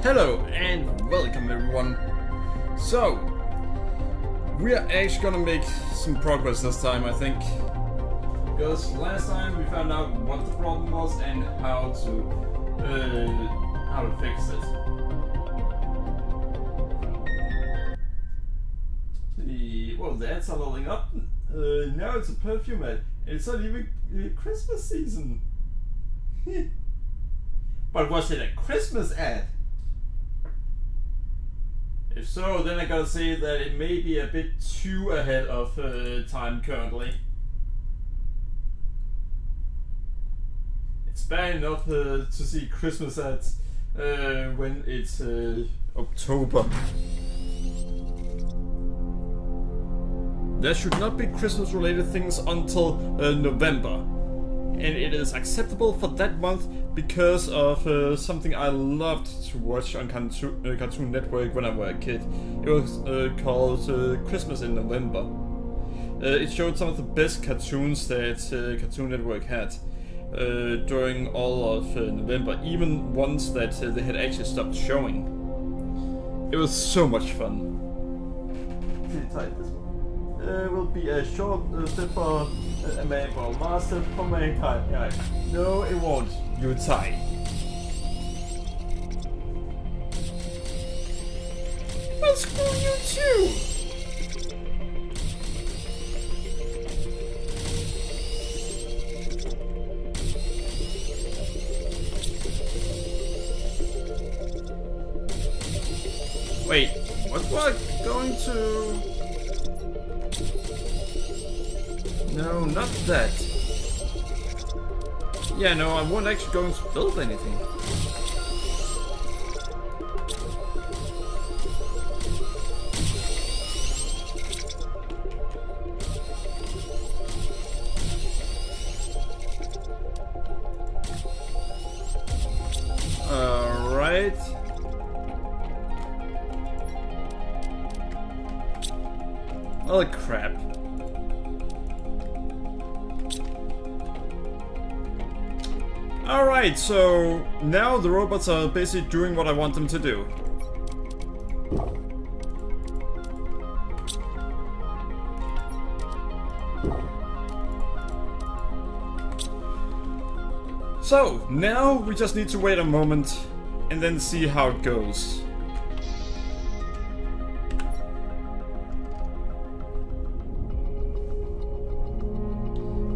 Hello and welcome everyone. So, we are actually gonna make some progress this time, I think. Because last time we found out what the problem was and how to fix it. The ads are loading up. Now it's a perfume ad. It's not even Christmas season. But was it a Christmas ad? If so, then I gotta say that it may be a bit too ahead of time currently. It's bad enough to see Christmas ads when it's October. There should not be Christmas related things until November. And it is acceptable for that month because of something I loved to watch on Cartoon Network when I was a kid. It was called Christmas in November. It showed some of the best cartoons that Cartoon Network had during all of November, even ones that they had actually stopped showing. It was so much fun. Will be a short step for a man, for a master for mankind. Yeah. No, it won't. You tie. Well, screw you too. Wait, what was I going to? No, not that. Yeah, no, I wasn't actually going to build anything. Alright. Oh crap. Alright, so now the robots are basically doing what I want them to do. So, now we just need to wait a moment and then see how it goes.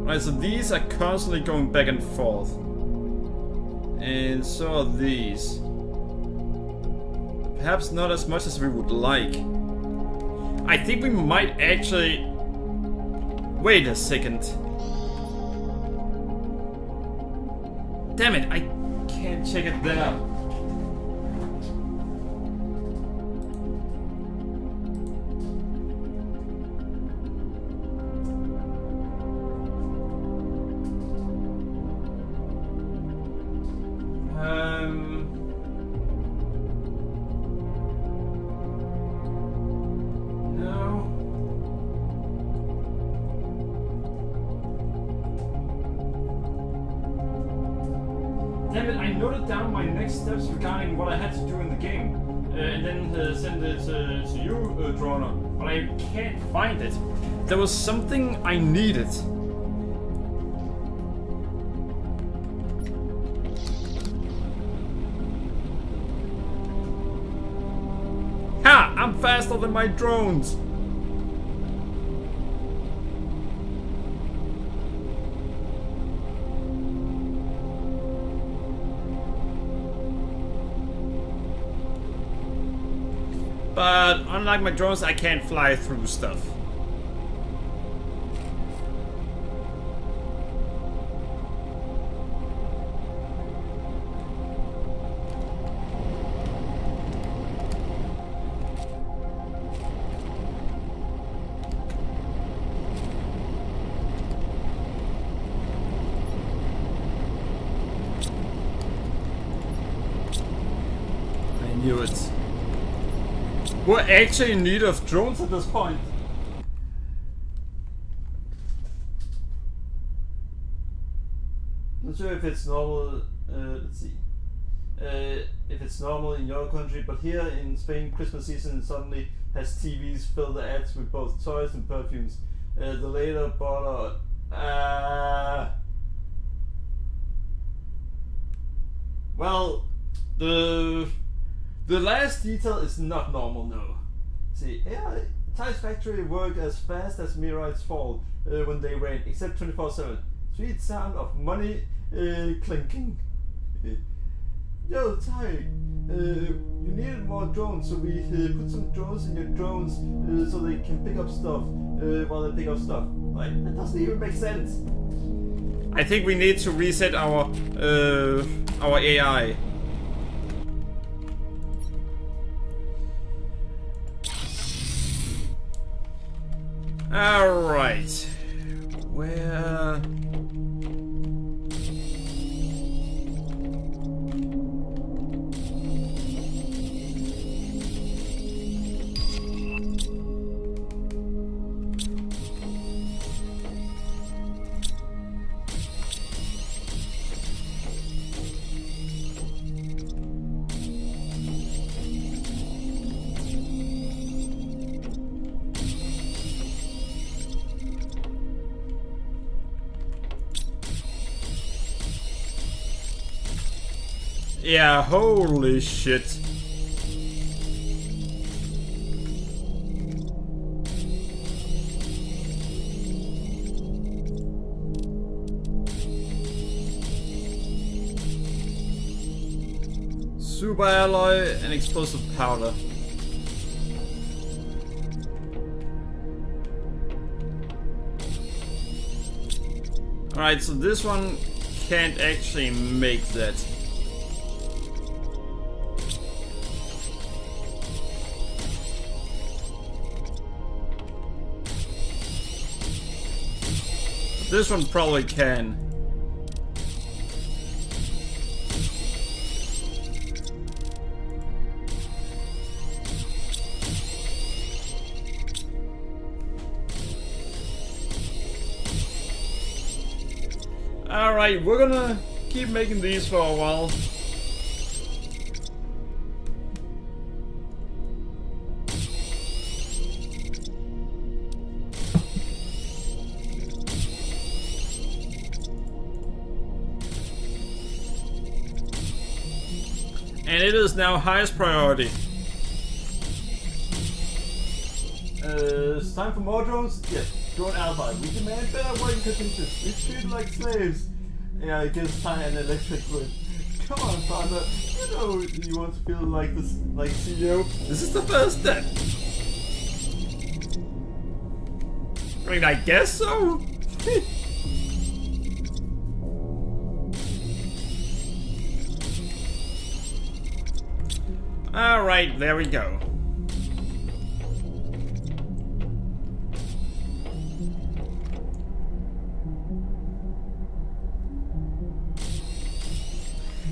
Alright, so these are constantly going back and forth. And so are these. Perhaps not as much as we would like. I think we might actually... Wait a second. Damn it, I can't check it there. Damn it, I noted down my next steps regarding what I had to do in the game. And then send it to you, Droner. But I can't find it. There was something I needed. Ha! I'm faster than my drones! But unlike my drones, I can't fly through stuff. I knew it. We're actually in need of drones at this point. Not sure if it's normal. Let's see. if it's normal in your country, but here in Spain, Christmas season suddenly has TVs fill the ads with both toys and perfumes. The later bought well, the last detail is not normal, no. See, yeah, Tiles Factory work as fast as meteorites fall when they rain, except 24/7. Sweet sound of money clinking. Yo, Ty, you needed more drones, so we put some drones in your drones so they can pick up stuff while they pick up stuff. Like, that doesn't even make sense. I think we need to reset our AI. Alright. Where... Yeah, holy shit. Super alloy and explosive powder. Alright, so this one can't actually make that. This one probably can. Alright, we're gonna keep making these for a while. And it is now highest priority. It's time for more drones? Yes, drone alpha. We demand better working conditions. We treat like slaves. Yeah, it gives Ty an electric whip. Come on, father. You know you want to feel like this, like CEO. This is the first step. I mean, I guess so. Alright, there we go.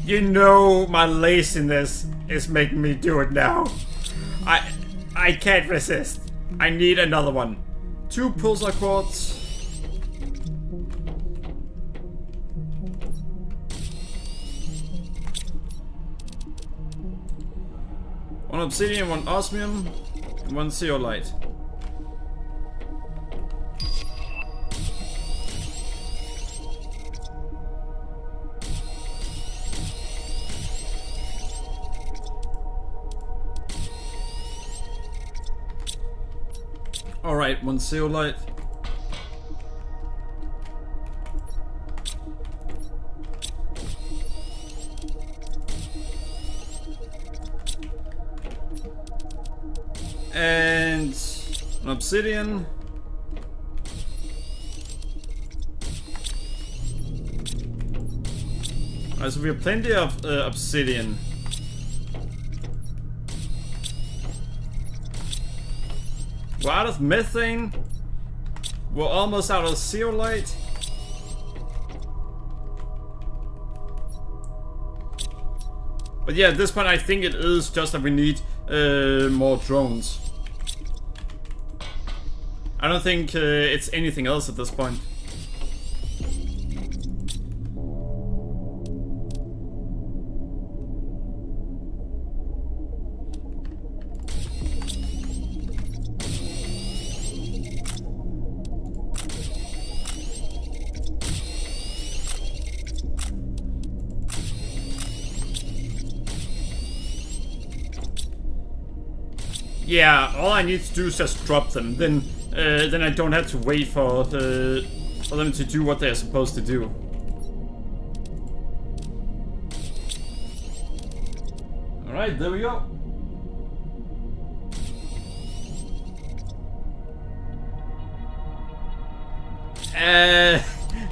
You know my laziness is making me do it now. I can't resist. I need another one. 2 pulsar quartz. One obsidian, 1 osmium, and 1 zeolite. Alright, 1 zeolite. And an obsidian. Alright, so we have plenty of obsidian. We're out of methane. We're almost out of zeolite. But yeah, at this point I think it is just that we need more drones. I don't think it's anything else at this point. Yeah, all I need to do is just drop them. Then I don't have to wait for them to do what they're supposed to do. All right, there we go.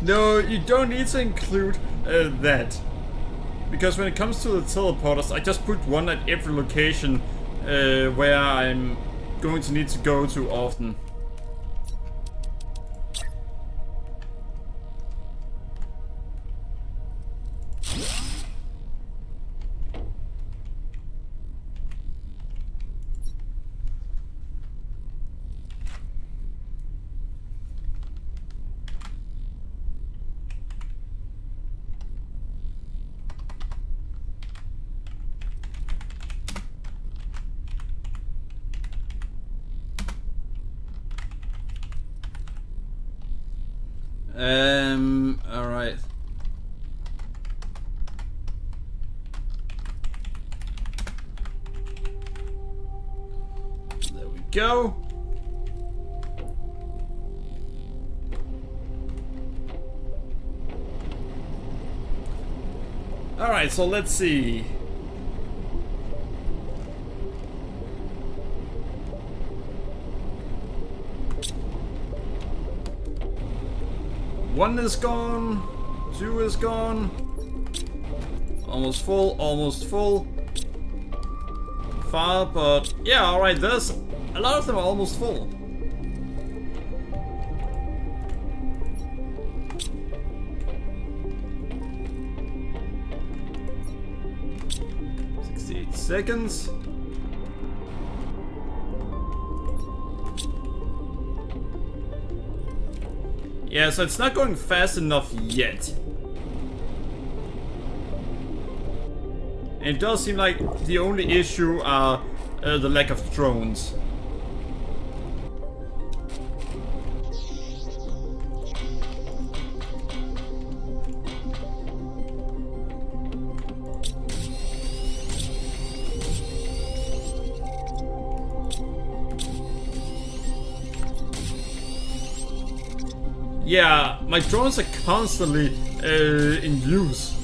No, you don't need to include that. Because when it comes to the teleporters, I just put one at every location where I'm going to need to go to often. All right. There we go. All right, so let's see. One is gone, 2 is gone, almost full, 5, but yeah, alright, there's a lot of them are almost full. Seconds. Yeah, so it's not going fast enough yet. And it does seem like the only issue are the lack of drones. Yeah, my drones are constantly in use.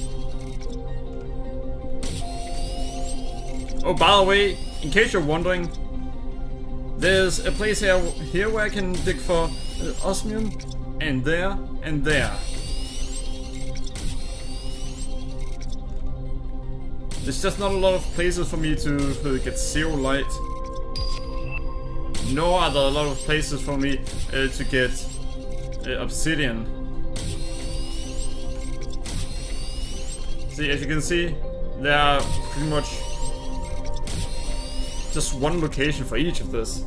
Oh, by the way, in case you're wondering, there's a place here where I can dig for osmium, and there, and there. There's just not a lot of places for me to get zeolite. Nor are there a lot of places for me to get obsidian. See, as you can see, there are pretty much just one location for each of this.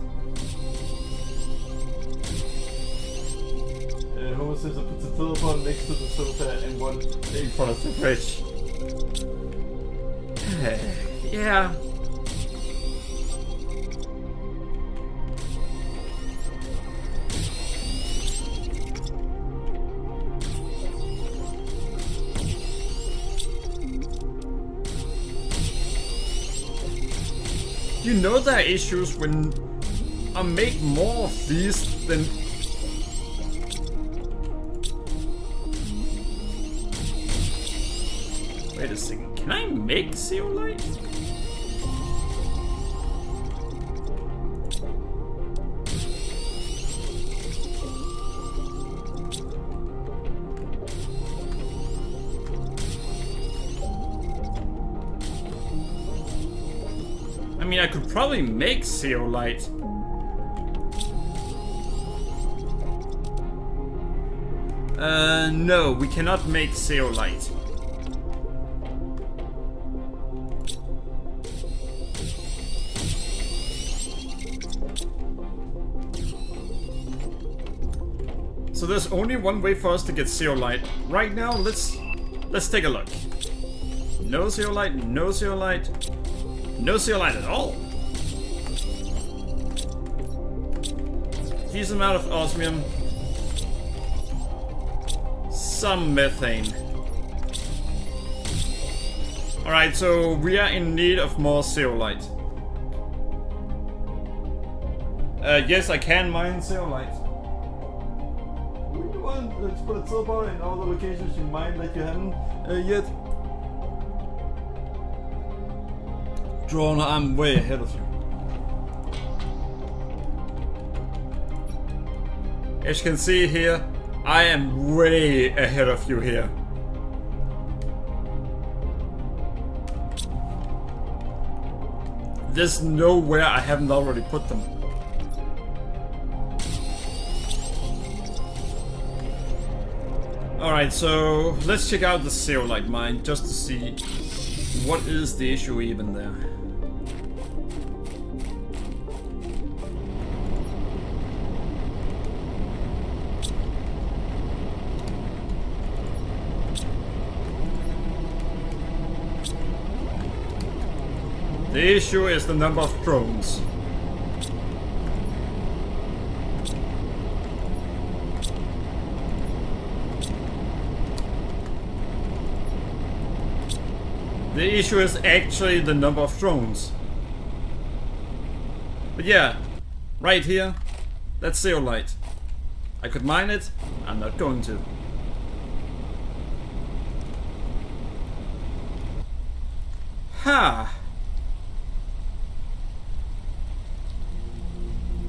Homer Simpson puts a telephone next to the sofa and one in front of the fridge. Yeah. You know there are issues when I make more of these than... Wait a second, can I make zeolite? I mean, I could probably make zeolite. No, we cannot make zeolite. So there's only one way for us to get zeolite. Right now, let's take a look. No zeolite, no zeolite. No zeolite at all. Decent amount of osmium. Some methane. Alright, so we are in need of more zeolite. Yes, I can mine zeolite. We want to put a teleporter in all the locations you mine that you haven't yet. Drone, I'm way ahead of you. As you can see here, I am way ahead of you here. There's nowhere I haven't already put them. Alright, so let's check out the zeolite mine just to see what is the issue even there. The issue is the number of drones. The issue is actually the number of drones. But yeah, right here, that's zeolite. I could mine it, I'm not going to. Ha!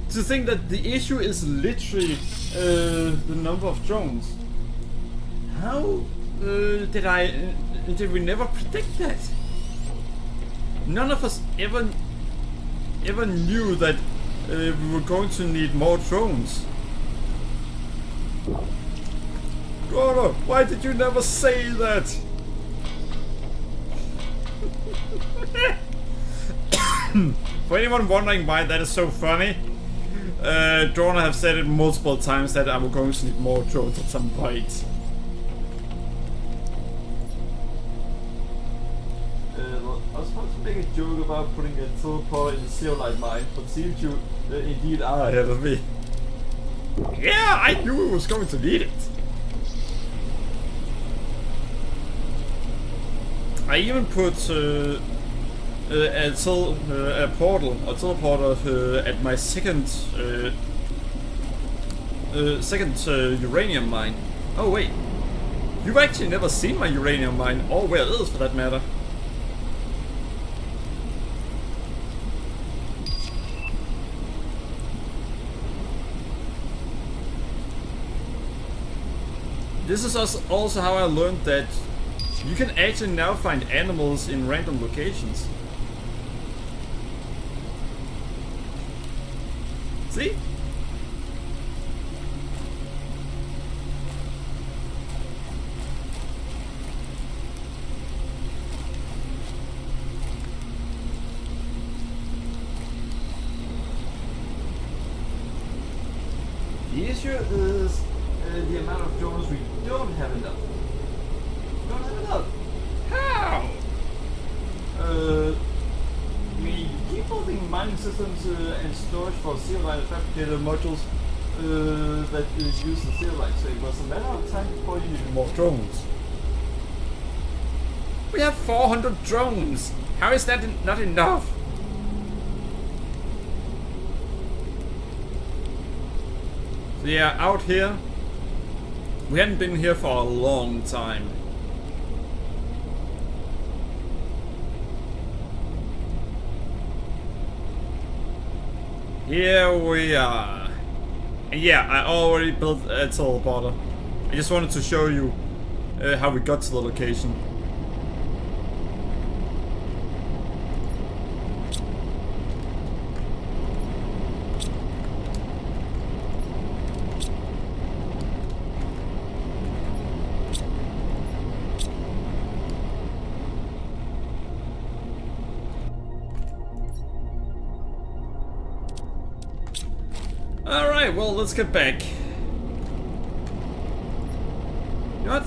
To think that the issue is literally the number of drones. How did we never predict that? None of us ever knew that we were going to need more drones. Goro, why did you never say that? For anyone wondering why that is so funny, Drona have said it multiple times that I'm going to need more drones at some point. I was supposed to make a joke about putting a teleporter in the zeolite mine, but seems you indeed are ahead of me. Yeah, I knew we was going to need it. I even put a teleporter at my second uranium mine. Oh wait, you've actually never seen my uranium mine, or where it is for that matter. This is also how I learned that you can actually now find animals in random locations. See? The issue is the amount of drones we don't have enough. Don't have enough. How? We keep building mining systems and storage for zeolite fabricated modules that use the zeolite, so it was a matter of time before you needed more drones. We have 400 drones! How is that not enough? So yeah, out here, we hadn't been here for a long time. Here we are. And yeah, I already built a teleporter. I just wanted to show you how we got to the location. Alright, well, let's get back. You know what?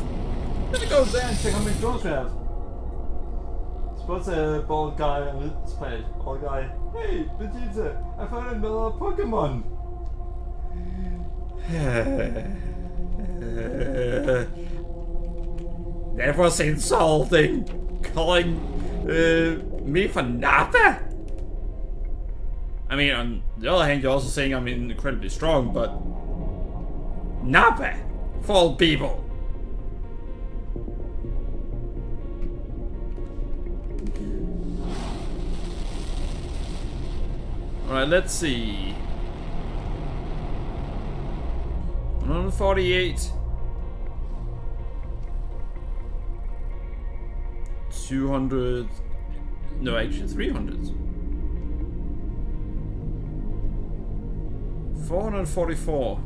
Let me go there and check how many drones we have. Spots a bald guy on this page. Bald guy. Hey, Vegeta, I found another Pokemon. That was insulting. Calling me for Nappa? I mean, on the other hand, you're also saying I'm incredibly strong, but... Nappa! For all people! Alright, let's see. 148. 200. No, actually 300. 444.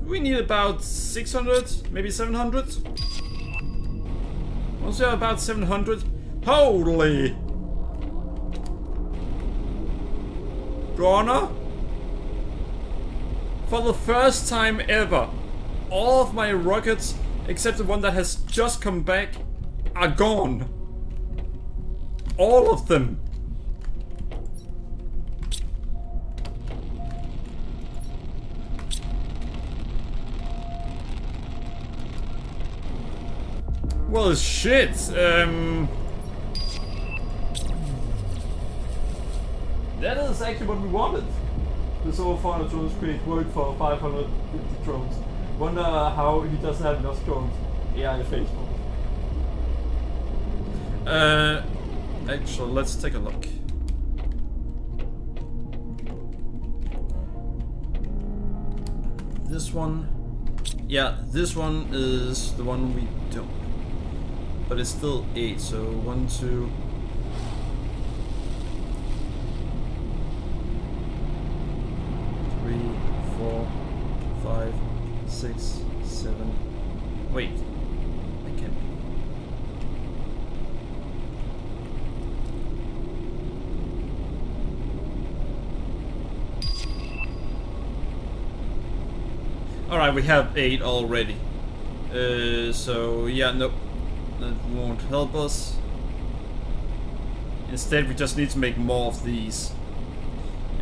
We need about 600, maybe 700. Also about 700. Holy! Brawner? For the first time ever, all of my rockets, except the one that has just come back, are gone. All of them. Well, shit. That is actually what we wanted. This over 400 drones create work for 550 drones. Wonder how he doesn't have enough drones. AI Facebook. Actually, let's take a look. This one. Yeah, this one is the one we don't. But it's still 8, so 1, 2. Three, 4, 5, 6, 7. Wait, I can't. Alright, we have 8 already. So yeah, nope. That won't help us. Instead, we just need to make more of these.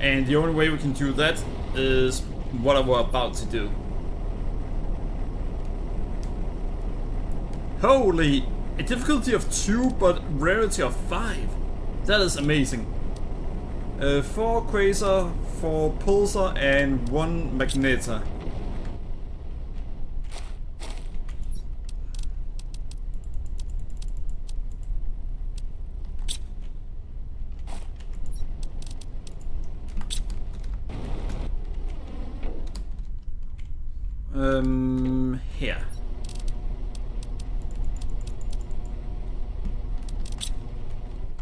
And the only way we can do that is what we're about to do. Holy! A difficulty of 2, but rarity of 5. That is amazing. 4 Quasar, 4 Pulsar, and 1 Magneta. Here.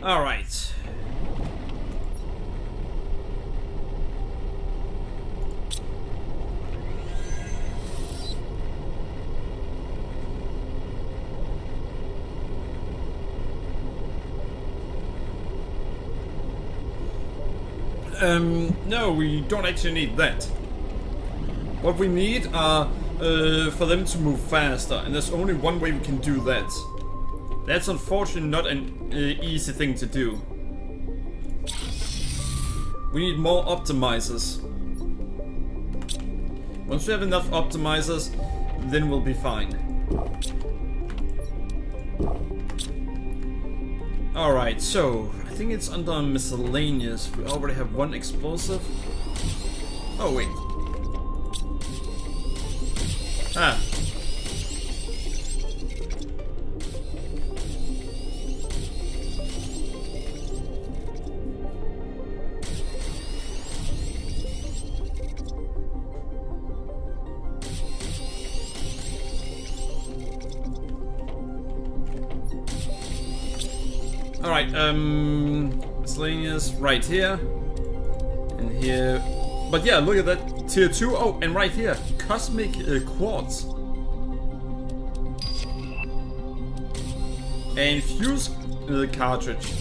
All right. No, we don't actually need that. What we need are for them to move faster, and there's only one way we can do that. That's unfortunately not an easy thing to do. We need more optimizers. Once we have enough optimizers, then we'll be fine. Alright, so I think it's under miscellaneous. We already have 1 explosive. Oh wait. Ah. Alright, miscellaneous right here. And here. But yeah, look at that. Tier 2. Oh, and right here. Cosmic quartz. And fuse cartridge.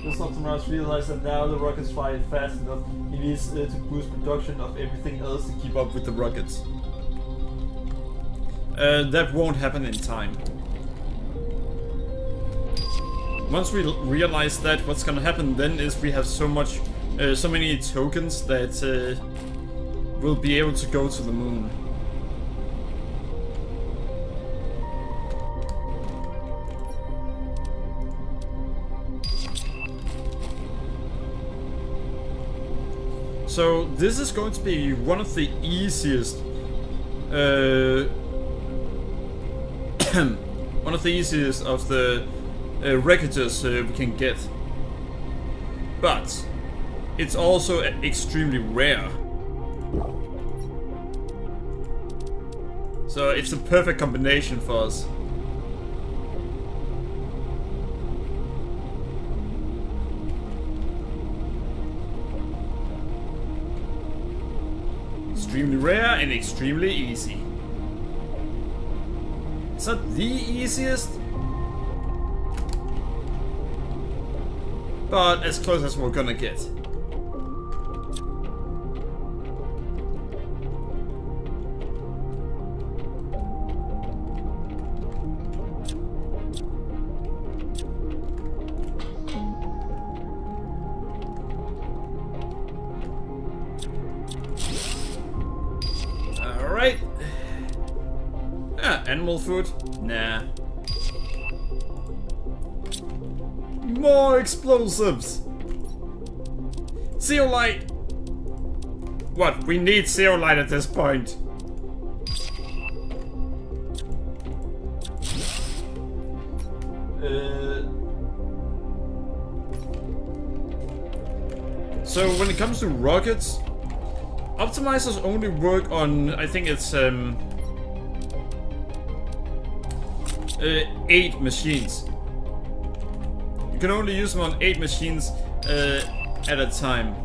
This Optimus realized that now the rockets fly fast enough. He needs to boost production of everything else to keep up with the rockets. that won't happen in time. Once we realize that, what's gonna happen then is we have so many tokens that we'll be able to go to the moon. So this is going to be one of the easiest one of the easiest of the wreckages we can get. But it's also extremely rare. So it's a perfect combination for us. Extremely rare and extremely easy. It's not the easiest, but as close as we're gonna get. Alright. Animal food? Nah. More explosives! Zeolite! What? We need zeolite at this point. So when it comes to rockets, optimizers only work on, I think it's 8 machines. You can only use them on 8 machines at a time.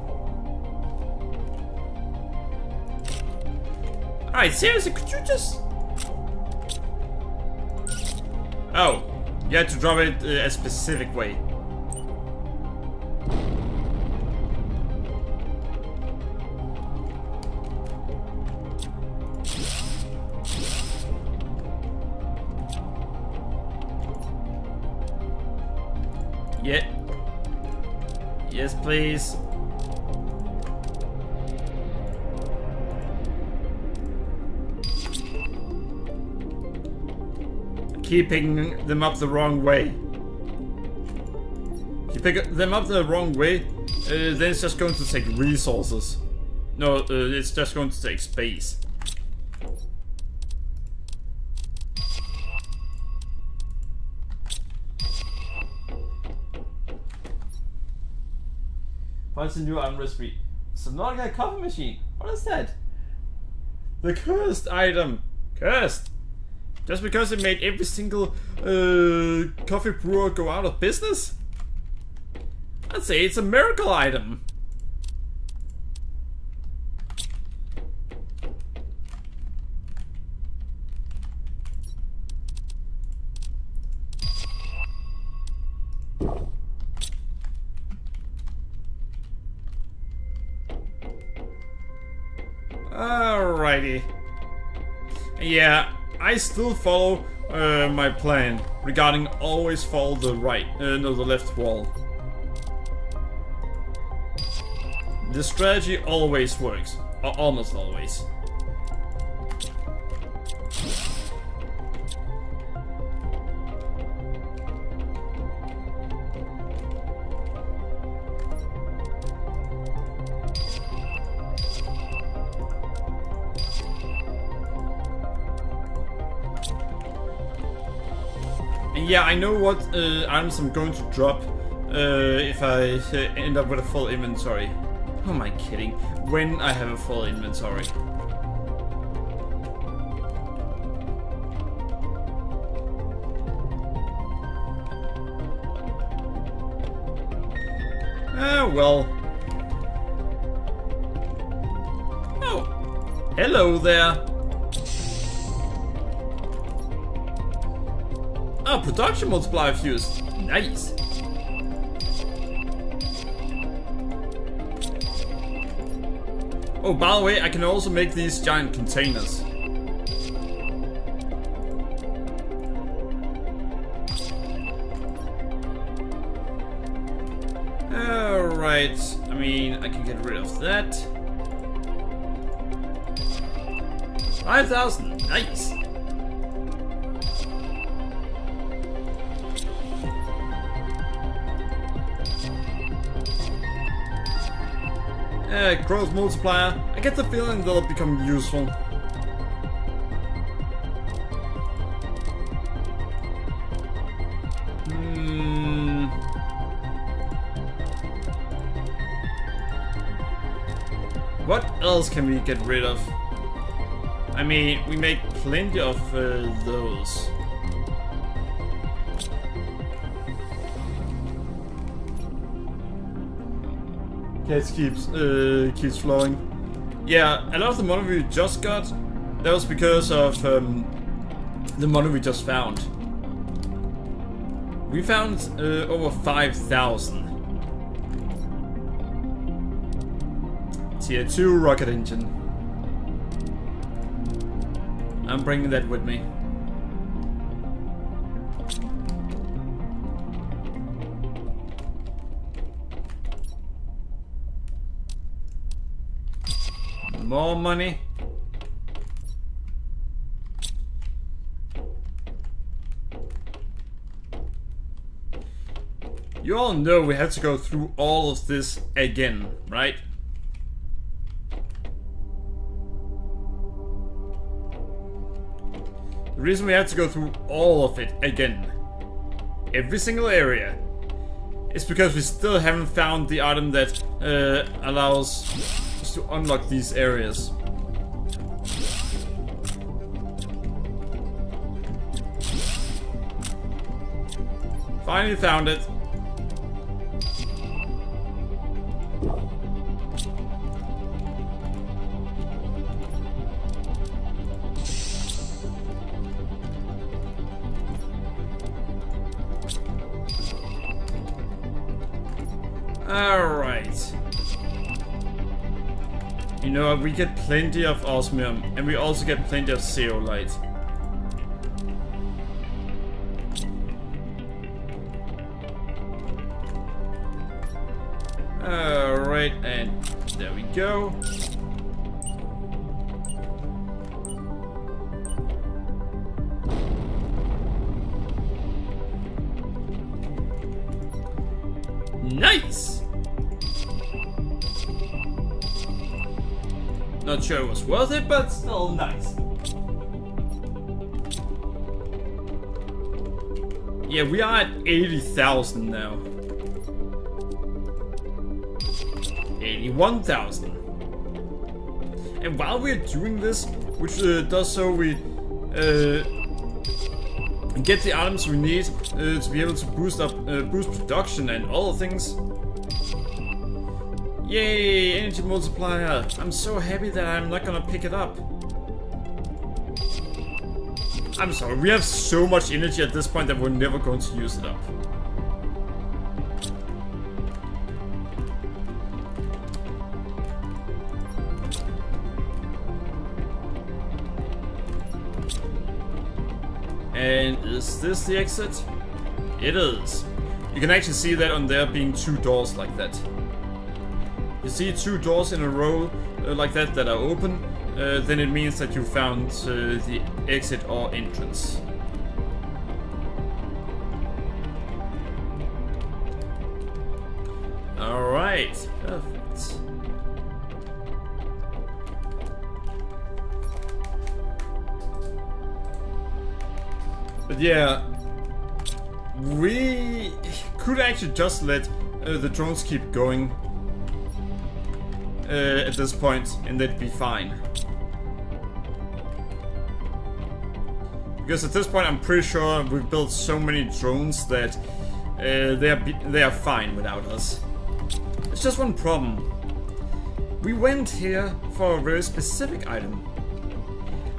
Alright, seriously, could you just... Oh, you had to drop it a specific way. Yeah. Yes, please. Keeping them up the wrong way. If you pick them up the wrong way, then it's just going to take resources. No, it's just going to take space. Finds a new item recipe. Subnautica coffee machine. What is that? The cursed item. Cursed. Just because it made every single coffee brewer go out of business? I'd say it's a miracle item. Alrighty. Yeah, I still follow my plan regarding always follow the the left wall. This strategy always works, or almost always. Yeah, I know what items I'm going to drop if I end up with a full inventory. Who am I kidding? When I have a full inventory. Ah, well. Oh, hello there. Oh, production multiplier fuse. Nice. Oh, by the way, I can also make these giant containers. Alright, I mean, I can get rid of that. 5,000, nice! Growth multiplier. I get the feeling they'll become useful. What else can we get rid of? I mean, we make plenty of those. Okay, it keeps flowing. Yeah, a lot of the money we just got, that was because of the money we just found. We found over 5,000. Tier 2 rocket engine. I'm bringing that with me. More money. You all know we had to go through all of this again, right? The reason we had to go through all of it again, every single area, is because we still haven't found the item that allows us to unlock these areas. Finally found it. Alright. You know what, we get plenty of osmium, and we also get plenty of zeolite. Alright, and there we go. Nice! Not sure it was worth it, but still nice. Yeah, we are at 80,000 now. 81,000. And while we're doing this, which does so we get the items we need to be able to boost production and all the things. Yay, energy multiplier. I'm so happy that I'm not gonna pick it up. I'm sorry, we have so much energy at this point that we're never going to use it up. And is this the exit? It is. You can actually see that on there being two doors like that. You see two doors in a row like that that are open, then it means that you found the exit or entrance. Alright, perfect. But yeah, we could actually just let the drones keep going at this point, and that'd be fine. Because at this point, I'm pretty sure we've built so many drones that they are fine without us. It's just one problem. We went here for a very specific item.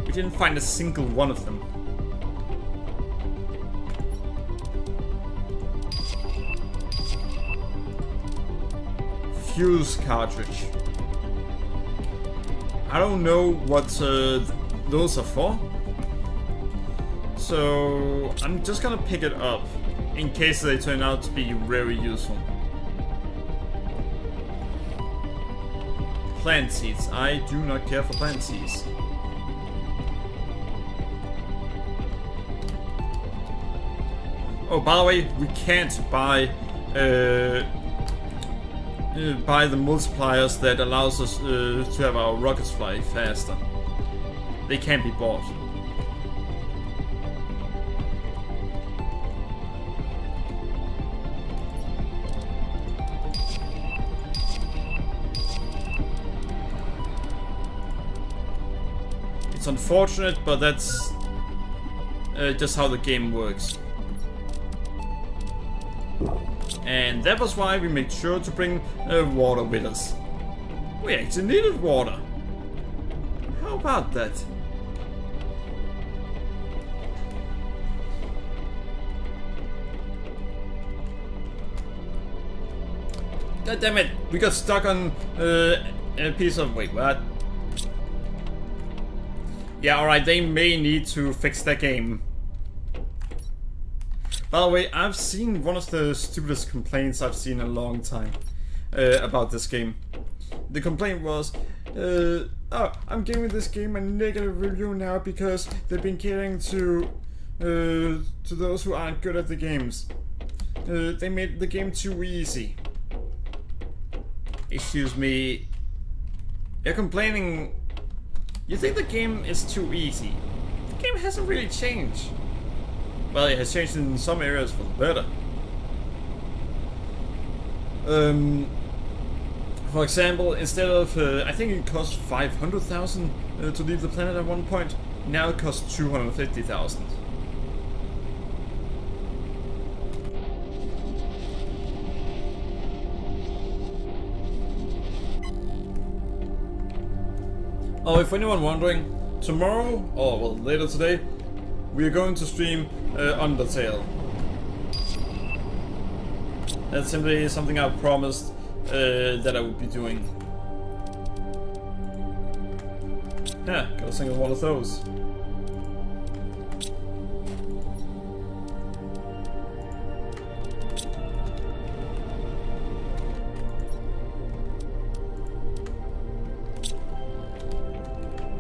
We didn't find a single one of them. Fuse cartridge. I don't know what those are for, so I'm just gonna pick it up in case they turn out to be very useful. plant seeds. I do not care for plant seeds. Oh, by the way, we can't buy the multipliers that allows us to have our rockets fly faster. They can't be bought. It's unfortunate, but that's just how the game works. And that was why we made sure to bring water with us. We actually needed water. How about that? God damn it! We got stuck on a piece of... Wait, what? Yeah, alright, they may need to fix that game. By the way, I've seen one of the stupidest complaints I've seen in a long time about this game. The complaint was, oh, I'm giving this game a negative review now because they've been catering to those who aren't good at the games. They made the game too easy. Excuse me. You're complaining. You think the game is too easy? The game hasn't really changed. Well, it has changed in some areas for the better. For example, instead of, I think it cost 500,000 to leave the planet at one point, now it costs 250,000. Oh, if anyone wondering, tomorrow, or well, later today, we are going to stream Undertale. That's simply something I promised that I would be doing. Yeah, got a single one of those.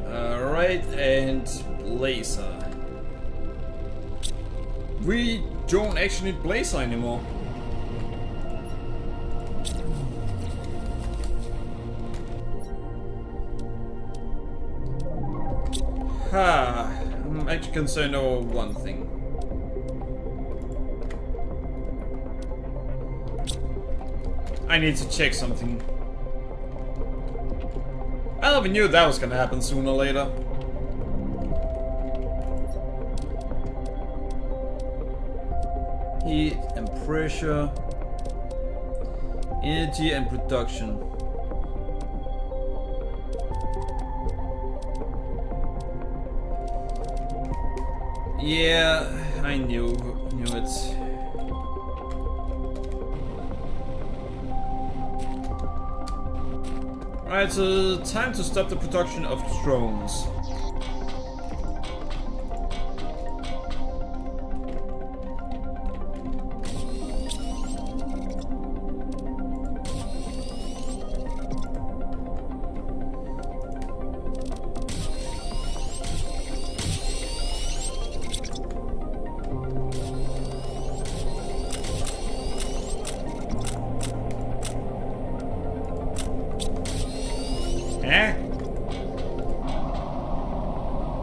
Alright, and Blazer. We don't actually need Blazer anymore. I'm actually concerned over one thing. I need to check something. Well, we knew that was gonna happen sooner or later. Heat and pressure, energy and production. Yeah, I knew it. Alright, so time to stop the production of drones.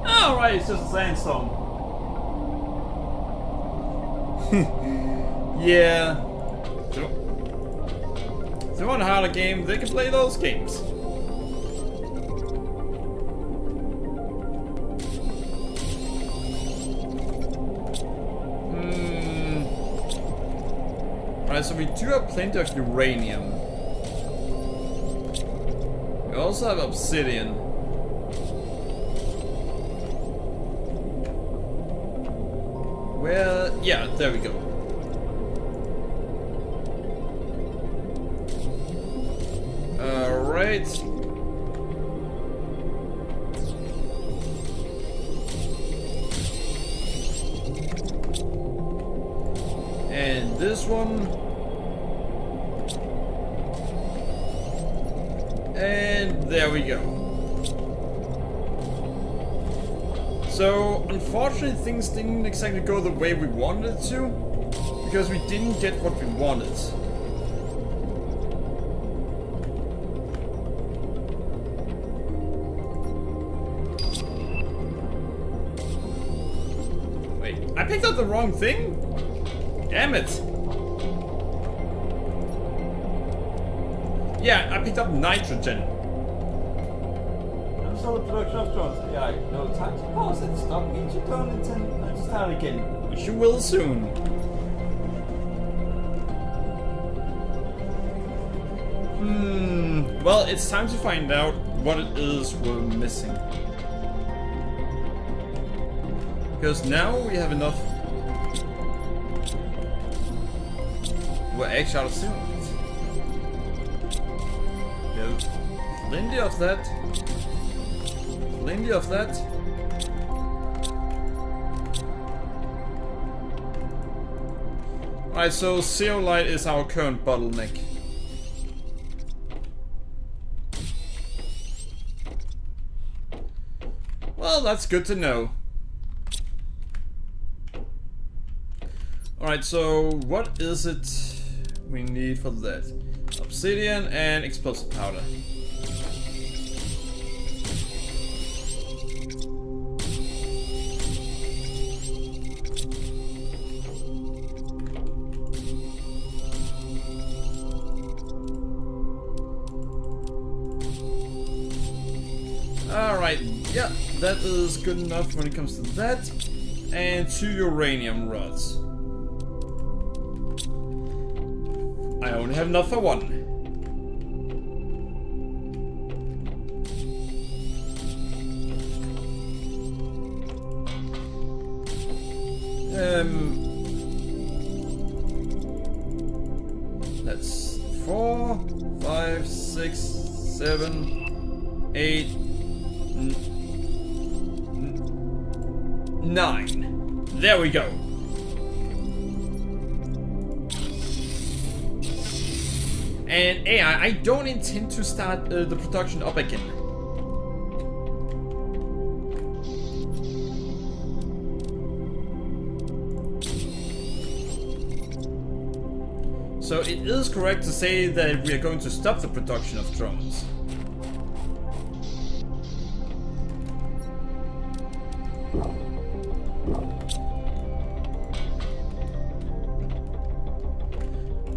Alright, it's just a sandstone. Yeah. If they want a harder game, they can play those games. Alright, so we do have plenty of uranium. We also have obsidian. Well, yeah, there we go. Alright. And this one. And There we go. So, unfortunately, things didn't exactly go the way we wanted it to, because we didn't get what we wanted. Wait, I picked up the wrong thing? Damn it! Yeah, I picked up nitrogen. Install the production of drones. Yeah, no time to pause it. Stop each drone and to start again. Which you will soon. Well, it's time to find out what it is we're missing. Because now we have enough. We're actually out of sealants. We have plenty of that. Plenty of that. Alright, so zeolite is our current bottleneck. Well, that's good to know. Alright, so what is it we need for that? Obsidian and explosive powder. Alright, yeah, that is good enough when it comes to that. And 2 uranium rods. I only have enough for 1. That's 4, 5, 6, 7, 8, 9. There we go. And AI, I don't intend to start the production up again. So it is correct to say that we are going to stop the production of drones.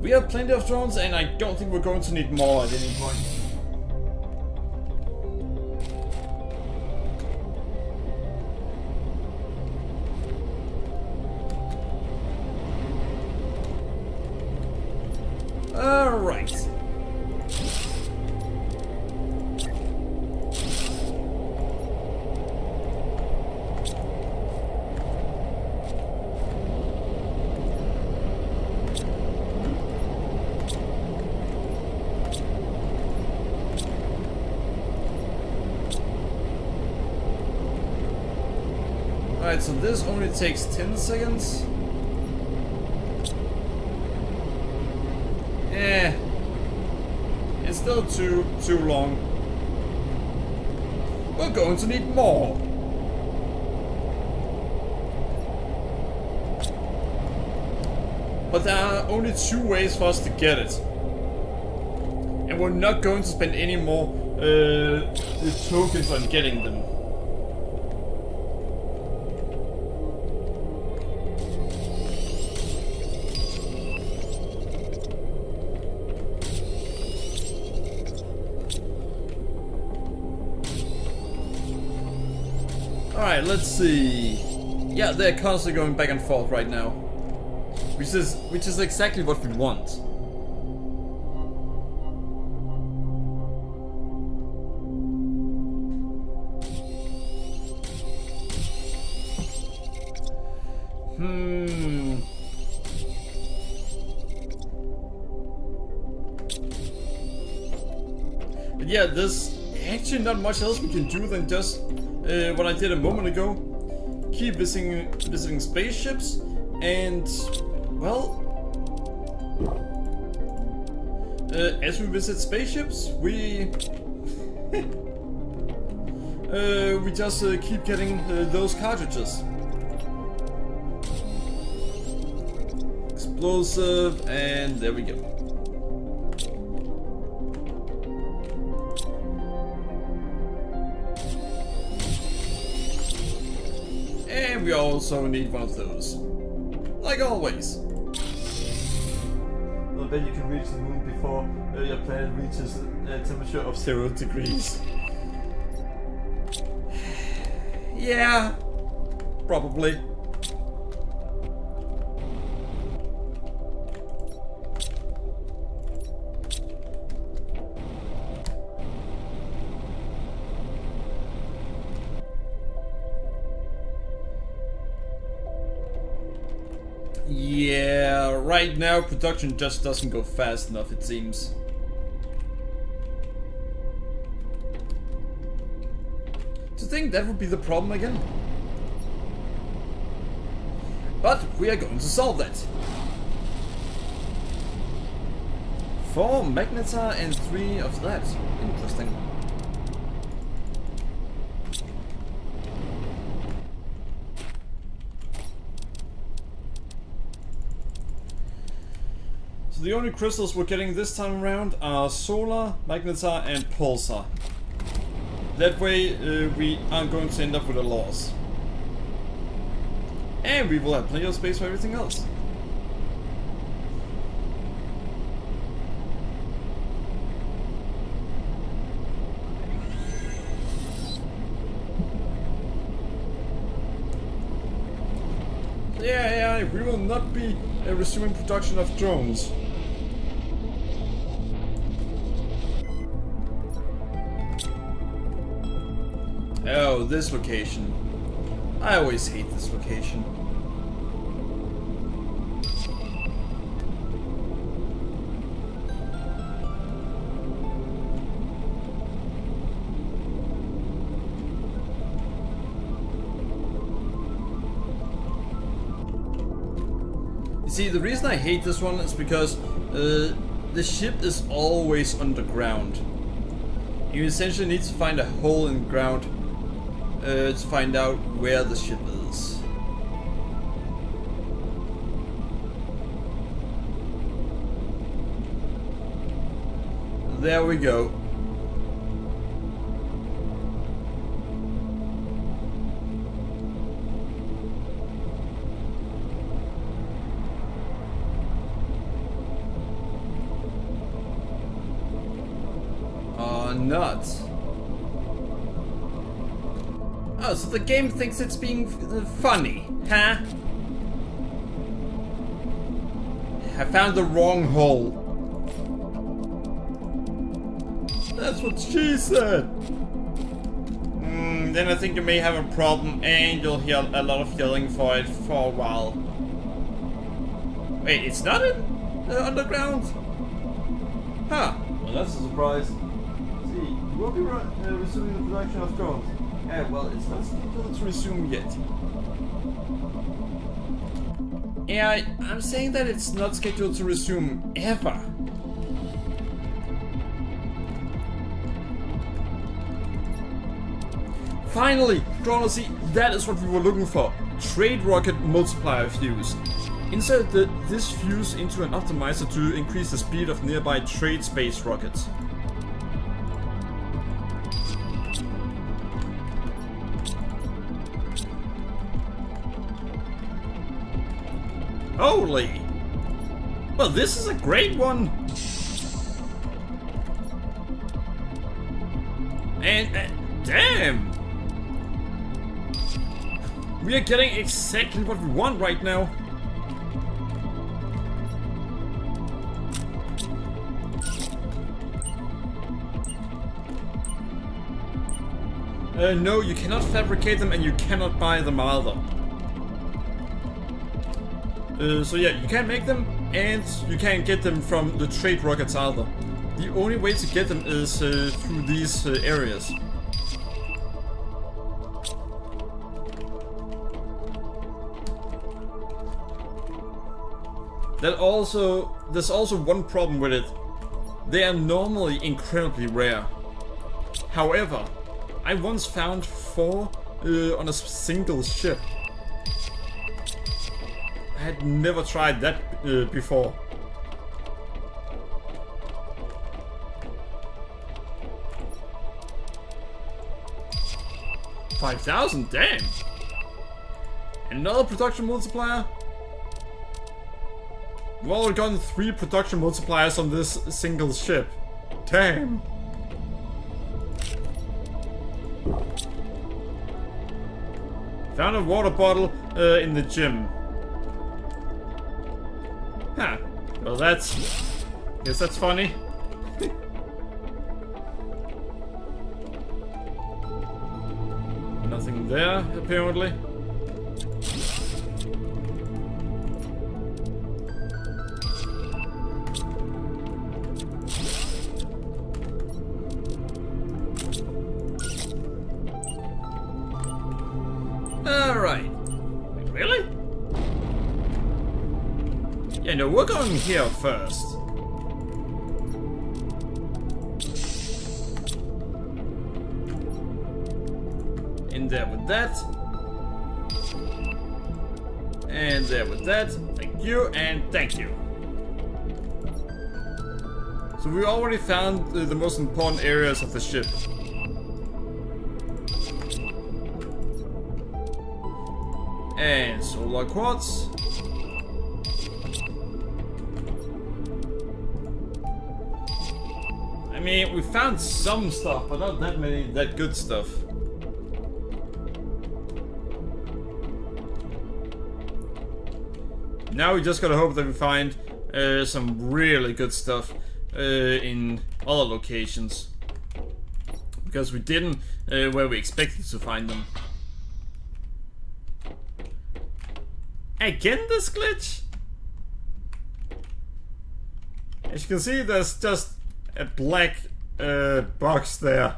We have plenty of drones, and I don't think we're going to need more at any point. All right. Alright, so this only takes 10 seconds. It's still too long. We're going to need more. But there are only 2 ways for us to get it. And we're not going to spend any more tokens on getting them. Alright, let's see. Yeah, they're constantly going back and forth right now. Which is exactly what we want. But yeah, there's actually not much else we can do than just what I did a moment ago. Keep visiting spaceships, and well, as we visit spaceships, we We just keep getting those cartridges. Explosive, and there we go. And we also need one of those. Like always. I bet you can reach the moon before your planet reaches a temperature of 0 degrees. Yeah, probably. Yeah, right now production just doesn't go fast enough, it seems. To think that would be the problem again. But we are going to solve that. 4 Magnetar and 3 of that. Interesting. So the only crystals we're getting this time around are Solar, Magnetar, and Pulsar. That way we aren't going to end up with a loss. And we will have plenty of space for everything else. Yeah, we will not be resuming production of drones. Oh, this location. I always hate this location. You see, the reason I hate this one is because the ship is always underground. You essentially need to find a hole in the ground to find out where the ship is. There we go. Nuts. Oh, so the game thinks it's being funny, huh? I found the wrong hole. That's what she said. Then I think you may have a problem and you'll hear a lot of yelling for it for a while. Wait, it's not in the underground? Huh. Well, that's a surprise. See, we'll be resuming the production of drones. Yeah, well, it's not scheduled to resume yet. Yeah, I'm saying that it's not scheduled to resume ever. Finally, Chronosy, that is what we were looking for. Trade rocket multiplier fuse. Insert this fuse into an optimizer to increase the speed of nearby trade space rockets. Holy! Well, this is a great one! And damn! We are getting exactly what we want right now. No, you cannot fabricate them and you cannot buy them either. So yeah, you can't make them, and you can't get them from the trade rockets either. The only way to get them is through these areas. There's also one problem with it. They are normally incredibly rare. However, I once found 4 on a single ship. I had never tried that before. $5,000, damn! Another production multiplier? We've already gotten 3 production multipliers on this single ship. Damn! Found a water bottle in the gym. Huh. Well, guess that's funny. Nothing there, apparently. Alright. Wait, really? Yeah, no, we're going here first. In there with that. And there with that. Thank you and thank you. So we already found the most important areas of the ship. And solar quartz. I mean, we found some stuff, but not that many that good stuff. Now we just gotta hope that we find some really good stuff in other locations. Because we didn't where we expected to find them. Again this glitch? As you can see, there's just a black box there.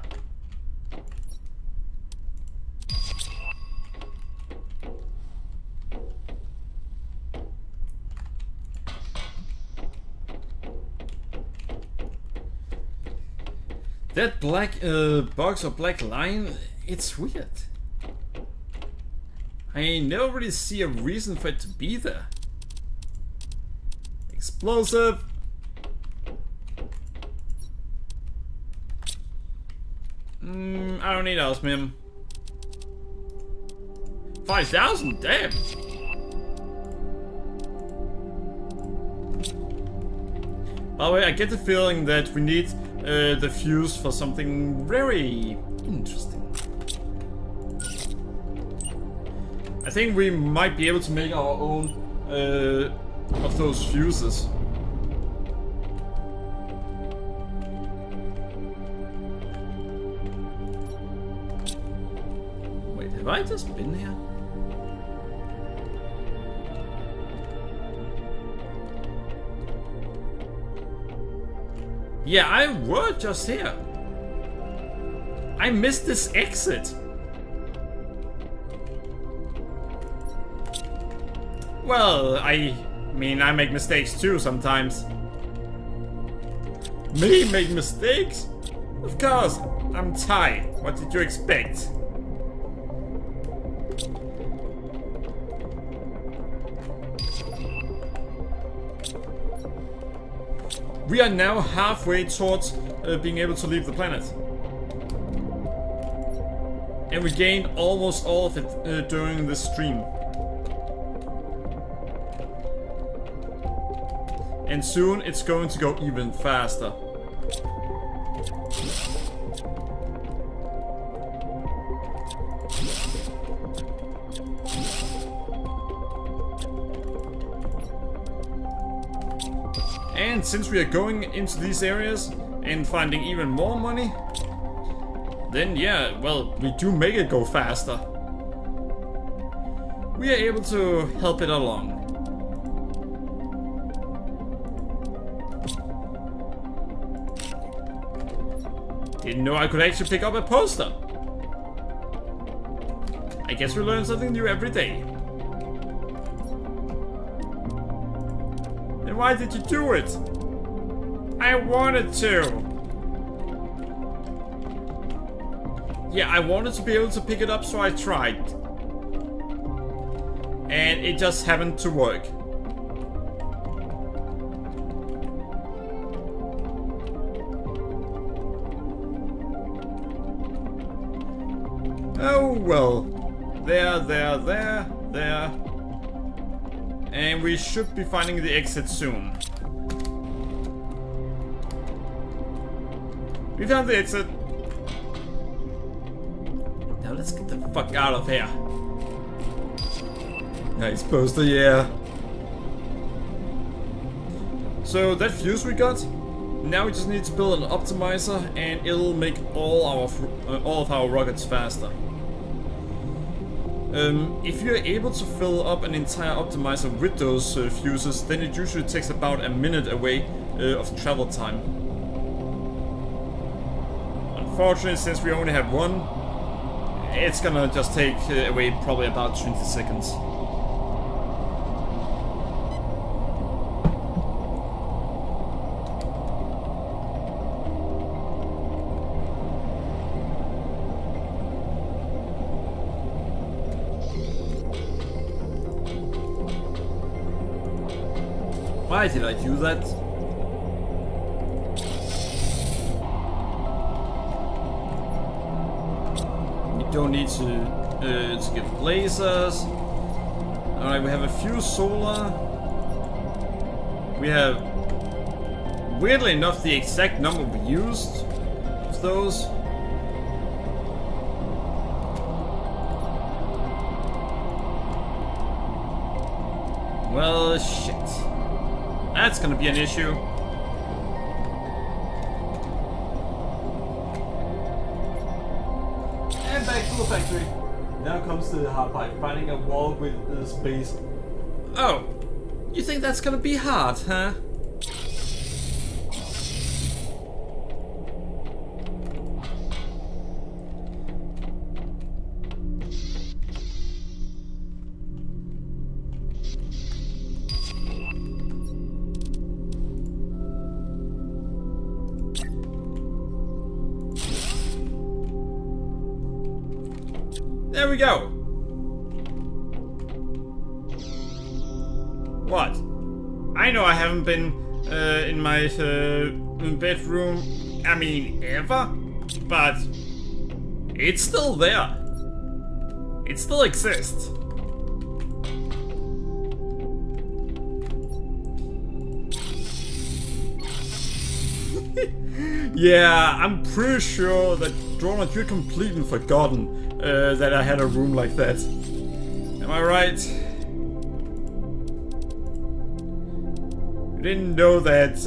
That black box or black line, it's weird. I never really see a reason for it to be there. Explosive. I don't need osmium. 5,000, damn. By the way, I get the feeling that we need the fuse for something very interesting. I think we might be able to make our own of those fuses. Wait, have I just been here? Yeah, I was just here. I missed this exit. Well, I mean, I make mistakes too sometimes. Me make mistakes? Of course, I'm Ty. What did you expect? We are now halfway towards being able to leave the planet. And we gained almost all of it during this stream. And soon it's going to go even faster. And since we are going into these areas and finding even more money, then yeah, well, we do make it go faster. We are able to help it along. Didn't know I could actually pick up a poster. I guess we learn something new every day. Then why did you do it? I wanted to. Yeah, I wanted to be able to pick it up, so I tried. And it just happened to work. Oh well. There. And we should be finding the exit soon. We found the exit. Now let's get the fuck out of here. Nice poster, yeah. So that fuse we got. Now we just need to build an optimizer, and it'll make all of our rockets faster. If you're able to fill up an entire optimizer with those fuses, then it usually takes about a minute away of travel time. Unfortunately, since we only have one, it's gonna just take away probably about 20 seconds. Why did I do that? We don't need to get lasers. Alright, we have a few solar. We have, weirdly enough, the exact number we used of those. Well, shit. That's gonna be an issue. And back to the factory. Now comes the hard part, finding a wall with space. Oh, you think that's gonna be hard, huh? There we go. What? I know I haven't been in my bedroom, I mean, ever, but it's still there. It still exists. Yeah, I'm pretty sure that Donut, you're completely forgotten that I had a room like that. Am I right? You didn't know that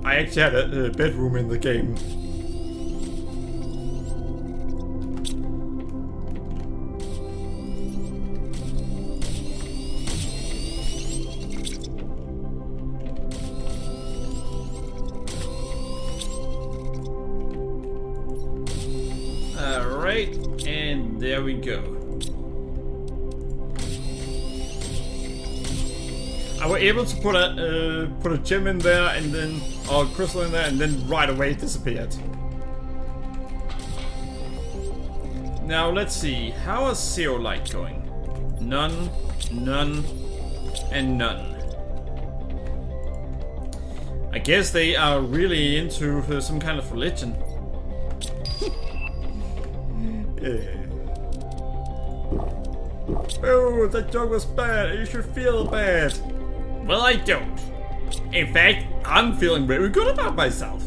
I actually had a bedroom in the game. Alright, and there we go. I was able to put a gem in there and then, or a crystal in there, and then right away it disappeared. Now let's see, how is Zero Light going? None, none, and none. I guess they are really into some kind of religion. Oh, that joke was bad. You should feel bad. Well, I don't. In fact, I'm feeling very good about myself.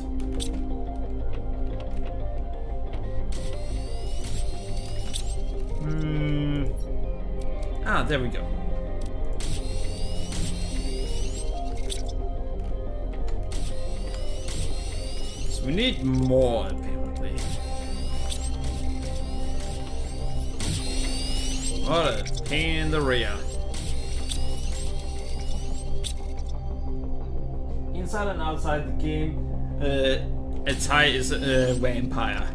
Ah, there we go. So we need more, apparently. What a pain in the rear. Inside and outside the game, Atai is a vampire.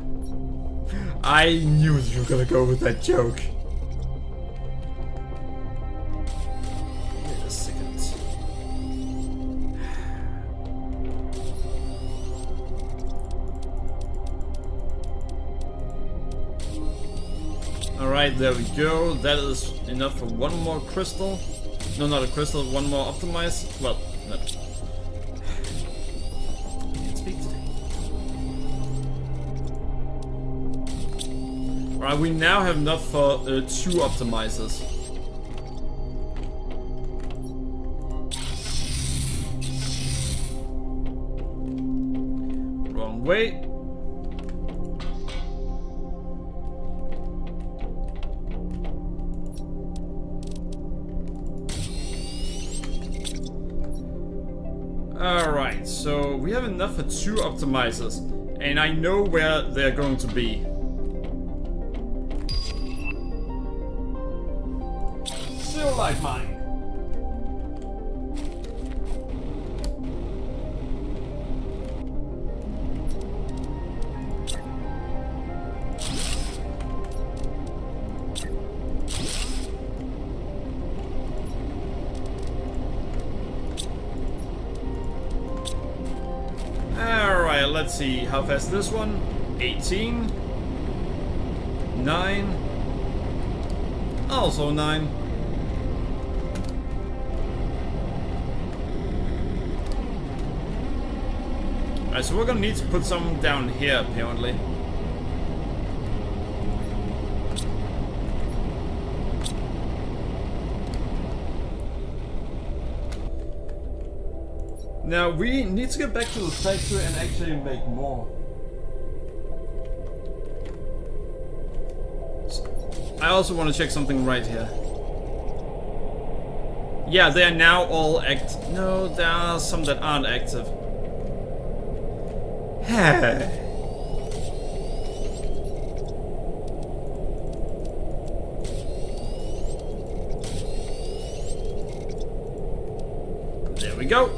I knew you were gonna go with that joke. Wait a second. Alright, there we go. That is enough for one more crystal. No, not a crystal, one more optimize. Well, no. Can't speak today. Alright, we now have enough for 2 optimizers. Wrong way. Alright, so we have enough for 2 optimizers, and I know where they're going to be. Still like mine. Alright, let's see. How fast is this one? 18. 9. Also 9. Alright, so we're gonna need to put some down here, apparently. Now, we need to get back to the factory and actually make more. I also want to check something right here. Yeah, they are now all active. No, there are some that aren't active. There we go.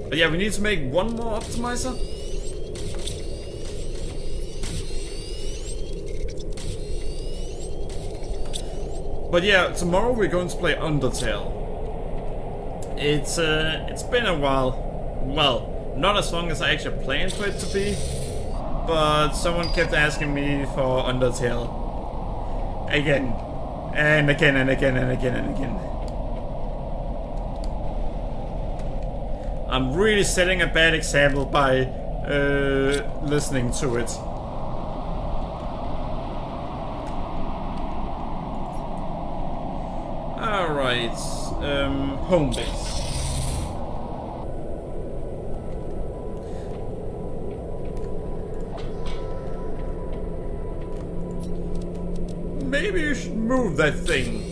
But yeah, we need to make one more optimizer. But yeah, tomorrow we're going to play Undertale. It's been a while. Well, not as long as I actually planned for it to be, but someone kept asking me for Undertale again and again and again and again and again. I'm really setting a bad example by listening to it. Alright, home base. Maybe you should move that thing.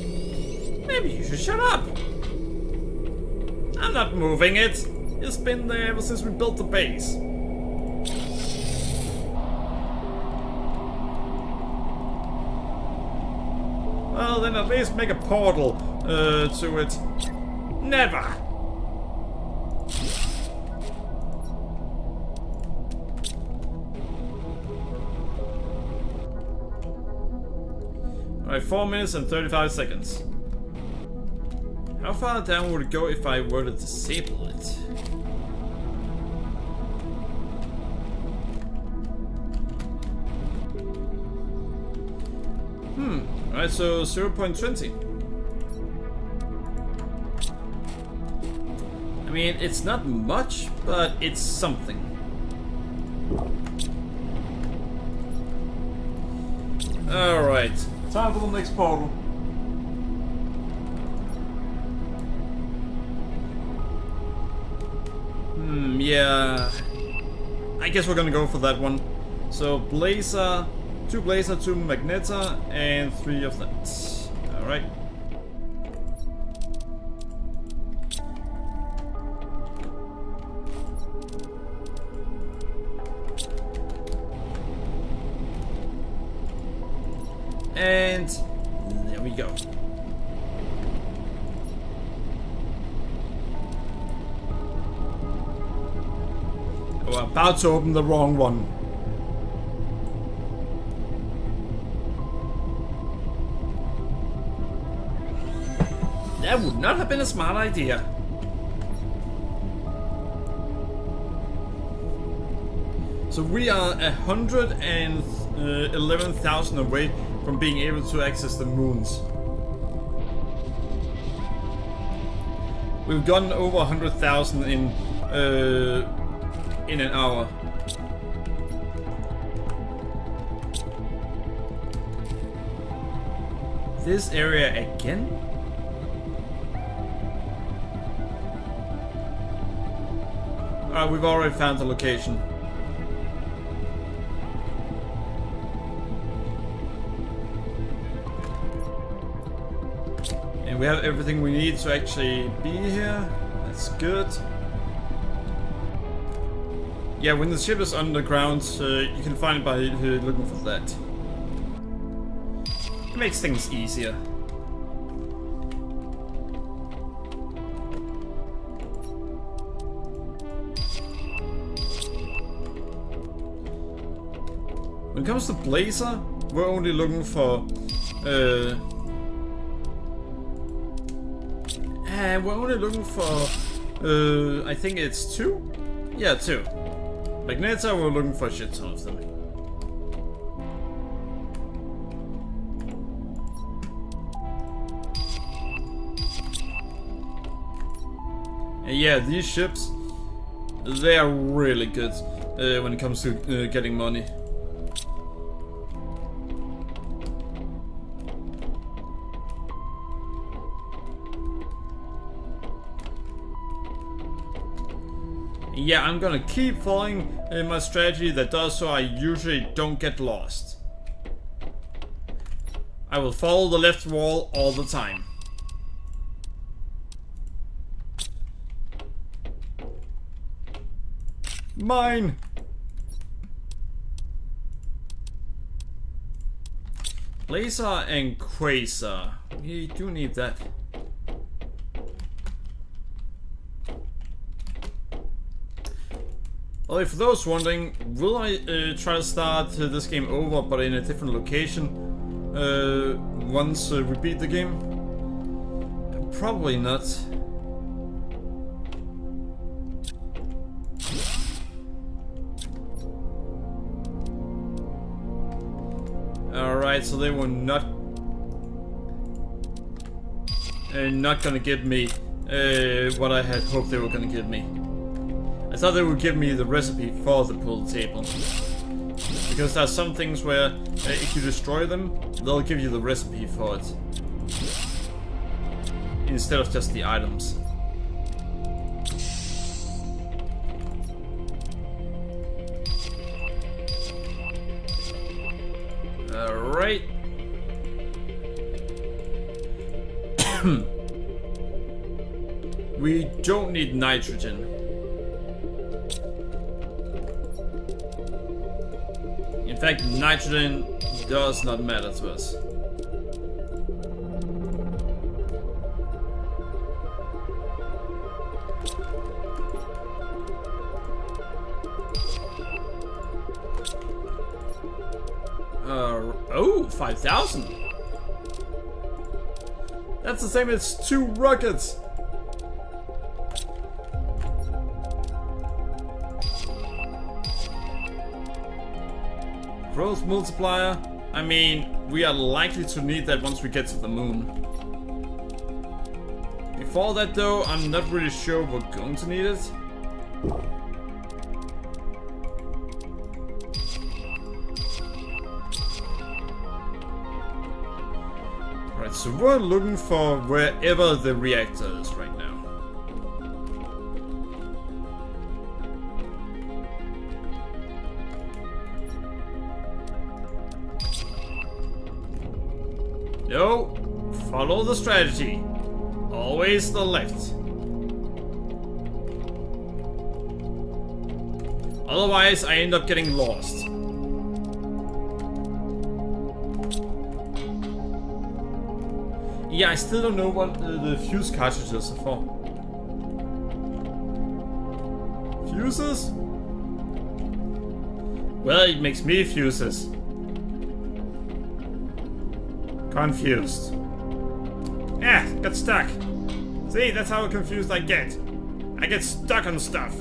Maybe you should shut up. I'm not moving it. It's been there ever since we built the base. Well, then at least make a portal to it. Never! Alright, 4 minutes and 35 seconds. How far down would it go if I were to disable it? Alright, so 0.20. I mean, it's not much, but it's something. Alright. Time for the next portal. Yeah. I guess we're gonna go for that one. So, Blazer, 2 Blazer, 2 Magneta, and 3 of that. Alright. And there we go. We're about to open the wrong one. That would not have been a smart idea. So we are 111,000 away from being able to access the moons. We've gotten over 100,000 in an hour. This area again? We've already found the location. And we have everything we need to actually be here. That's good. Yeah, when the ship is underground, you can find it by looking for that. It makes things easier. When it comes to Blazer, we're only looking for I think it's 2? Yeah, 2. Magneto, we're looking for a shit ton of them. And yeah, these ships, they are really good when it comes to getting money. Yeah, I'm gonna keep following my strategy that does so I usually don't get lost. I will follow the left wall all the time. Mine! Blazer and Quasar. We do need that. Well, for those wondering, will I try to start this game over but in a different location once we beat the game? Probably not. Alright, so they were not gonna give me what I had hoped they were gonna give me. I thought they would give me the recipe for the pool table. Because there's some things where if you destroy them, they'll give you the recipe for it. Instead of just the items. Alright. We don't need nitrogen. In fact, nitrogen does not matter to us. Oh, 5,000. That's the same as 2 rockets. Growth multiplier. I mean, we are likely to need that once we get to the moon. Before that though, I'm not really sure we're going to need it. Right, so we're looking for wherever the reactor is right now. No, follow the strategy. Always the left. Otherwise, I end up getting lost. Yeah, I still don't know what the fuse cartridges are for. Fuses? Well, it makes me fuses. Confused. Ah, got stuck. See, that's how confused I get. I get stuck on stuff.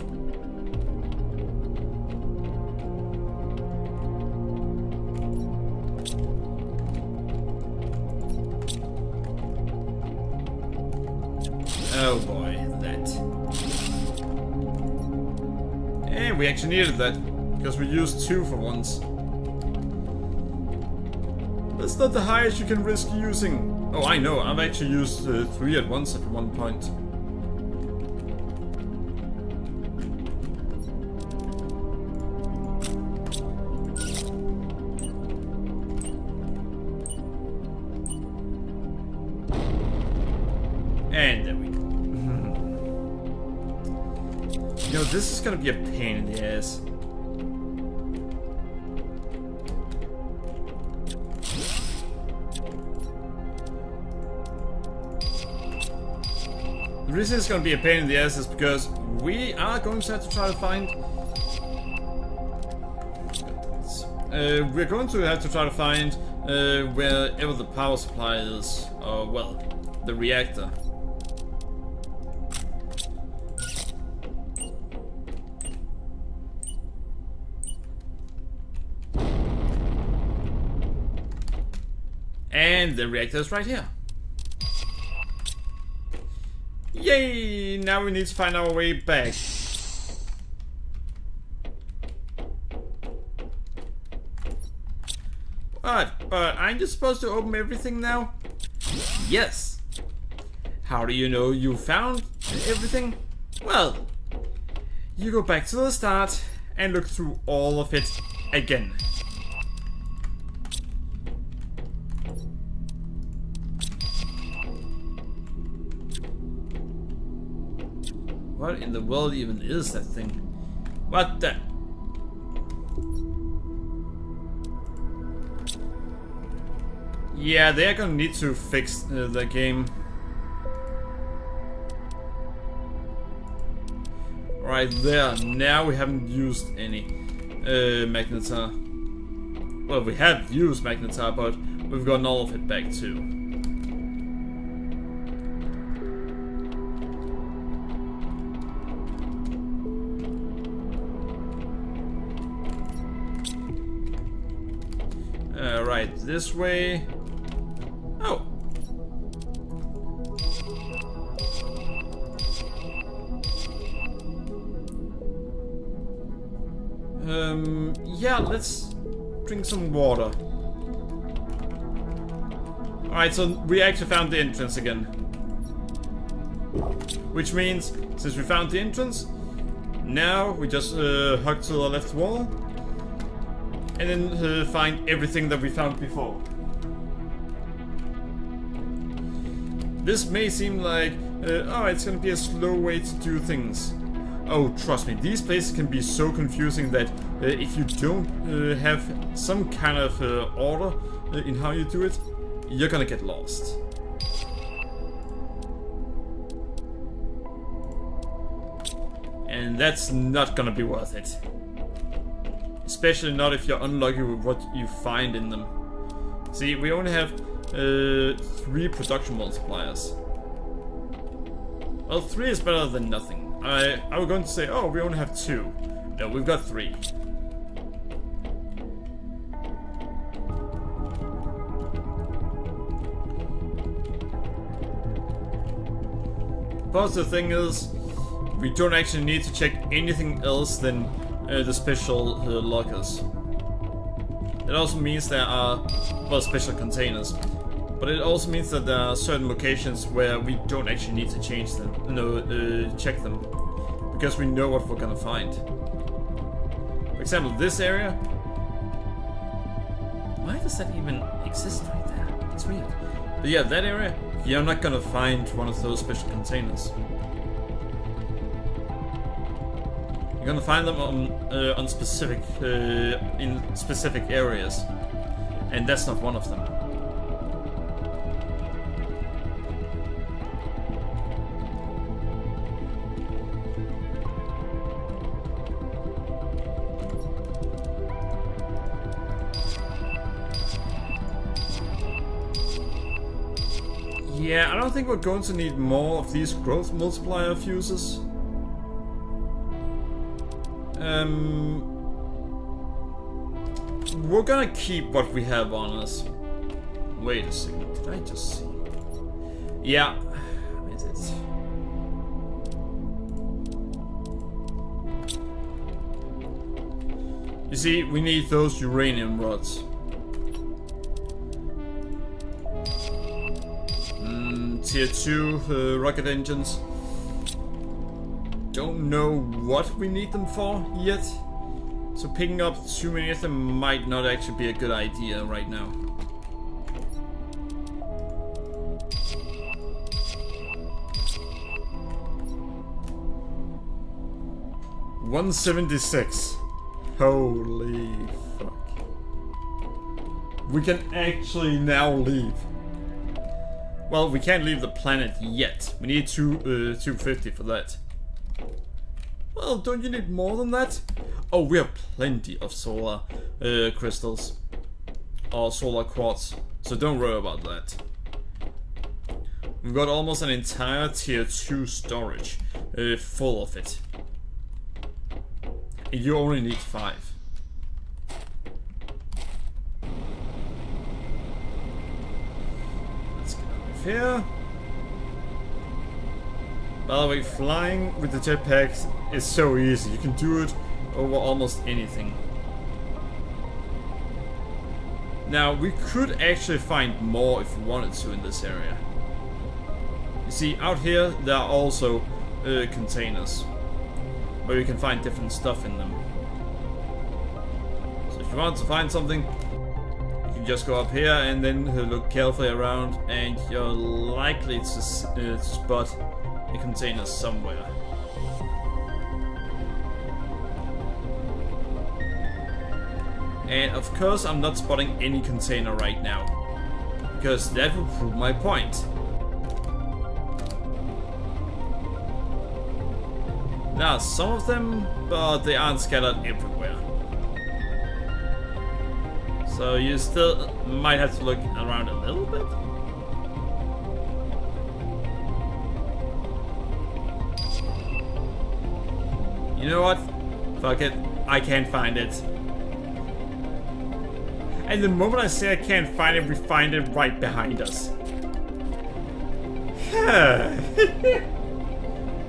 Oh boy, that. And we actually needed that, because we used 2 for once. That's not the highest you can risk using. Oh, I know, I've actually used 3 at once at one point. And there we go. You know, this is gonna be a pain in the ass. The reason it's gonna be a pain in the ass is because we are going to have to try to find... we're going to have to try to find wherever the power supply is, or well, the reactor. And the reactor is right here. Yay! Now we need to find our way back. What? But aren't you supposed to open everything now? Yes. How do you know you found everything? Well, you go back to the start and look through all of it again. What in the world even is that thing? What the? Yeah, they're gonna need to fix the game. Right there, now we haven't used any Magnetar. Well, we have used Magnetar, but we've gotten all of it back too. Right, this way. Oh. Yeah, let's drink some water. Alright, so we actually found the entrance again. Which means, since we found the entrance, now we just hug to the left wall. And then find everything that we found before. This may seem like, oh, it's gonna be a slow way to do things. Oh, trust me, these places can be so confusing that if you don't have some kind of order in how you do it, you're gonna get lost. And that's not gonna be worth it. Especially not if you're unlucky with what you find in them. See, we only have 3 production multipliers. Well, 3 is better than nothing. I was going to say, oh, we only have 2. No, we've got 3. But the thing is, we don't actually need to check anything else than the special lockers. It also means there are, well, special containers. But it also means that there are certain locations where we don't actually need to change them, check them. Because we know what we're gonna find. For example, this area. Why does that even exist right there? It's weird. But yeah, that area, you're not gonna find one of those special containers. You're gonna find them on specific in specific areas, and that's not one of them. Yeah, I don't think we're going to need more of these growth multiplier fuses. We're gonna keep what we have on us. Wait a second, did I just see? Yeah, is it? You see, we need those uranium rods. Tier 2 rocket engines. Don't know what we need them for yet. So picking up too many of them might not actually be a good idea right now. $176. Holy fuck. We can actually now leave. Well, we can't leave the planet yet. We need 250 for that. Well, don't you need more than that? Oh, we have plenty of solar crystals. Or solar quartz. So don't worry about that. We've got almost an entire tier 2 storage full of it. And you only need 5. Let's get out of here. By the way, flying with the jetpacks is so easy. You can do it over almost anything. Now, we could actually find more if we wanted to in this area. You see, out here there are also containers where you can find different stuff in them. So if you want to find something, you can just go up here and then look carefully around, and you're likely to spot a container somewhere. And of course I'm not spotting any container right now, because that would prove my point. There are some of them, but they aren't scattered everywhere. So you still might have to look around a little bit. You know what? Fuck it. I can't find it. And the moment I say I can't find it, we find it right behind us.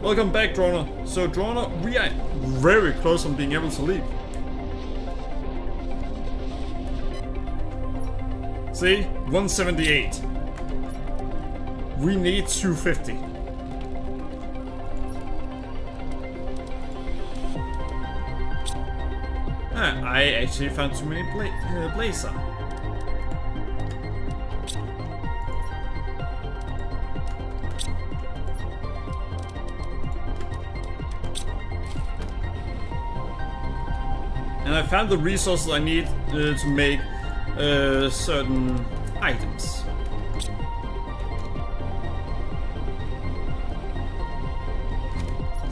Welcome back, Droner. So, Droner, we are very close on being able to leave. See? 178. We need 250. I actually found too many blazer. And I found the resources I need to make certain items.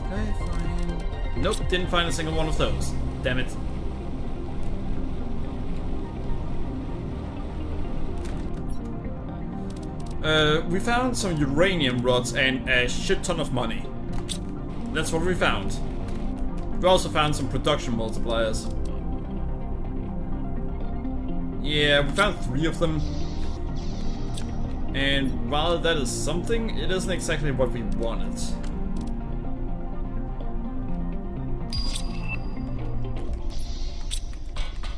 Did I find... Nope, didn't find a single one of those. Damn it. We found some uranium rods and a shit ton of money. That's what we found. We also found some production multipliers. Yeah, we found 3 of them. And while that is something, it isn't exactly what we wanted.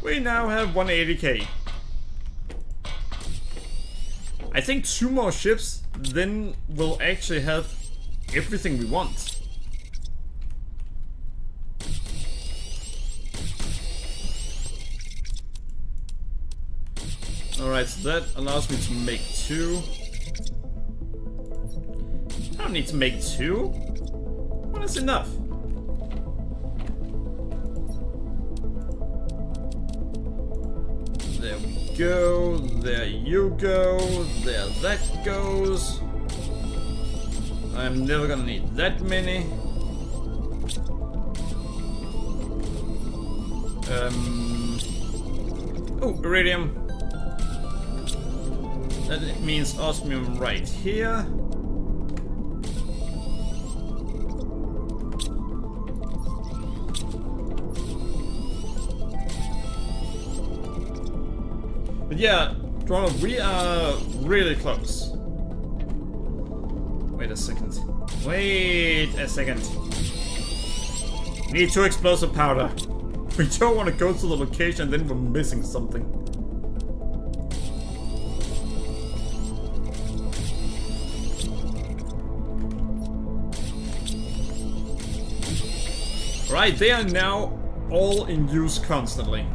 We now have 180k. I think 2 more ships, then we'll actually have everything we want. Alright, so that allows me to make 2. I don't need to make 2. 1 is enough. There we go, there you go, there that goes. I'm never gonna need that many. Oh, iridium. That means osmium right here. But yeah, Droner, we are really close. Wait a second. Wait a second. Need 2 explosive powder. We don't want to go to the location and then we're missing something. Right, they are now all in use constantly.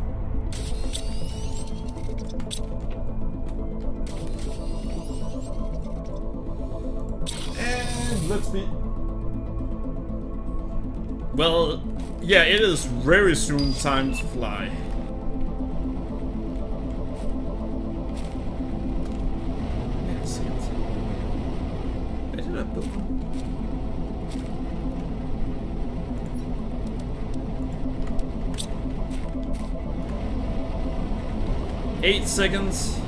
And let's be... Well, yeah, it is very soon time to fly. That's it. Where did I build them? Eight seconds.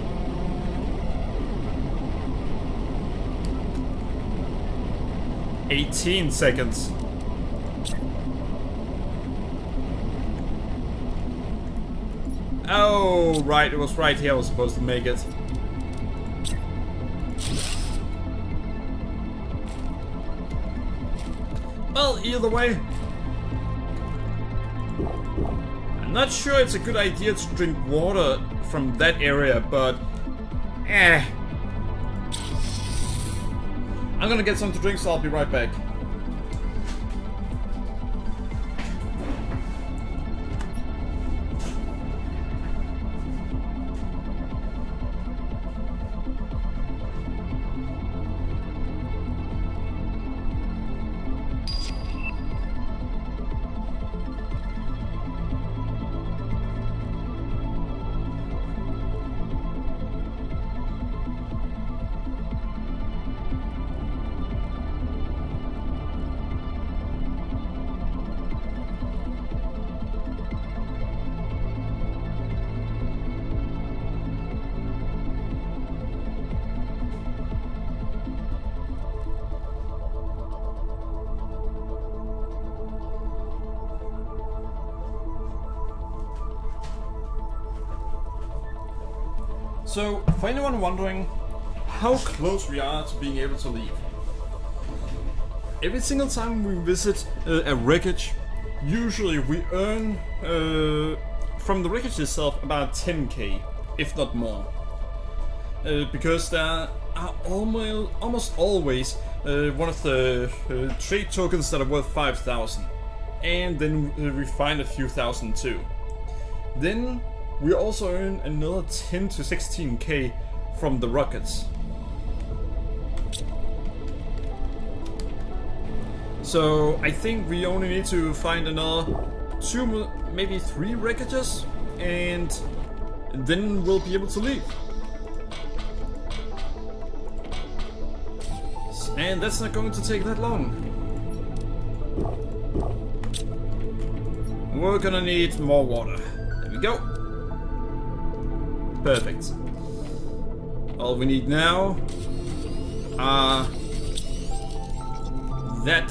$18 seconds. Oh, right, it was right here I was supposed to make it. Well, either way, I'm not sure it's a good idea to drink water from that area, but I'm gonna get some to drink, so I'll be right back. So, for anyone wondering how close we are to being able to leave, every single time we visit a wreckage, usually we earn from the wreckage itself about 10k, if not more. Because there are almost always one of the trade tokens that are worth 5,000, and then we find a few thousand too. Then we also earn another 10 to 16k from the rockets. So I think we only need to find another 2, maybe 3 wreckages, and then we'll be able to leave. And that's not going to take that long. We're gonna need more water. There we go. Perfect. All we need now are that.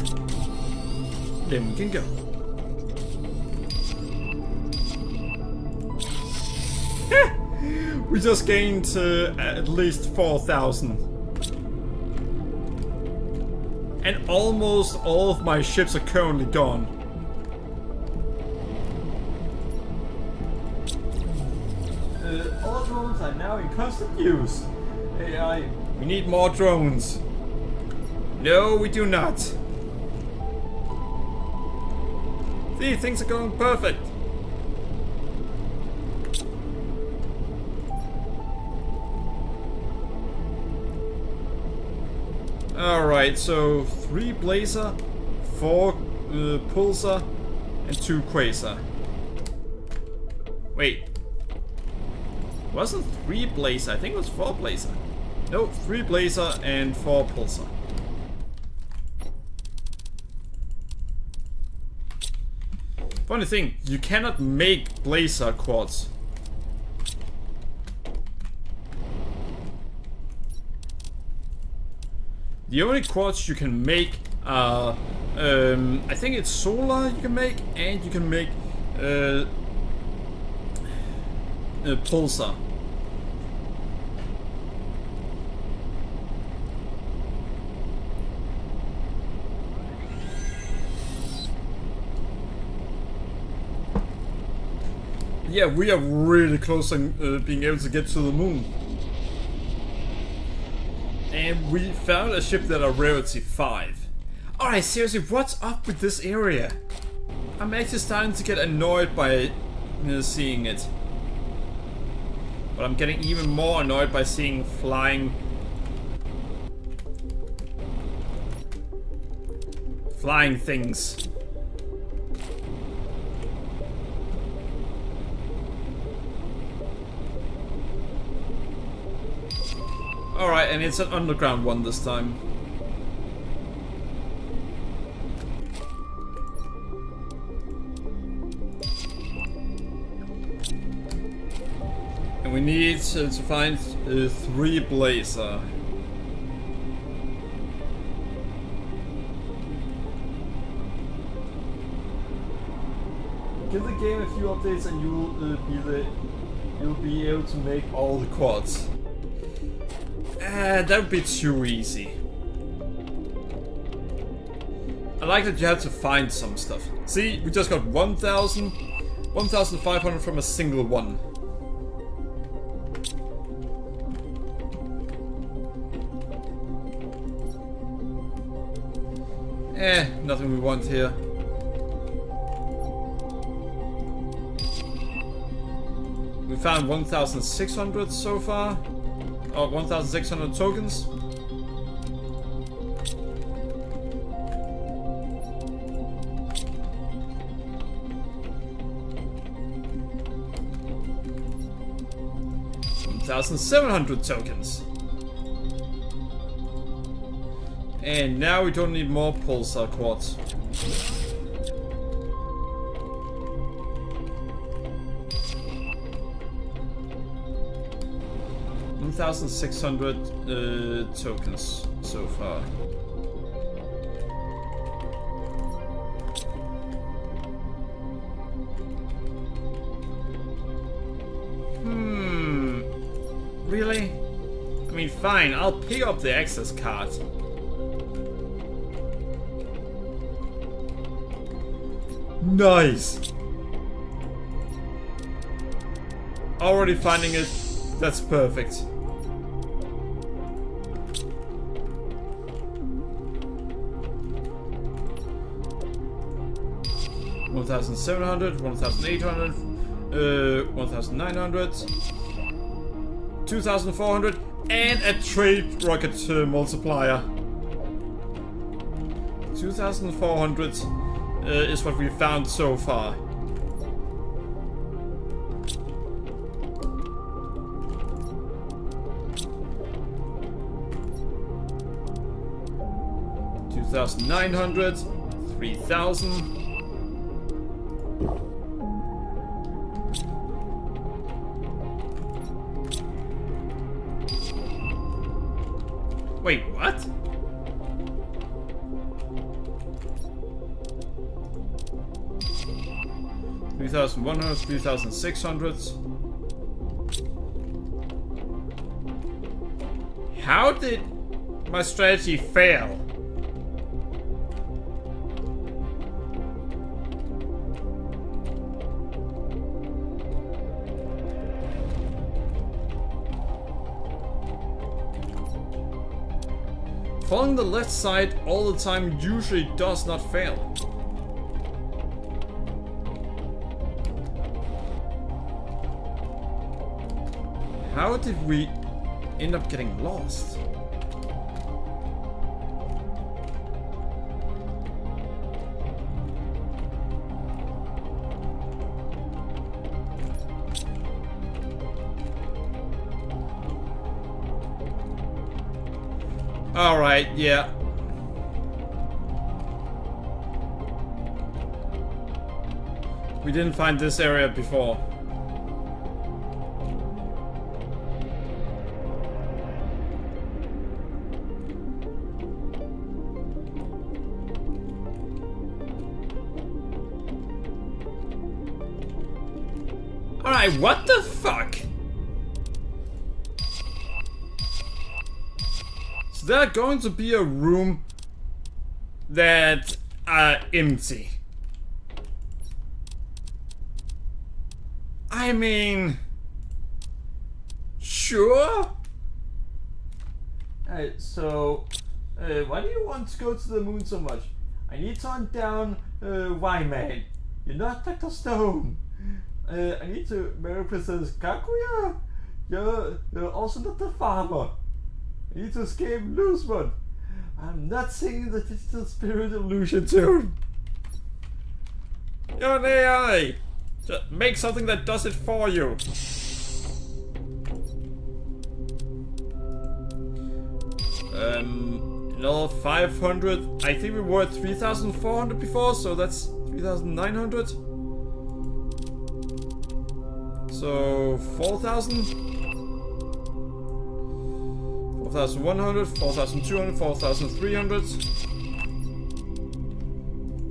Then we can go. We just gained at least 4,000. And almost all of my ships are currently gone. All drones are now in constant use. AI. We need more drones. No, we do not. See, things are going perfect. Alright, so 3 Blazer, 4 Pulsar, and 2 Quasar. Wait. Wasn't 3 Blazer? I think it was 4 Blazer. No, 3 Blazer and 4 Pulsar. Funny thing, you cannot make Blazer quads. The only quads you can make are, I think it's solar you can make, and you can make Pulsar. Yeah, we are really close on being able to get to the moon. And we found a ship that are rarity 5. Alright, seriously, what's up with this area? I'm actually starting to get annoyed by seeing it. But I'm getting even more annoyed by seeing flying things. Alright, and it's an underground one this time. And we need to find 3 Blazer. Give the game a few updates and you'll be able to make all the quads. That would be too easy. I like that you have to find some stuff. See, we just got 1,500 from a single one. Nothing we want here. We found 1,600 so far. Oh, 1,600 tokens. $1,700 tokens. And now we don't need more pulsar quads. $1,600 tokens so far. Really? I mean, fine, I'll pick up the access card. Nice! Already finding it. That's perfect. $1,700, $1,800, $1,900, $2,400, and a trade rocket multiplier. 2,400 is what we found so far. $2,900, 3,000. Wait, what? $3,100, $3,600. How did my strategy fail? Following the left side all the time usually does not fail. How did we end up getting lost? Alright, yeah. We didn't find this area before. Alright, what the fuck? So there's going to be a room that are empty. I mean... Sure? So, why do you want to go to the moon so much? I need to hunt down Y-Man. You're not Dr. Stone. I need to marry Princess Kaguya. You're also not the farmer. I need to escape Luzman. I'm not singing the Digital Spirit Illusion tune. You're an AI! Just make something that does it for you. Another 500. I think we were at 3,400 before, so that's 3,900. So 4,000. 4,100, 4,200, 4,300.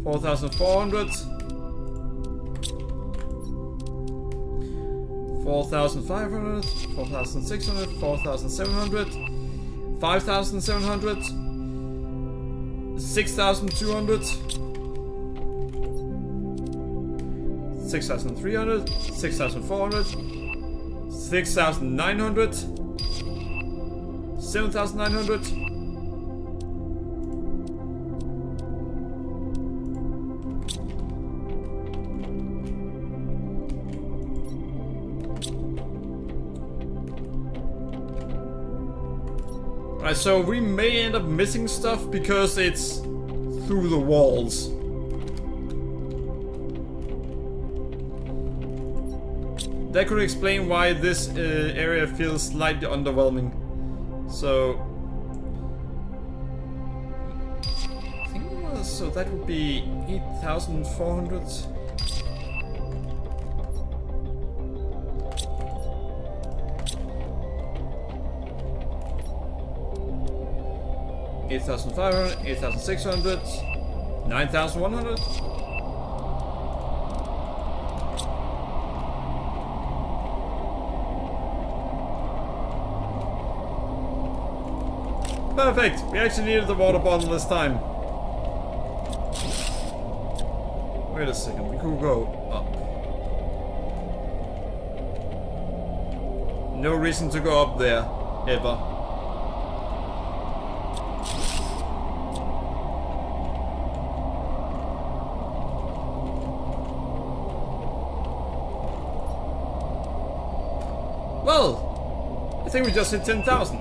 4,400. 4,500, 4,600, 4,700, 5,700, 6,200, 6,300, 6,400, 6,900, 7,900. So we may end up missing stuff because it's through the walls. That could explain why this area feels slightly underwhelming. So I think so that would be 8,400. 8,500, 8,600, 9,100. Perfect! We actually needed the water bottle this time. Wait a second, we could go up. No reason to go up there, ever. Well, I think we just hit 10,000.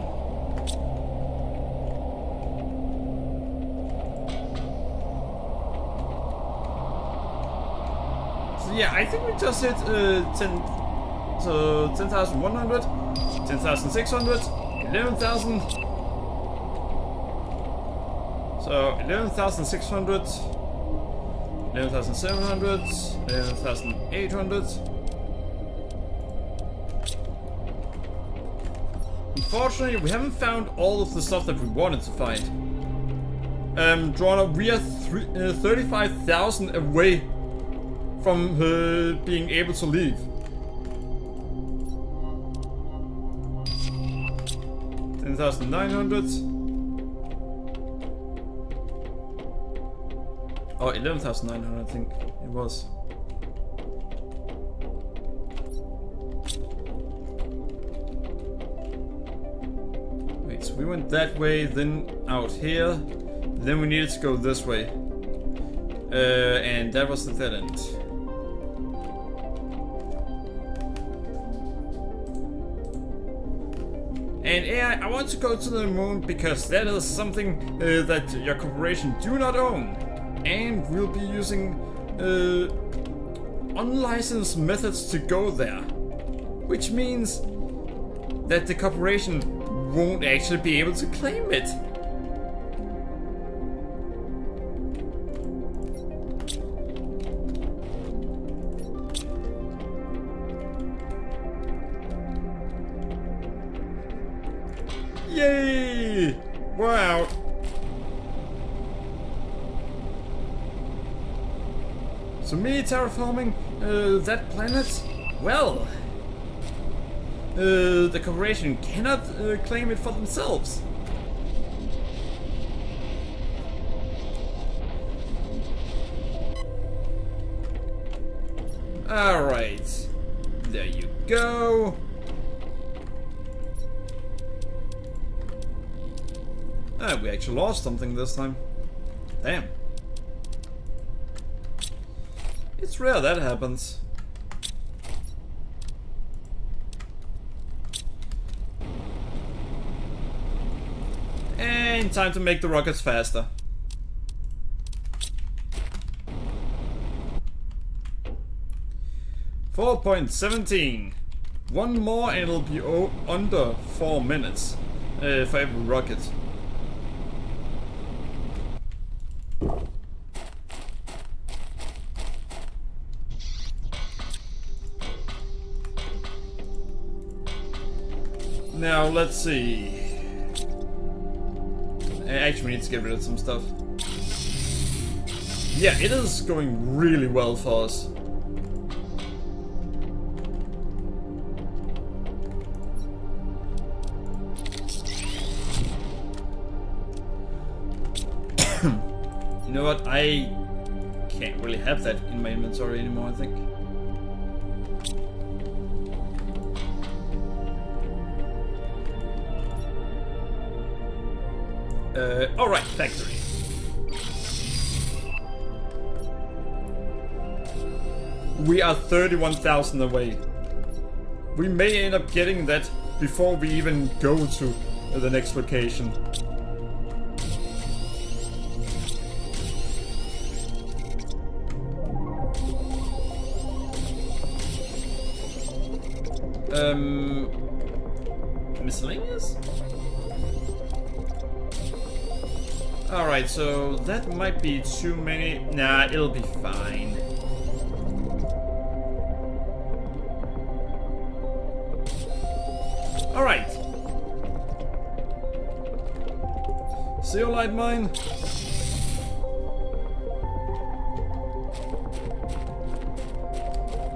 So yeah, I think we just hit 10,100, 10,600, 11,000. So 11,600, 11,700, 11,800. Unfortunately, we haven't found all of the stuff that we wanted to find. Drona, we are 35,000 away from being able to leave. 10,900. Oh, 11,900, I think it was. We went that way, then out here, then we needed to go this way, and that was the dead end. And AI, I want to go to the moon because that is something that your corporation do not own, and we'll be using unlicensed methods to go there, which means that the corporation won't actually be able to claim it. Yay! Wow. So me terraforming that planet? Well, the corporation cannot claim it for themselves. Alright. go. Ah, we actually lost something this time. Damn. It's rare that happens. And time to make the rockets faster. .17. One more and it'll be under 4 minutes for every rocket. Now let's see. Actually, we need to get rid of some stuff. Yeah, it is going really well for us. You know what? I can't really have that in my inventory anymore, I think. Alright, factory. We are 31,000 away. We may end up getting that before we even go to the next location. Miscellaneous? Alright, so that might be too many. Nah, it'll be fine. Alright. Zeolite mine.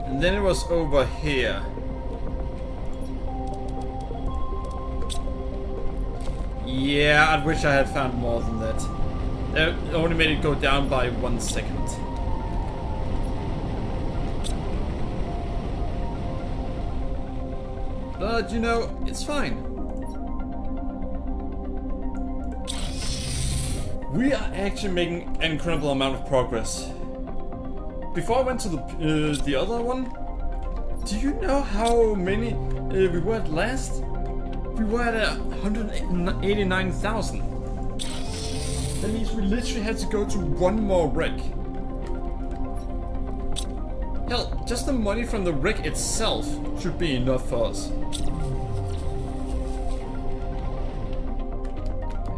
And then it was over here. Yeah, I wish I had found more than that. It only made it go down by 1 second. But, you know, it's fine. We are actually making an incredible amount of progress. Before I went to the other one, do you know how many we were at last? We were at 189,000. That means we literally had to go to one more wreck. Hell, just the money from the wreck itself should be enough for us.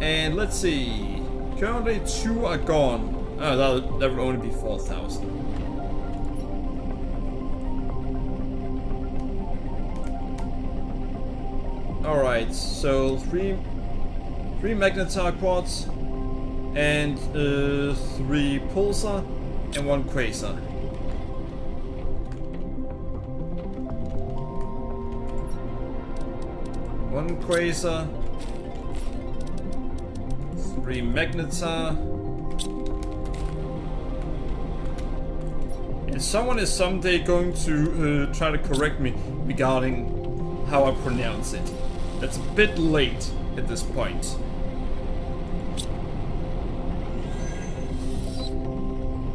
And let's see. Currently 2 are gone. Oh, that would only be 4,000. Alright, so 3 magnetar quartz and 3 pulsar and 1 quasar. One quasar, 3 magnetar, and someone is someday going to try to correct me regarding how I pronounce it. That's a bit late at this point.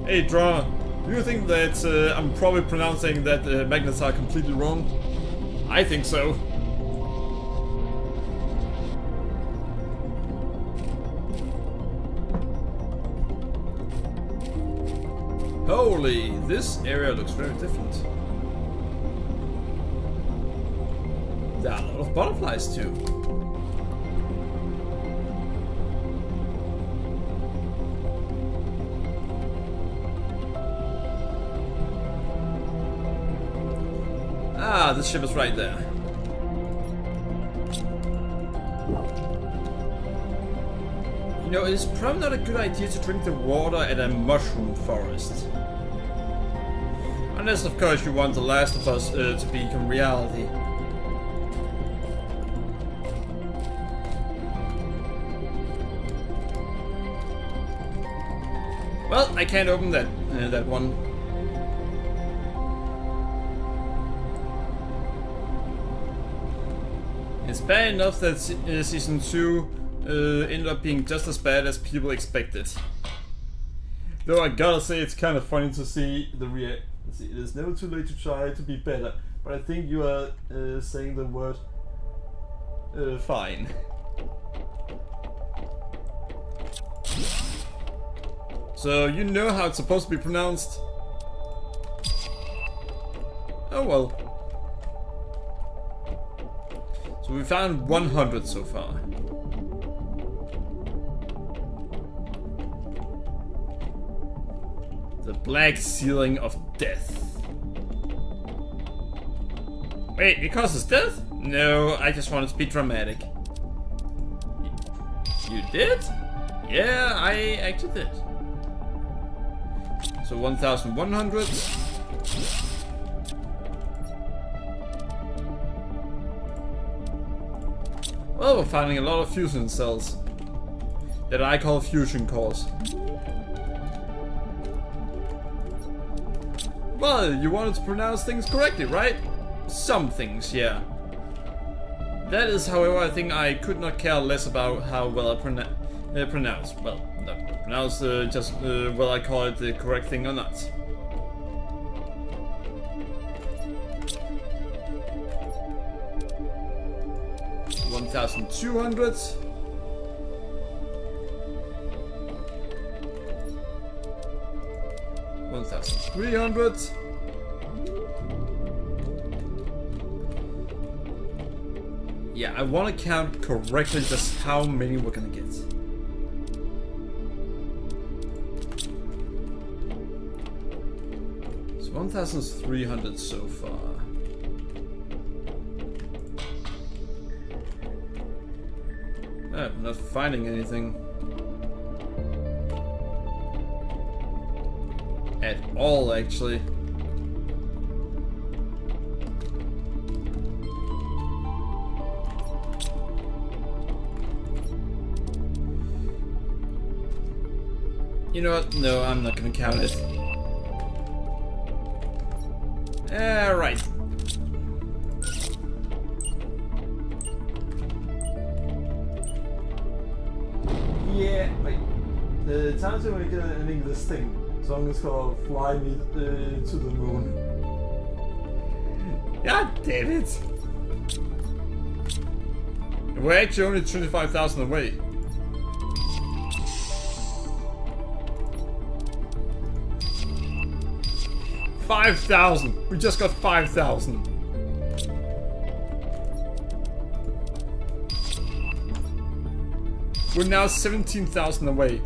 Hey Draw, do you think that I'm probably pronouncing that magnetar completely wrong? I think so. Holy, this area looks very different. There are a lot of butterflies too. Ah, this ship is right there. You know, it's probably not a good idea to drink the water at a mushroom forest. Unless, of course, you want The Last of Us to become reality. Well, I can't open that one. bad enough that season 2 ended up being just as bad as people expected. Though I gotta say, it's kind of funny to see the It is never too late to try to be better, but I think you are saying the word fine. So you know how it's supposed to be pronounced? Oh well. So we found 100 so far. The black ceiling of death. Wait, it causes death? No, I just wanted to be dramatic. You did? Yeah, I actually did. So 1,100. Well, we're finding a lot of fusion cells that I call fusion cores. Well, you wanted to pronounce things correctly, right? Some things, yeah. That is, however, I think I could not care less about how well I pronounce. Well, not pronounce, just whether I call it the correct thing or not. $1,200. $1,300. Yeah, I want to count correctly just how many we're gonna get. So 1,300 so far. I'm not finding anything. At all, actually. You know what? No, I'm not gonna count it. Right. Yeah, wait. Time to make an English thing. Song is called Fly Me to the Moon. God damn it! We're actually only 25,000 away. $5,000! We just got 5,000. We're now 17,000 away.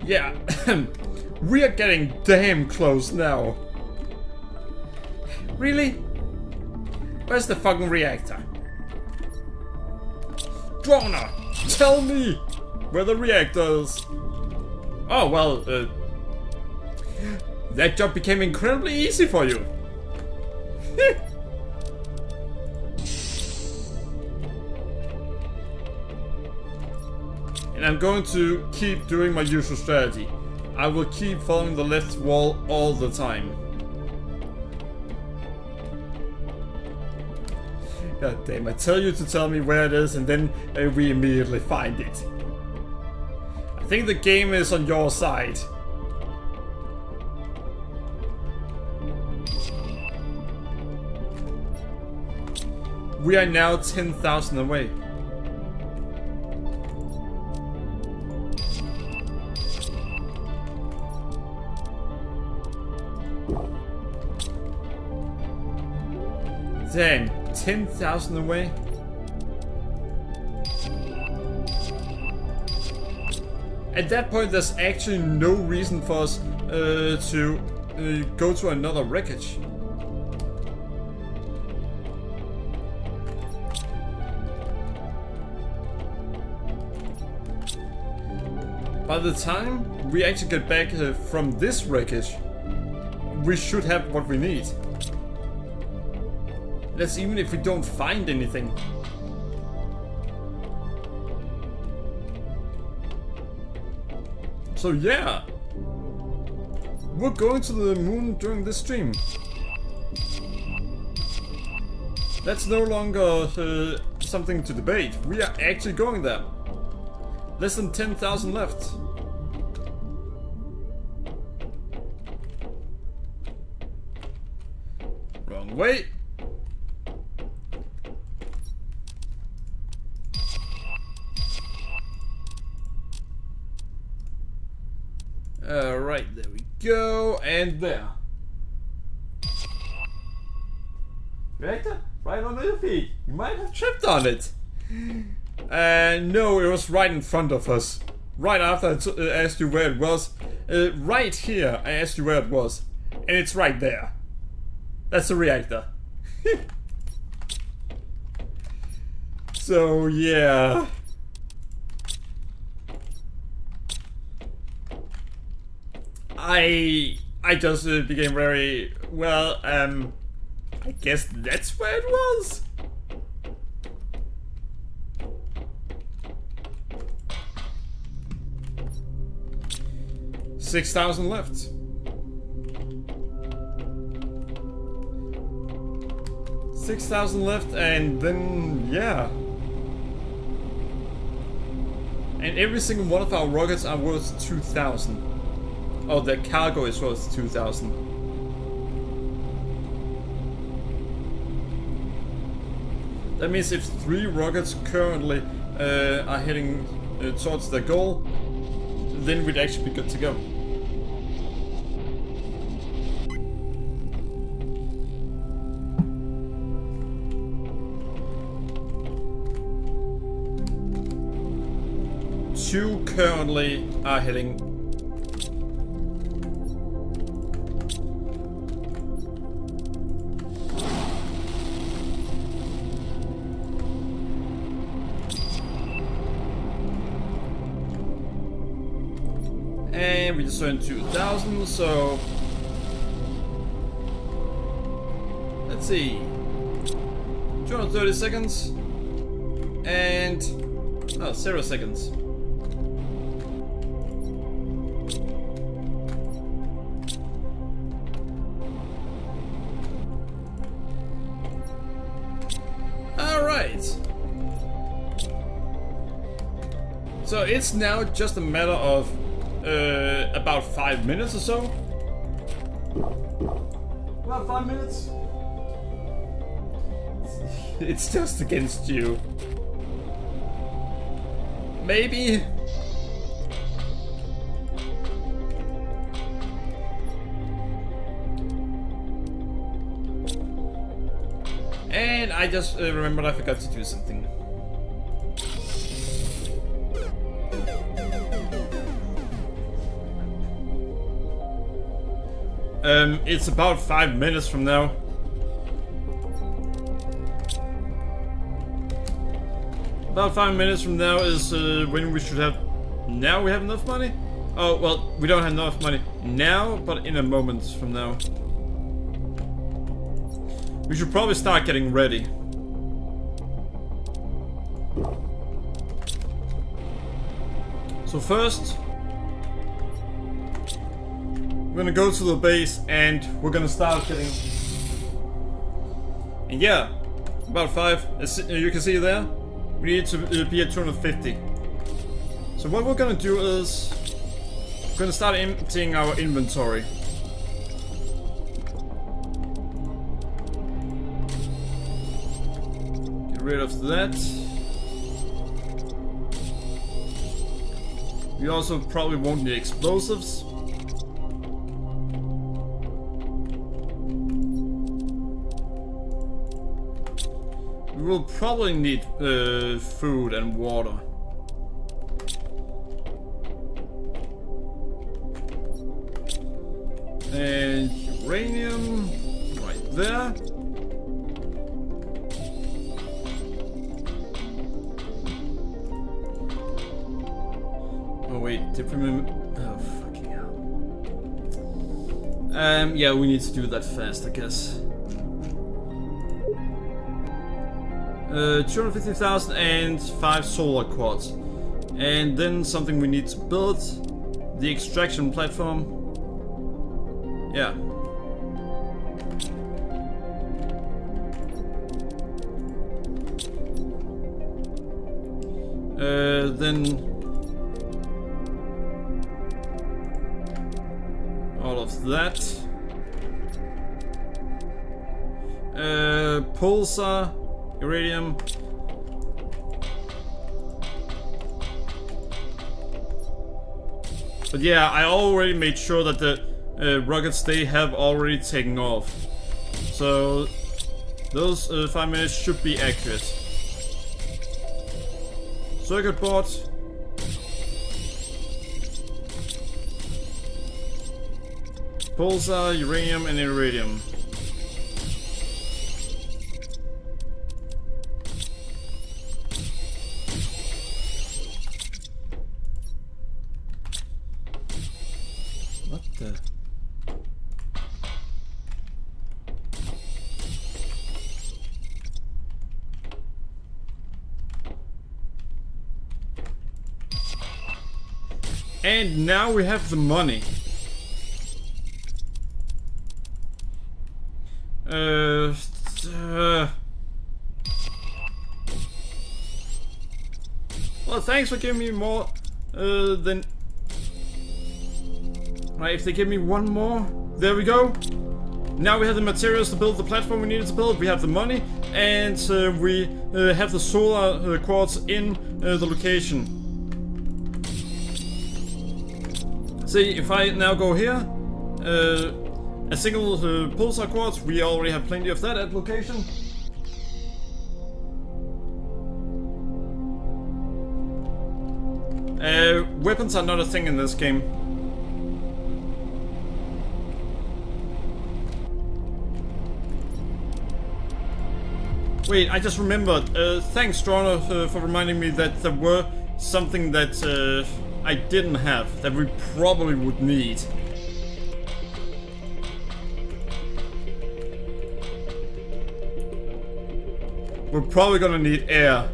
Yeah, we are getting damn close now. Really? Where's the fucking reactor? Drona, tell me where the reactor is. Oh, well, that job became incredibly easy for you. And I'm going to keep doing my usual strategy. I will keep following the left wall all the time. God damn, I tell you to tell me where it is and then we immediately find it. I think the game is on your side. We are now 10,000 away. Damn, 10,000 away? At that point, there's actually no reason for us to go to another wreckage. By the time we actually get back from this wreckage, we should have what we need. That's even if we don't find anything. So yeah, we're going to the moon during this stream. That's no longer something to debate. We are actually going there. Less than 10,000 left. Wrong way. Alright, there we go, and there. Reactor, right under your feet. You might have Tripped on it. No, it was right in front of us. Right after I asked you where it was. Right here, I asked you where it was. And it's right there. That's the reactor. So, yeah. I just became very, well, I guess that's where it was. $6,000 left. $6,000 left, and then yeah. And every single one of our rockets are worth 2,000. Oh, the cargo is worth 2,000. That means if 3 rockets currently are heading towards their goal, then we'd actually be good to go. Two currently are heading. And we just earned 2,000, so let's see, 230 seconds and 0 seconds. All right, so it's now just a matter of about 5 minutes or so. about 5 minutes. It's just against you. Maybe. And I just remembered I forgot to do something. It's about 5 minutes from now. About 5 minutes from now is when we should have... Now we have enough money? Oh, well, we don't have enough money now, but in a moment from now. We should probably start getting ready. So first, we're gonna go to the base and we're gonna start getting... And yeah, about 5, as you can see there, we need to be at 250. So what we're gonna do is, we're gonna start emptying our inventory. Get rid of that. We also probably won't need explosives. We will probably need food and water. And uranium right there. Oh wait, did we remember? Oh fucking hell. Yeah, we need to do that fast, I guess. 250,000 and 5 solar quads. And then something we need to build the extraction platform. Yeah. Then all of that. Pulsar, iridium. But yeah, I already made sure that the rockets, they have already taken off. So those 5 minutes should be accurate. Circuit board. Pulsar, uranium, and iridium. What the? And now we have the money. Well, thanks for giving me more than... Right, if they give me one more... There we go! Now we have the materials to build the platform we needed to build, we have the money, and we have the solar quartz in the location. See, if I now go here, a single pulsar quartz, we already have plenty of that at location. Weapons are not a thing in this game. Wait, I just remembered. Thanks, Stroner, for reminding me that there were something that I didn't have that we probably would need. We're probably gonna need air.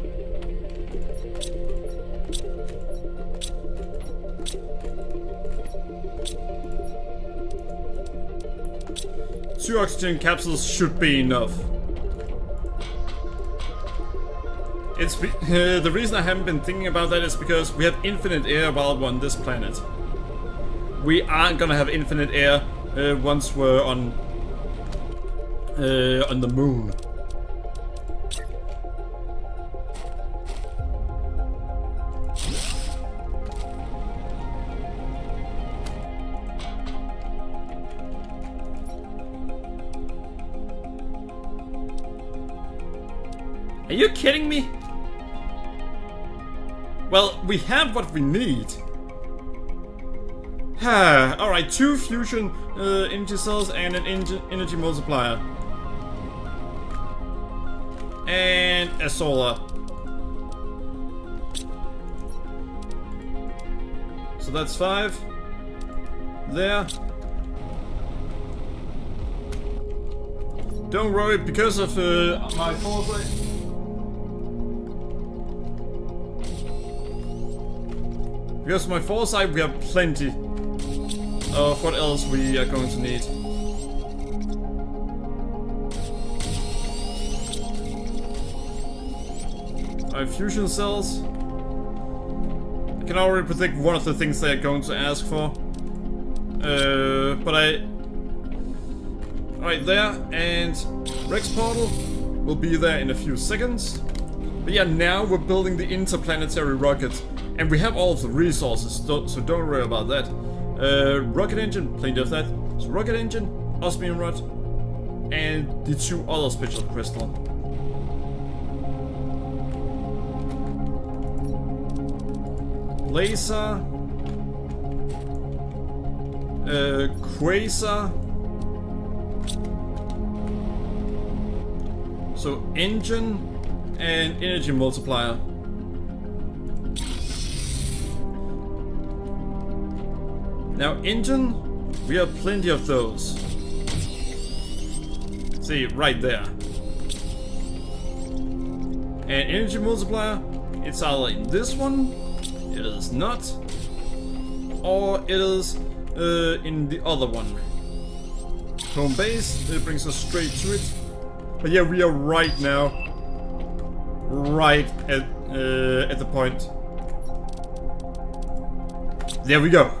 Two oxygen capsules should be enough. It's the reason I haven't been thinking about that is because we have infinite air while we're on this planet. We aren't gonna have infinite air once we're on the moon. Are you kidding me? Well, we have what we need. Alright, 2 fusion energy cells and an energy multiplier. And a solar. So that's 5. There. Don't worry, because of my foresight. Because of my foresight, we have plenty of what else we are going to need. Alright, fusion cells. I can already predict one of the things they are going to ask for. But I... Alright, there, and Rex Portal will be there in a few seconds. But yeah, now we're building the interplanetary rocket. And we have all of the resources, so don't worry about that. Rocket engine, plenty of that. So rocket engine, osmium rod, and the 2 other special crystal. Laser, quasar. So engine and energy multiplier. Now engine, we have plenty of those. See, right there. And energy multiplier, it's either in this one, it is not. or it is in the other one. Home base, it brings us straight to it. But yeah, we are right now, right at the point. There we go.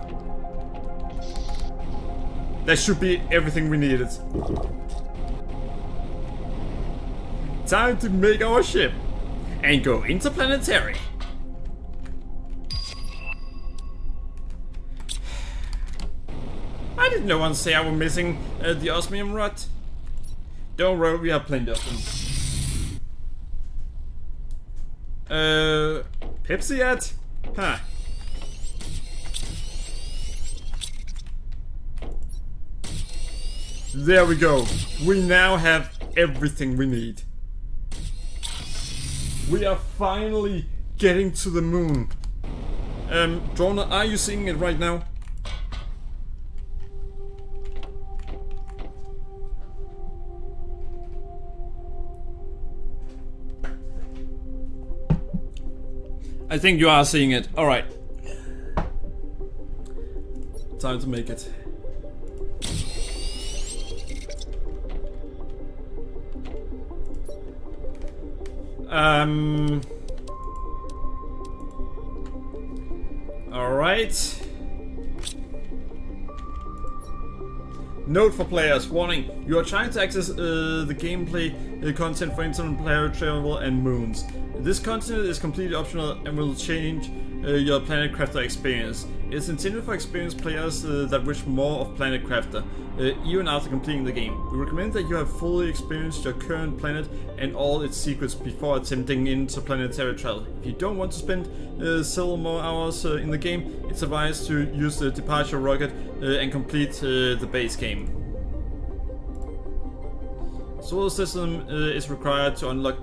That should be everything we needed. Time to make our ship and go interplanetary. Why did no one say I was missing the osmium rod? Don't worry, we have plenty of them. Pepsi yet? Huh. There we go. We now have everything we need. We are finally getting to the moon. Drona, are you seeing it right now? I think you are seeing it. Alright. Time to make it. Alright. Note for players, warning, you are trying to access the gameplay content for interplanetary travel and moons. This content is completely optional and will change your Planet Crafter experience. It is intended for experienced players that wish more of Planet Crafter, even after completing the game. We recommend that you have fully experienced your current planet and all its secrets before attempting interplanetary travel. If you don't want to spend several more hours in the game, it's advised to use the departure rocket and complete the base game. Solar system is required to unlock.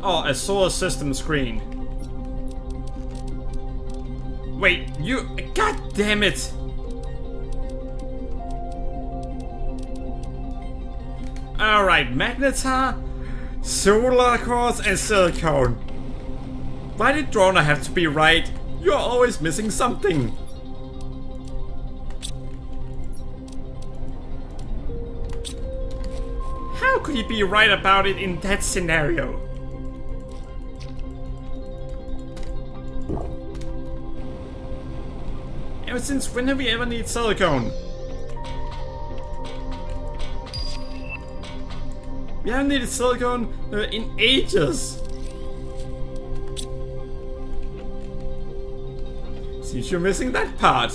Oh, a solar system screen. Wait, you... God damn it! Alright, magnetar, solar cores, and silicone. Why did Drona have to be right? You're always missing something. How could he be right about it in that scenario? Ever since when have we ever needed silicone? We haven't needed silicone in ages. Seems you're missing that part.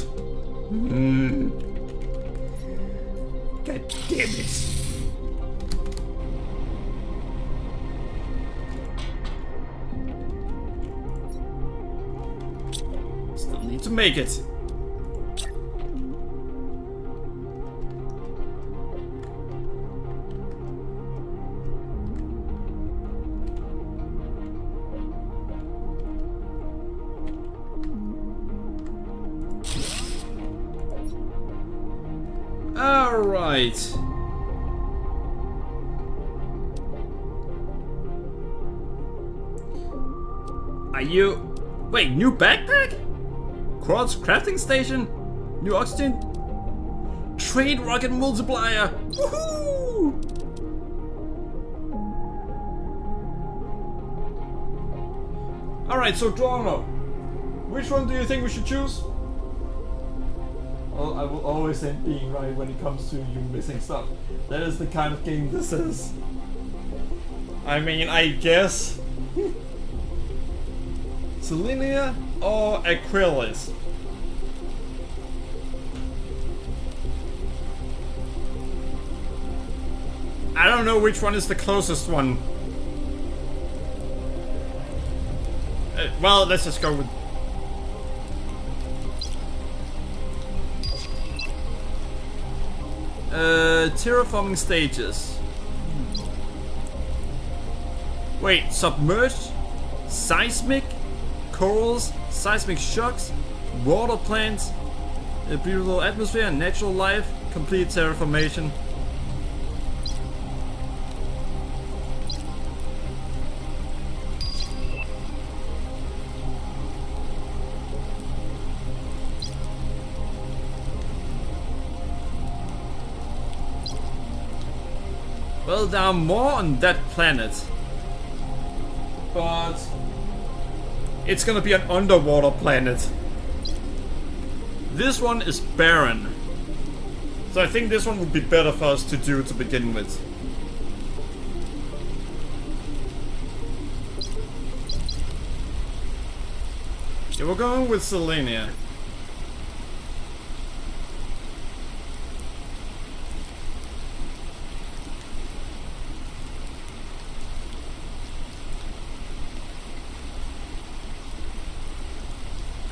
God damn it. Still need to make it. Alright. Are you... Wait, new backpack? Quartz crafting station? New oxygen? Trade rocket multiplier! Woohoo! Alright, so Drona, which one do you think we should choose? Well, I will always end being right when it comes to you missing stuff. That is the kind of game this is. I mean, I guess... Selenia or Aquilus? I don't know which one is the closest one. Well, let's just go with... terraforming stages. Wait, submerged? Seismic? Corals? Seismic shocks? Water plants? A beautiful atmosphere, natural life, complete terraformation. Well, there are more on that planet. But it's gonna be an underwater planet. This one is barren. So I think this one would be better for us to do to begin with. Yeah, we're going with Selenia.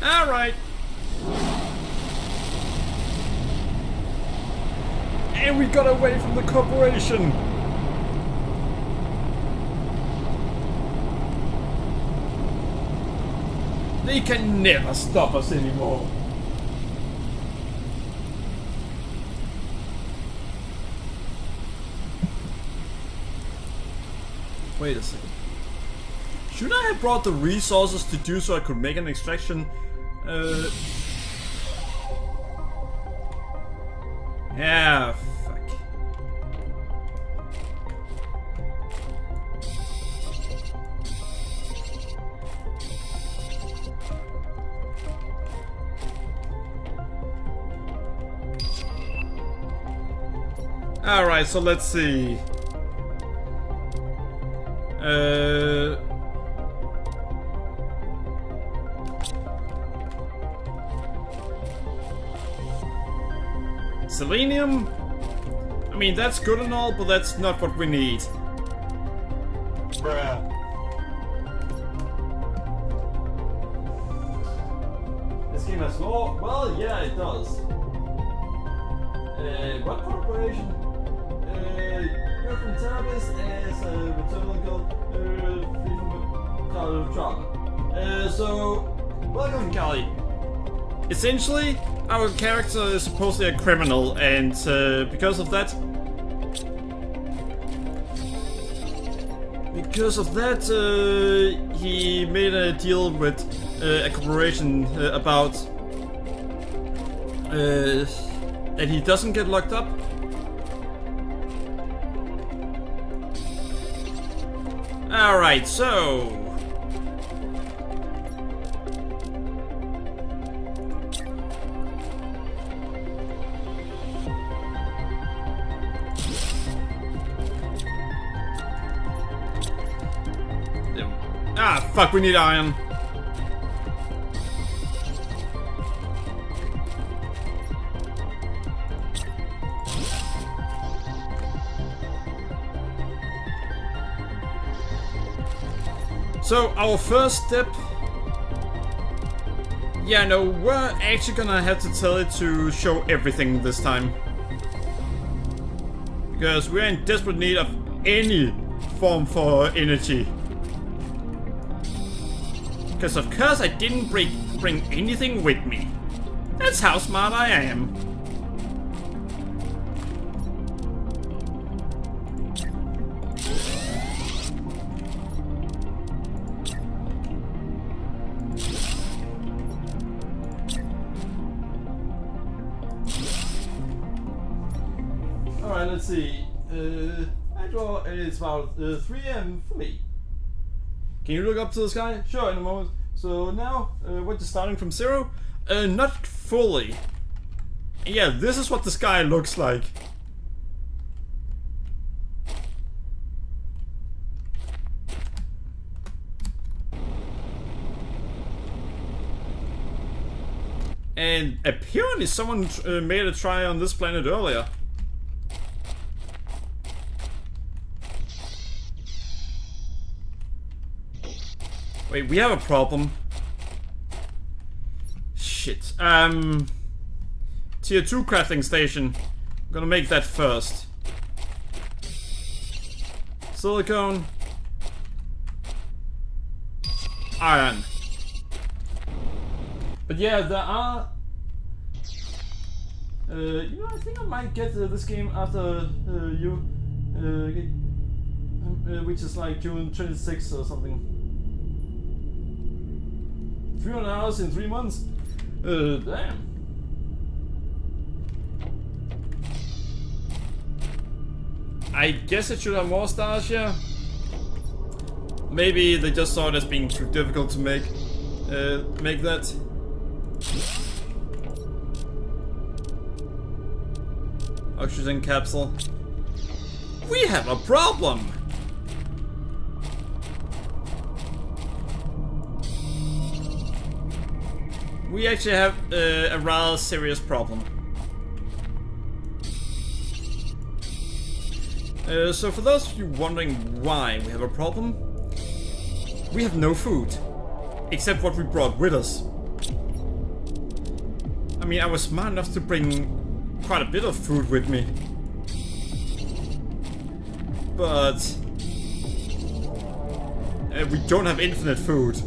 Alright. And we got away from the corporation. They can never stop us anymore. Wait a second. Should I have brought the resources to do so I could make an extraction? Yeah, fuck. Alright, so let's see. Selenium? I mean, that's good and all, but that's not what we need. Bruh. This game has law? Well, yeah, it does. What corporation? You're from Terabis as a Returnal Guild, free from Java. So, welcome, Kali. Essentially, our character is supposedly a criminal, and because of that, he made a deal with a corporation about that he doesn't get locked up. Alright, so fuck, we need iron. So, our first step... Yeah, no, we're actually gonna have to tell it to show everything this time. Because we're in desperate need of any form for energy. Because of course I didn't bring anything with me. That's how smart I am. Alright, let's see. I draw, it's about 3 AM for me. Can you look up to the sky? Sure, in a moment. So now, we're just starting from 0? Not fully. Yeah, this is what the sky looks like. And apparently someone made a try on this planet earlier. Wait, we have a problem. Shit. Tier 2 crafting station. I'm gonna make that first. Silicone. Iron. But yeah, there are You know, I think I might get this game after you, which is like June 26th or something. 300 hours in 3 months? Damn. I guess it should have more stars, yeah. Maybe they just saw it as being too difficult to make that. Oxygen capsule. We have a problem! We actually have a rather serious problem. So for those of you wondering why we have a problem, we have no food. Except what we brought with us. I mean, I was smart enough to bring quite a bit of food with me. But we don't have infinite food.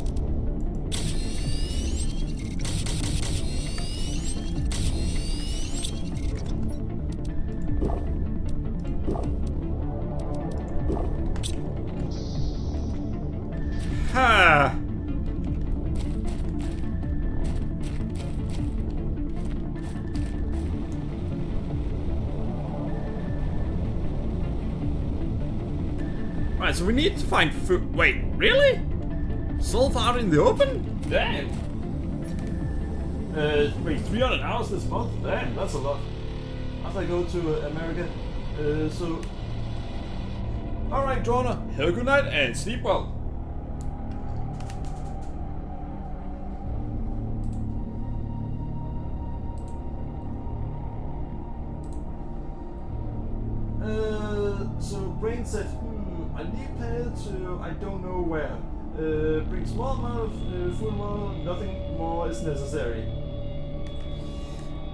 Ha! Alright, so we need to find food. Wait, really? Sulfur out in the open? Damn. Wait, 300 hours this month? Damn, that's a lot. After I go to America, so... Alright, Dorner, have a good night and sleep well. So Brain said, I leave planet to I don't know where. Bring small amount of food more, nothing more is necessary.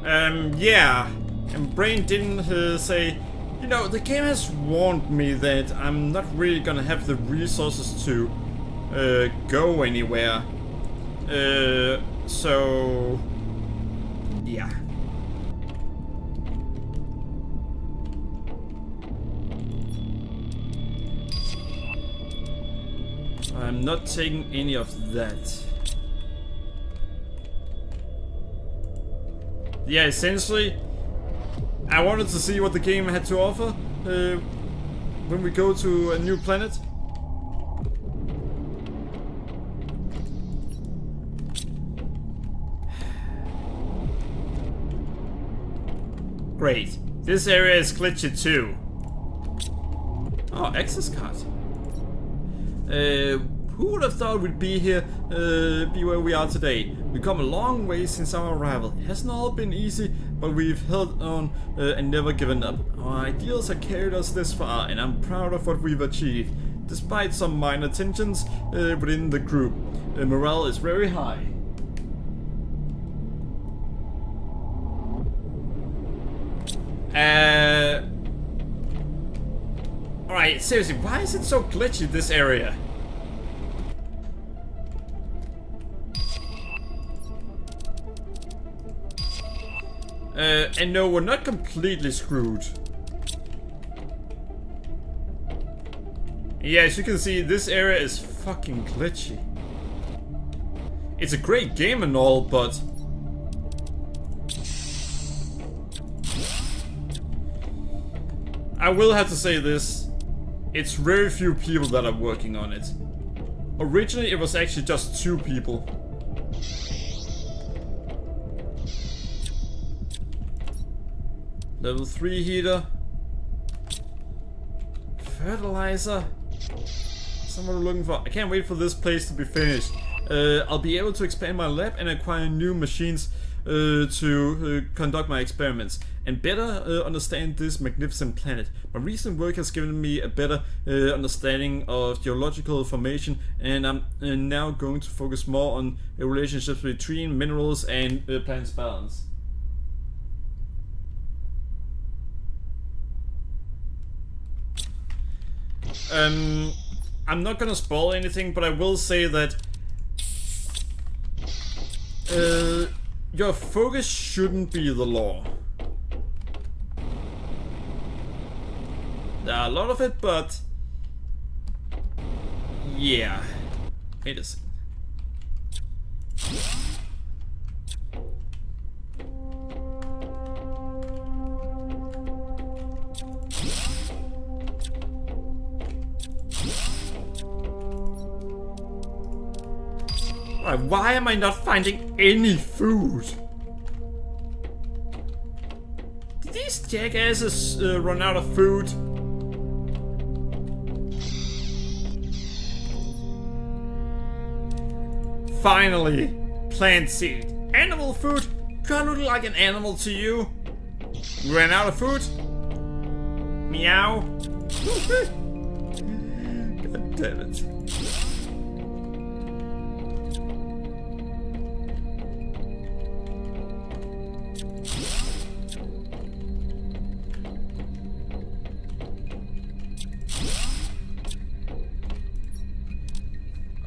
Yeah. And Brain didn't say, you know, the game has warned me that I'm not really gonna have the resources to go anywhere. So yeah. I'm not taking any of that. Yeah, essentially, I wanted to see what the game had to offer when we go to a new planet. Great. This area is glitchy too. Oh, access card. Who would have thought we'd be here, be where we are today? We've come a long way since our arrival. It hasn't all been easy, but we've held on and never given up. Our ideals have carried us this far, and I'm proud of what we've achieved. Despite some minor tensions within the group, morale is very high. Alright, seriously, why is it so glitchy, this area? And no, we're not completely screwed. Yeah, as you can see, this area is fucking glitchy. It's a great game and all, but... I will have to say this. It's very few people that are working on it. Originally, it was actually just 2 people. Level 3 heater. Fertilizer. Someone we're looking for. I can't wait for this place to be finished. I'll be able to expand my lab and acquire new machines to conduct my experiments and better understand this magnificent planet. My recent work has given me a better understanding of geological formation, and I'm now going to focus more on the relationships between minerals and planet's balance. I'm not gonna spoil anything, but I will say that your focus shouldn't be the law. There are a lot of it, but yeah. Wait a second. Why am I not finding any food? Did these jackasses run out of food? Finally, plant seed. Animal food? Do I look like an animal to you? Ran out of food? Meow. God damn it.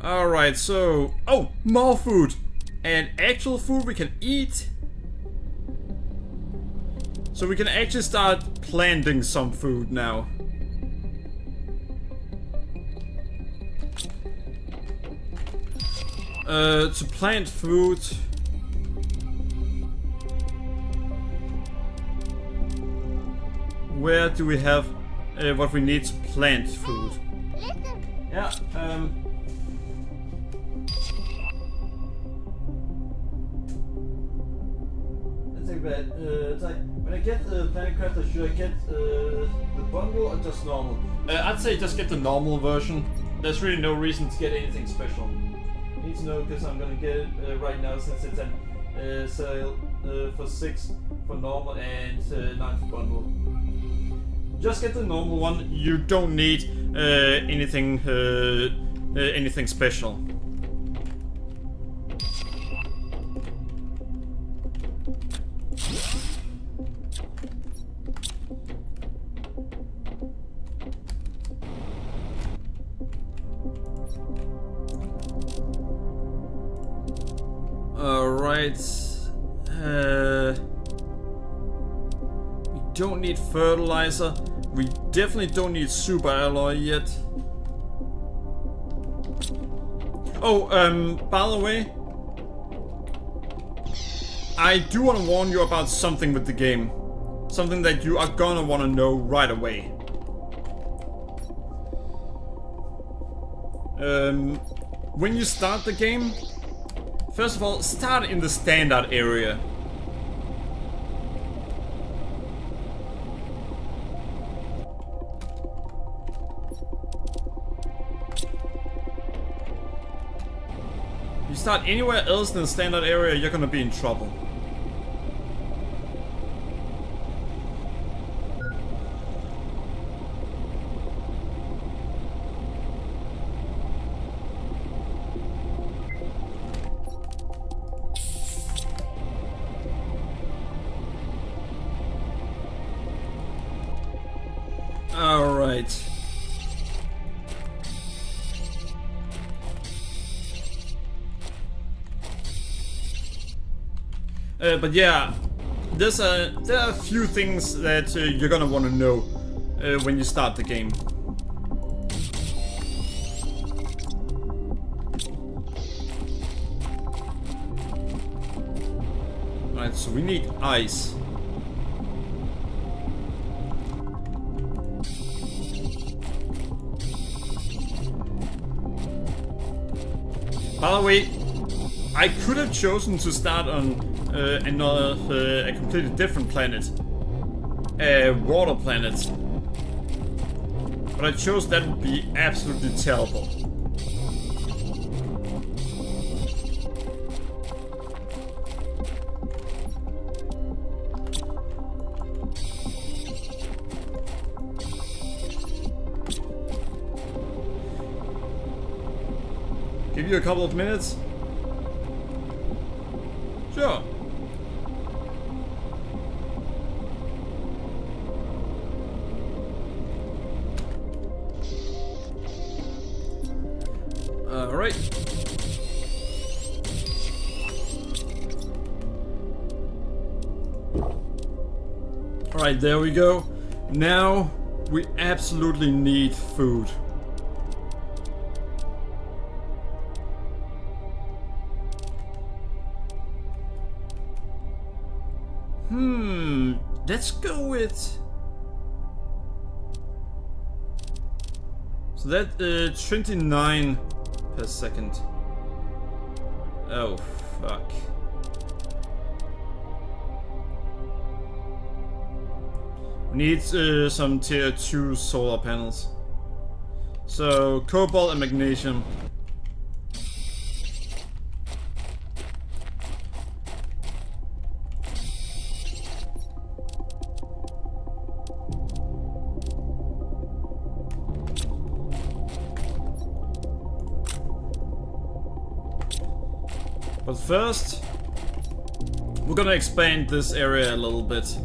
Alright, so... Oh! More food! And actual food we can eat. So we can actually start planting some food now. To plant food... Where do we have what we need to plant food? Yeah, it's like when I get Planet Crafter, should I get the bundle or just normal? I'd say just get the normal version. There's really no reason to get anything special. I need to know because I'm gonna get it right now since it's on sale for 6 for normal and 9 for bundle. Just get the normal one. You don't need anything special. Alright. We don't need fertilizer. We definitely don't need super alloy yet. Oh, by the way, I do want to warn you about something with the game. Something that you are gonna want to know right away. When you start the game, first of all, start in the standard area. If you start anywhere else than the standard area, you're gonna be in trouble. Alright. But yeah, there are a few things that you're gonna want to know when you start the game. Alright, so we need ice. By the way, I could have chosen to start on a completely different planet, a water planet, but I chose that would be absolutely terrible. Give you a couple of minutes? Sure. Alright. Alright, there we go. Now We absolutely need food. Let's go with... So that 29 per second. Oh, fuck. We need some tier 2 solar panels. So, cobalt and magnesium. But first, we're gonna expand this area a little bit.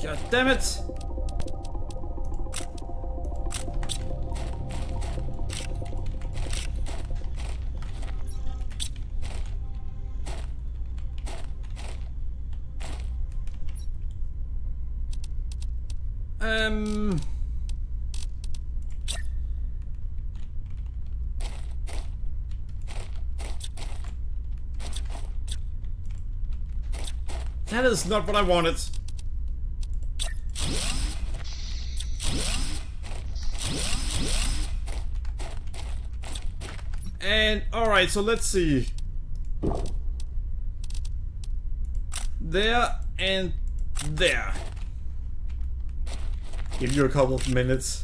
God damn it! That is not what I wanted. And alright, so let's see. There and there. Give you a couple of minutes.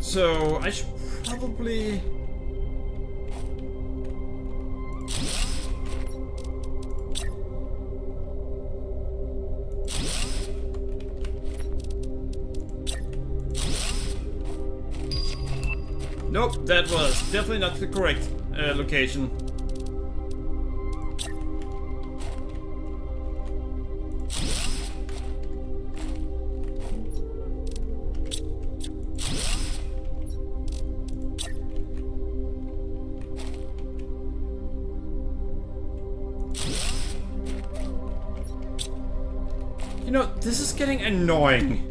So I should probably... Nope, that was definitely not the correct location. You know, this is getting annoying.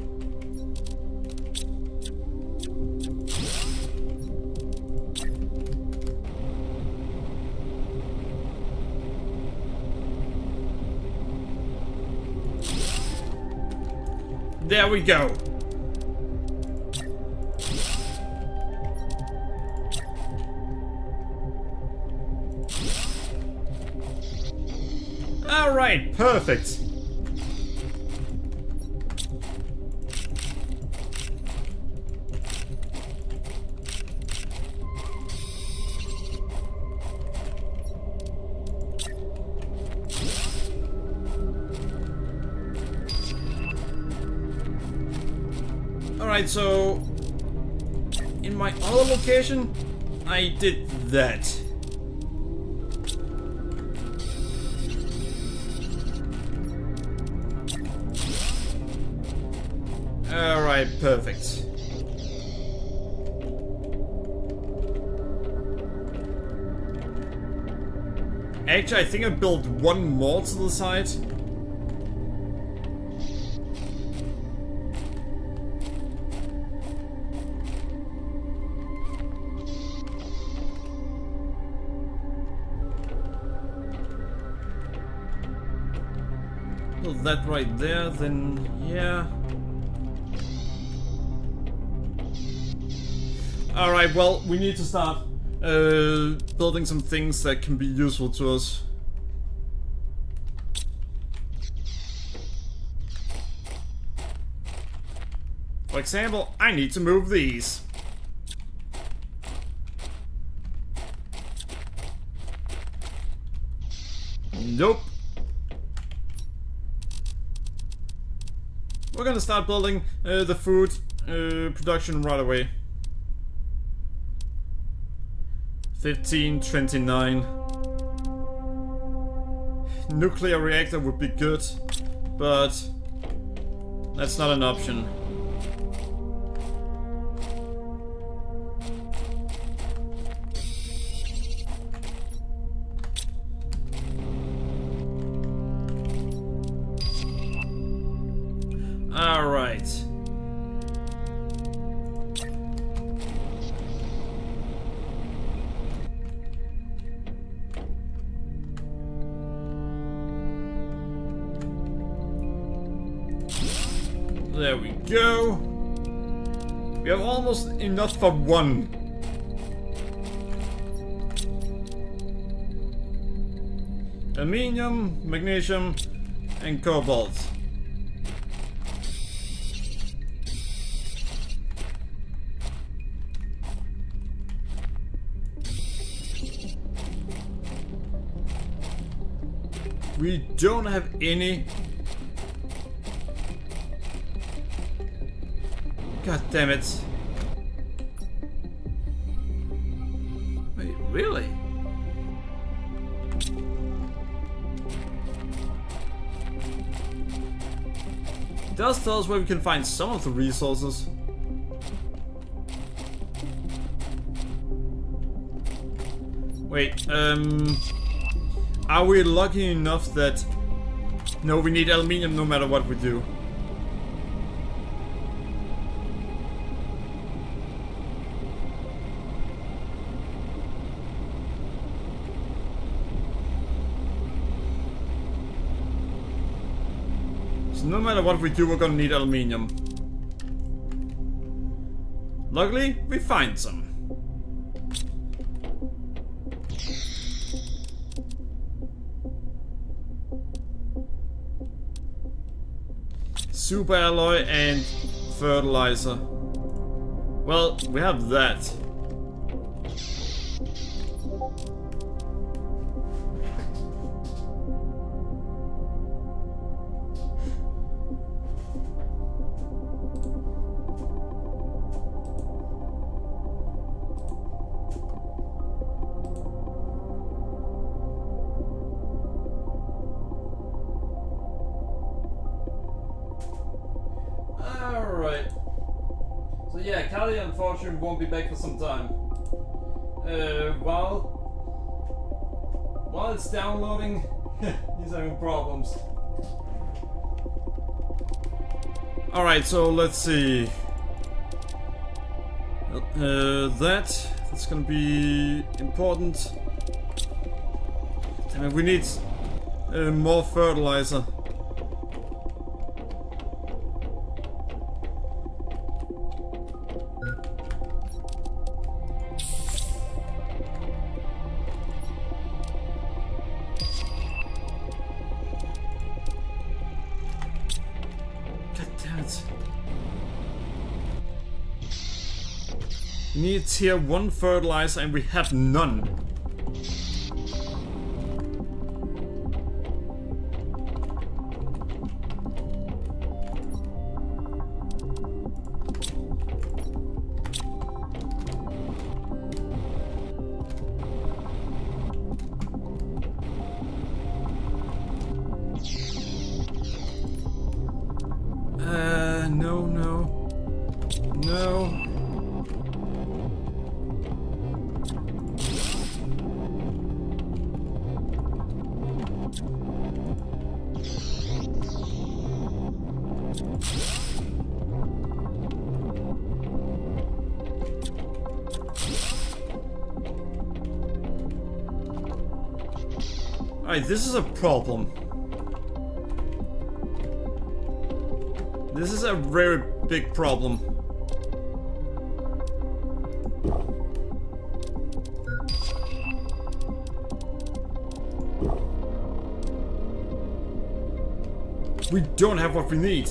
There we go. All right, perfect. Alright, so in my other location, I did that. Alright, perfect. Actually, I think I built one more to the side. Build that right there, then yeah. Alright, well, we need to start building some things that can be useful to us. For example, I need to move these. Nope. We're gonna start building the food production right away. 1529. Nuclear reactor would be good, but that's not an option. All right. There we go. We have almost enough for one. Aluminium, magnesium, and cobalt. We don't have any. God damn it. Wait, really? It does tell us where we can find some of the resources. Wait, are we lucky enough that... No, we need aluminium no matter what we do. So no matter what we do, we're gonna need aluminium. Luckily, we find some. Super alloy and fertilizer. Well, we have that. Alright. So yeah, Callie unfortunately won't be back for some time. While it's downloading, he's having problems. Alright, so let's see. That's gonna be important. Damn it, we need more fertilizer. We need tier 1 fertilizer and we have none. No. Alright, this is a problem. This is a very big problem. We don't have what we need.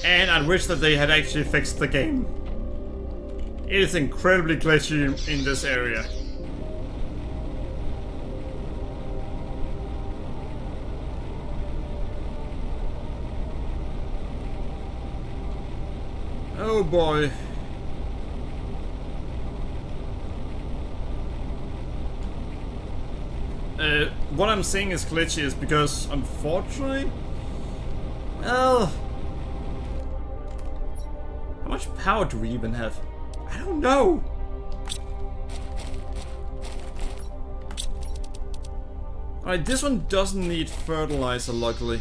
And I wish that they had actually fixed the game. It is incredibly glitchy in this area. Oh boy. What I'm saying is glitchy is because, unfortunately, well, how much power do we even have? I don't know. Alright, this one doesn't need fertilizer, luckily.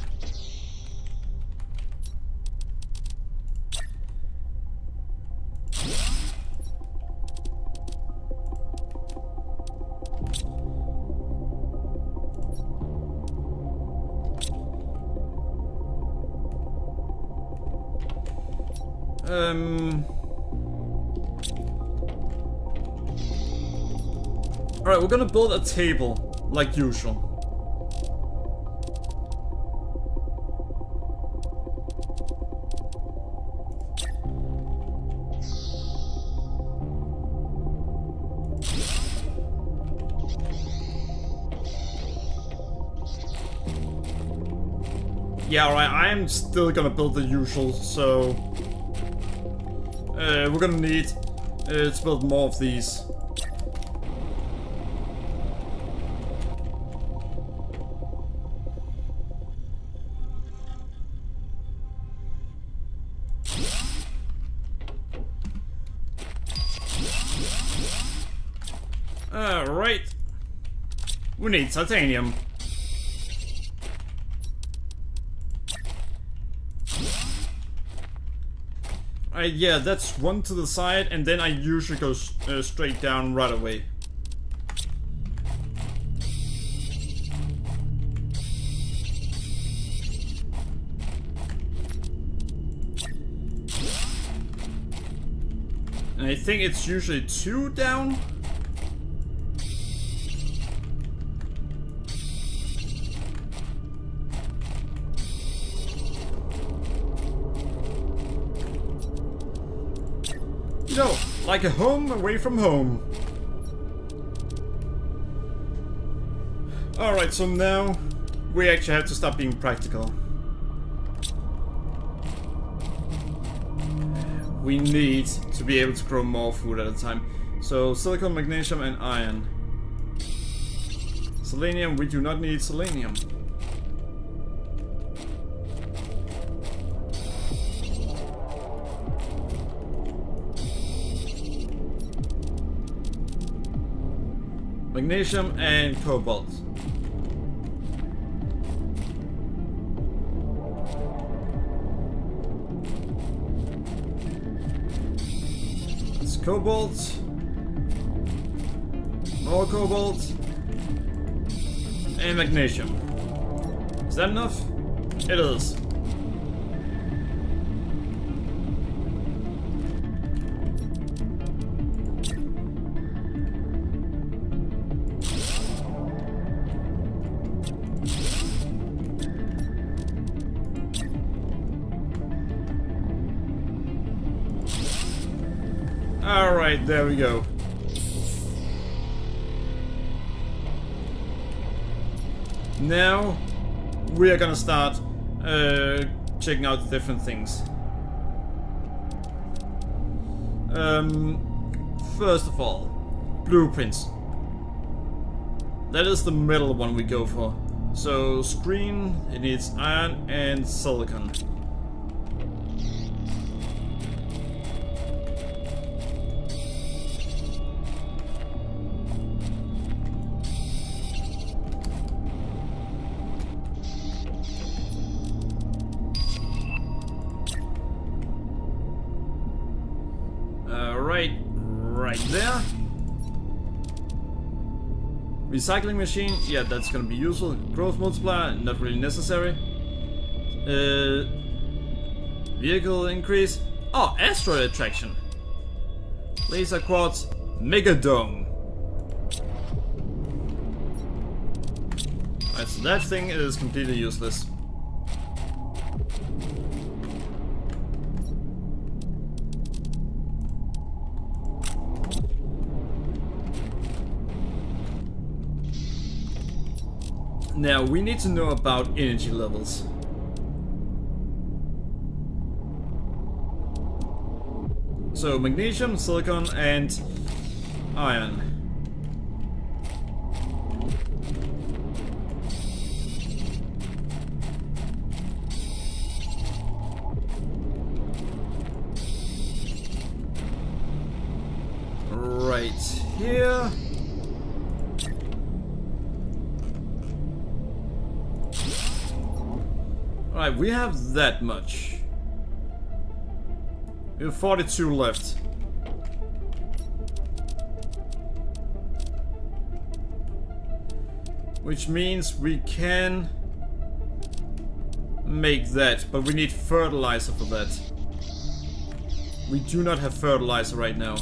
Alright, we're gonna build a table, like usual. Yeah, alright, I am still gonna build the usual, so... we're gonna need to build more of these. Alright. We need titanium. Yeah, that's one to the side, and then I usually go straight down right away. And I think it's usually 2 down. No, like a home away from home. Alright, so now we actually have to stop being practical. We need to be able to grow more food at a time. So silicon, magnesium, and iron. Selenium, we do not need selenium. Magnesium and cobalt. It's cobalt. More cobalt. And magnesium. Is that enough? It is. Alright, there we go. Now we are gonna start checking out the different things. First of all, blueprints. That is the middle one we go for. So screen, it needs iron and silicon. Right there. Recycling machine, yeah, that's gonna be useful. Growth multiplier, not really necessary. Vehicle increase. Oh, asteroid attraction. Laser quartz, mega dome. Alright, so that thing is completely useless. Now, we need to know about energy levels. So magnesium, silicon, and iron. Right here. Alright, we have that much. We have 42 left. Which means we can make that, but we need fertilizer for that. We do not have fertilizer right now.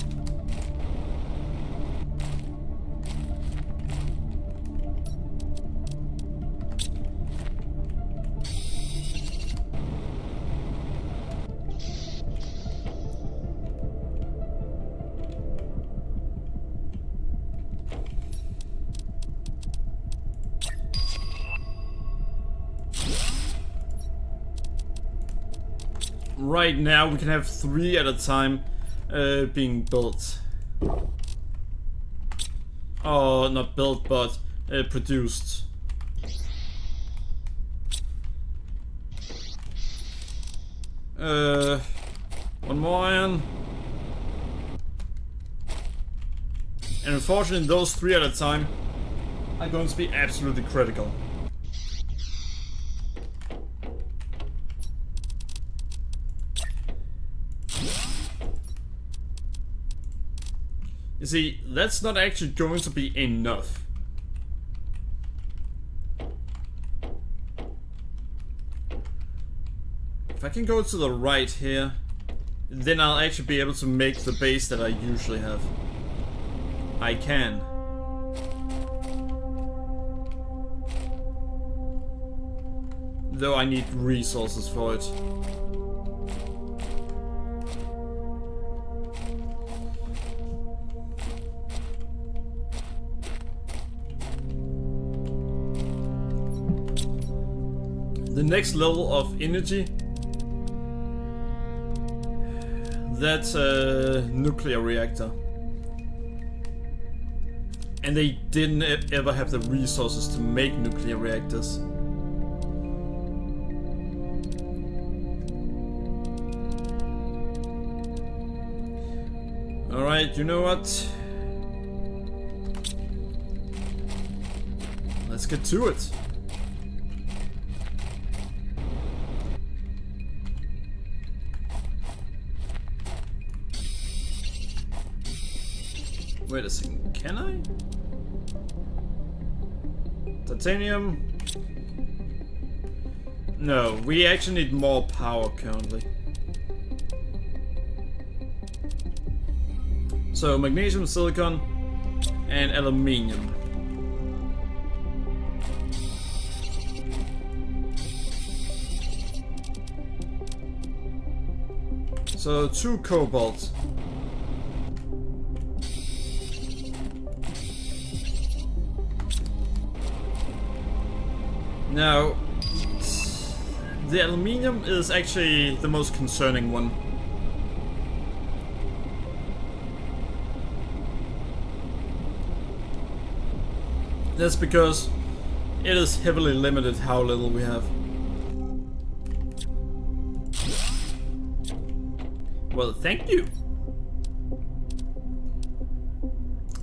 Right now we can have 3 at a time being built. Oh, not built, but produced. One more iron. And unfortunately those 3 at a time are going to be absolutely critical. You see, that's not actually going to be enough. If I can go to the right here, then I'll actually be able to make the base that I usually have. I can. Though I need resources for it. The next level of energy, that's a nuclear reactor. And they didn't ever have the resources to make nuclear reactors. Alright, you know what? Let's get to it. Wait a second, can I? Titanium? No, we actually need more power currently. So magnesium, silicon, and aluminium. So 2 cobalt. Now, the aluminium is actually the most concerning one. That's because it is heavily limited how little we have. Well, thank you.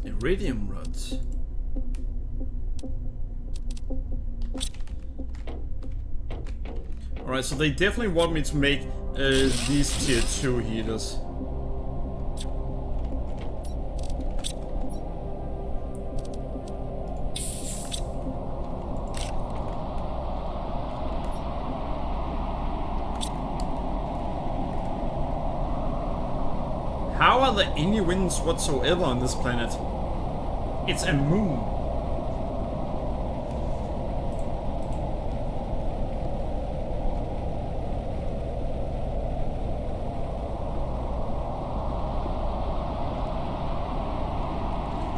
Iridium rods. Alright, so they definitely want me to make these tier 2 heaters. How are there any winds whatsoever on this planet? It's a moon.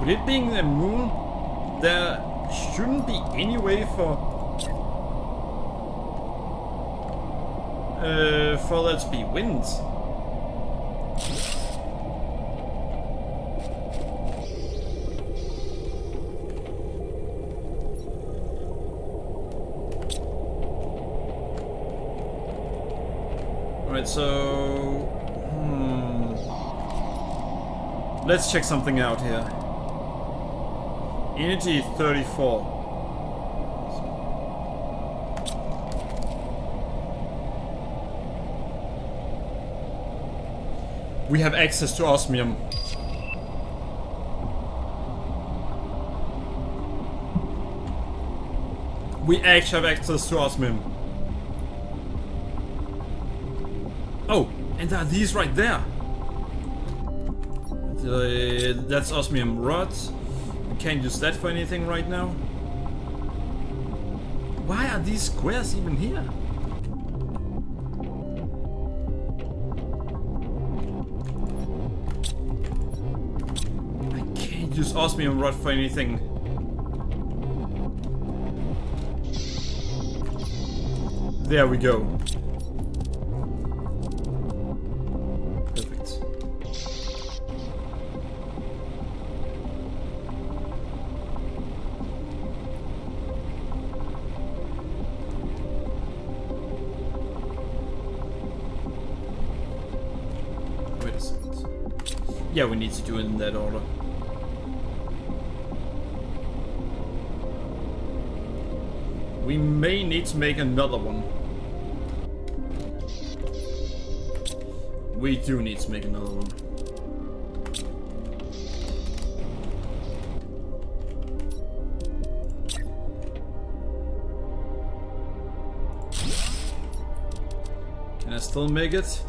With it being a moon, there shouldn't be any way for there to be winds. Alright, so... Let's check something out here. Energy 34. We have access to osmium. We actually have access to osmium. Oh, and there are these right there. That's osmium rod. We can't use that for anything right now. Why are these squares even here? I can't use osmium rod for anything. There we go. Perfect. Wait a second. Yeah, we need to do it in that order. We may need to make another one. We do need to make another one. Can I still make it?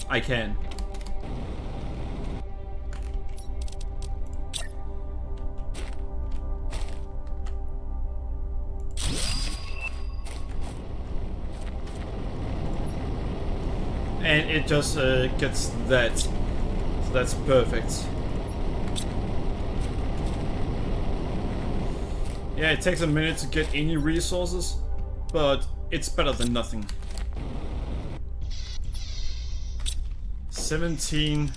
I can. And it just gets that. So that's perfect. Yeah, it takes a minute to get any resources, but it's better than nothing. 17.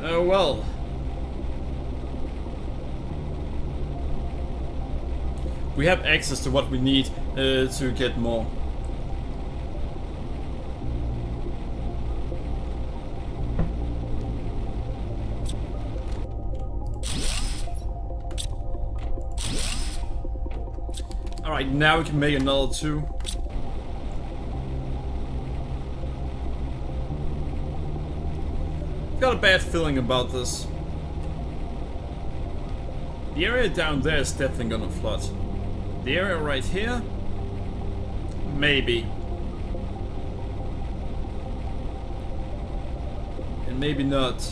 Oh well. We have access to what we need to get more. Alright, now we can make another 2. Got a bad feeling about this. The area down there is definitely gonna flood. The area right here? Maybe. And maybe not.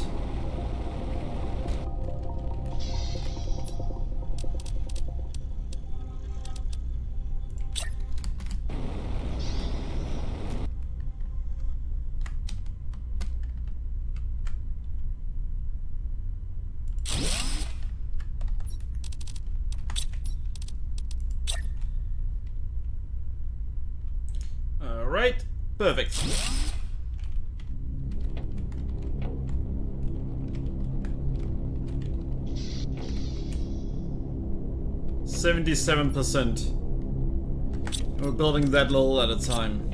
Alright, perfect. %77%. We're building that little at a time.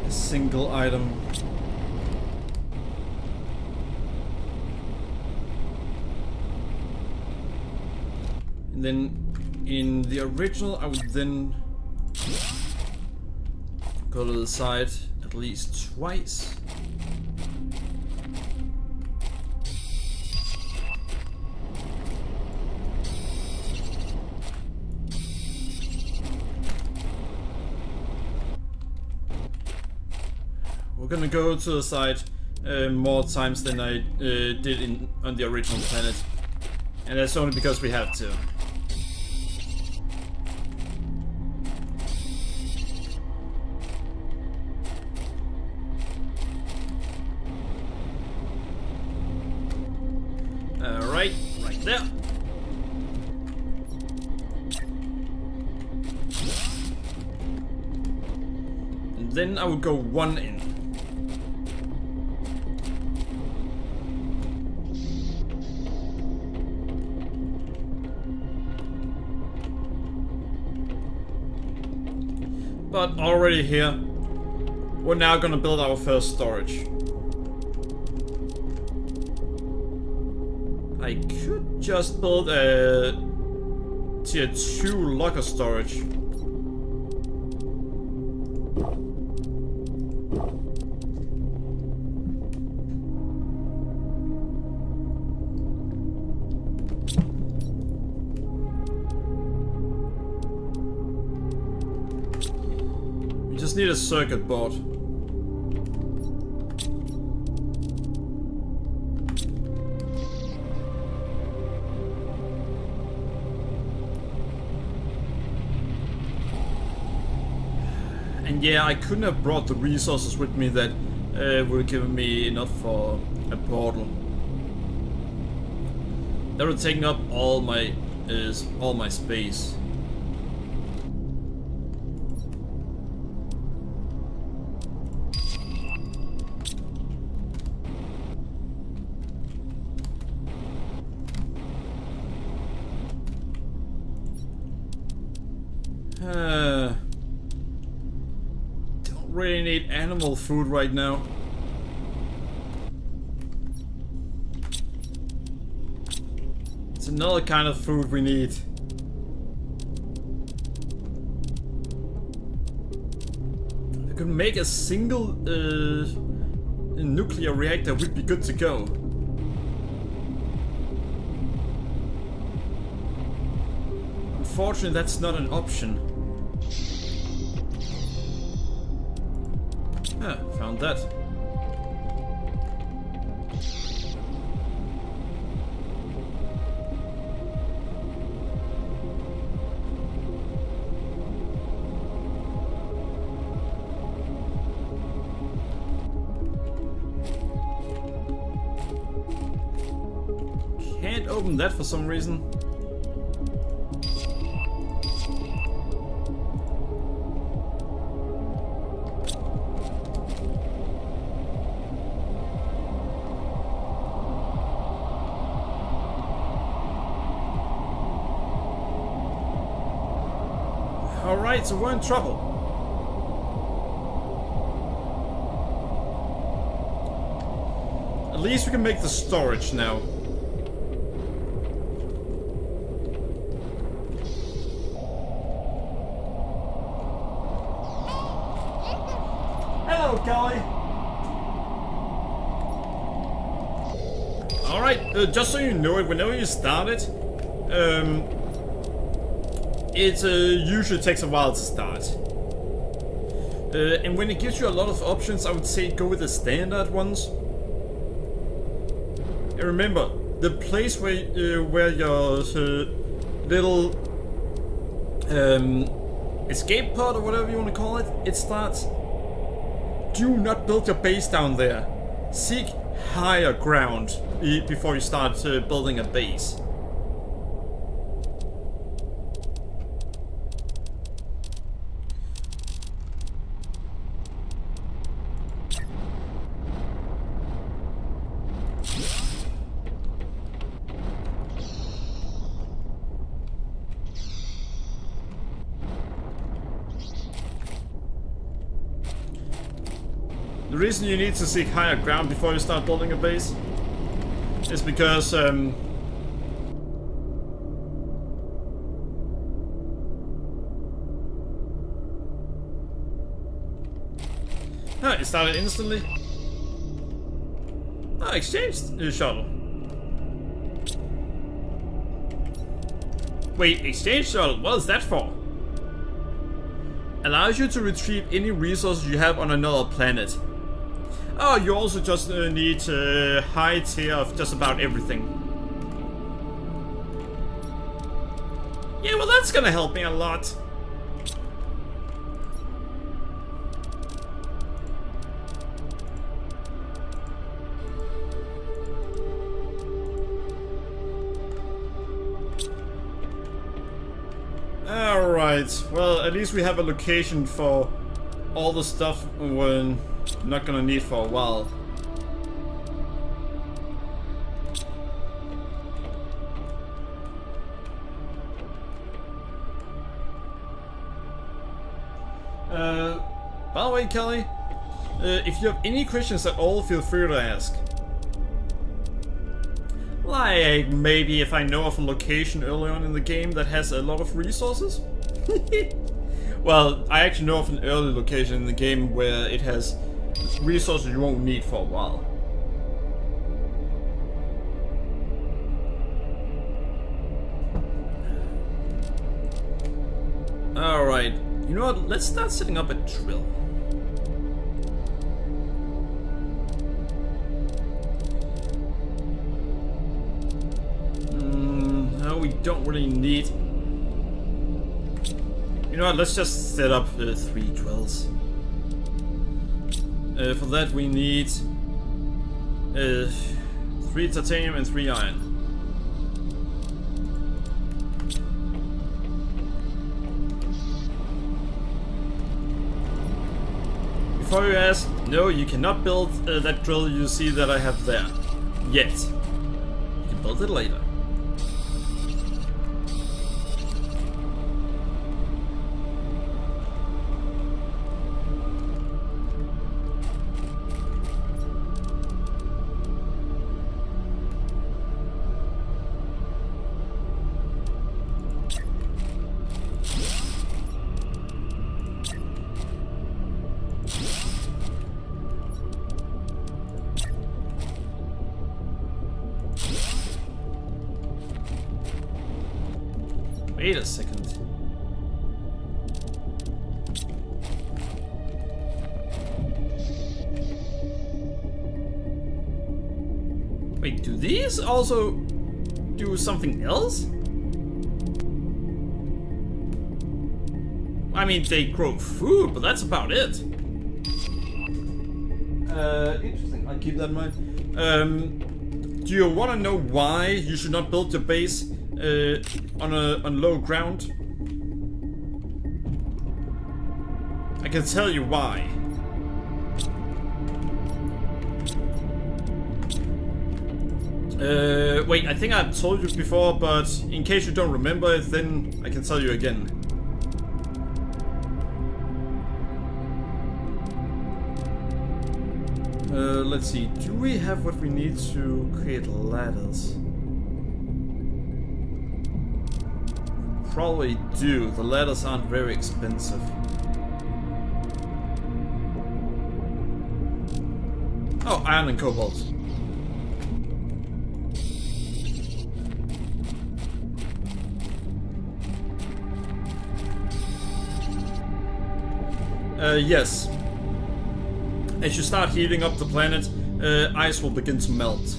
A single item. And then in the original, I would then go to the side at least twice. We're gonna go to the side more times than I did on the original planet. And that's only because we have to. Alright, right there. And then I would go 1 in. But already here, we're now gonna build our first storage. I could just build a tier 2 locker storage. We just need a circuit board. And yeah, I couldn't have brought the resources with me that would have given me enough for a portal. That would have taken up all my space. Don't really need animal food right now. It's another kind of food we need. If we could make a single nuclear reactor, we'd be good to go. Unfortunately, that's not an option. Ah, found that. Can't open that for some reason. Alright, so we're in trouble. At least we can make the storage now. Hello, Kelly. Alright, just so you know it, whenever you start it, it usually takes a while to start. And when it gives you a lot of options, I would say go with the standard ones. And remember, the place where your little escape pod or whatever you want to call it, it starts. Do not build your base down there. Seek higher ground before you start building a base. The reason you need to seek higher ground before you start building a base is because it started instantly. Oh, exchange shuttle. Wait, exchange shuttle? What is that for? Allows you to retrieve any resources you have on another planet. Oh, you also just need high tier of just about everything. Yeah, well that's gonna help me a lot. Alright, well at least we have a location for all the stuff we're not gonna need for a while. By the way, Kelly, if you have any questions at all, feel free to ask. Like, maybe if I know of a location early on in the game that has a lot of resources? Well, I actually know of an early location in the game where it has resources you won't need for a while. Alright, you know what, let's start setting up a drill. No, we don't really need... You know what, let's just set up 3 drills. For that we need 3 titanium and 3 iron. Before you ask, no, you cannot build that drill you see that I have there. Yet. You can build it later. Wait a second. Wait, do these also do something else? I mean, they grow food, but that's about it. Interesting. I'll keep that in mind. Do you want to know why you should not build your base on low ground? I can tell you why. Wait, I think I've told you before, but in case you don't remember it, then I can tell you again. Let's see, do we have what we need to create ladders? Probably do. The ladders aren't very expensive. Oh, iron and cobalt. Yes. As you start heating up the planet, ice will begin to melt.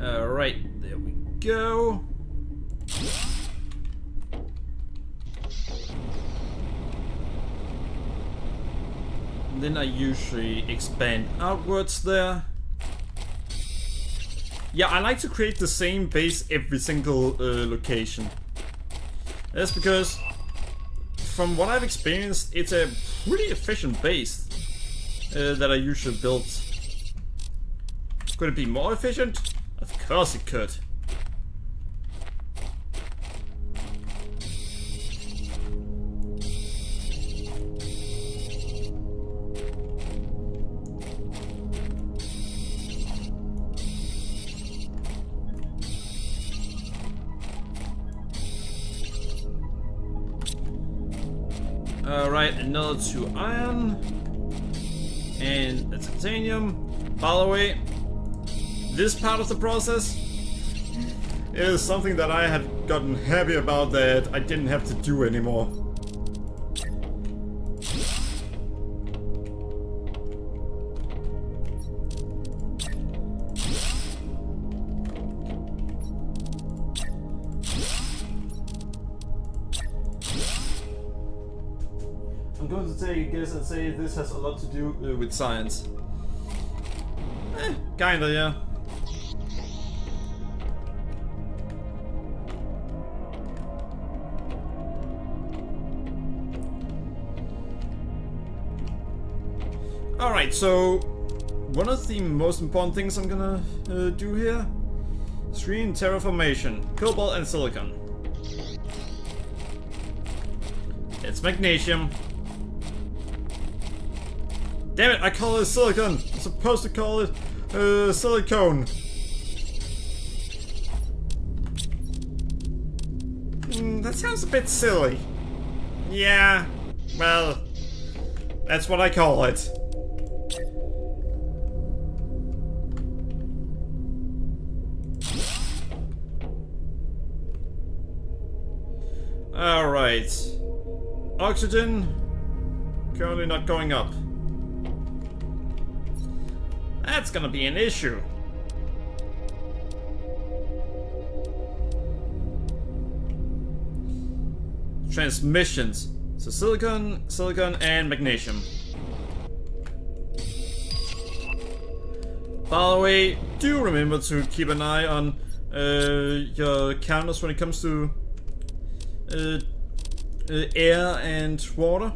Alright, there we go. Then I usually expand outwards there. Yeah, I like to create the same base every single location. That's because, from what I've experienced, it's a pretty efficient base that I usually build. Could it be more efficient? Of course it could. Alright, another 2 iron and a titanium. By the way, this part of the process is something that I had gotten happy about that I didn't have to do anymore. I'm going to take a guess and say this has a lot to do with science. Kinda, yeah. Alright, so one of the most important things I'm gonna do here: screen terraformation, cobalt and silicon. It's magnesium. Damn it, I call it silicon. I'm supposed to call it silicone. That sounds a bit silly. Yeah, well, that's what I call it. Alright. Oxygen, currently not going up. That's gonna be an issue. Transmissions. So silicon, and magnesium. By the way, do remember to keep an eye on your counters when it comes to air and water.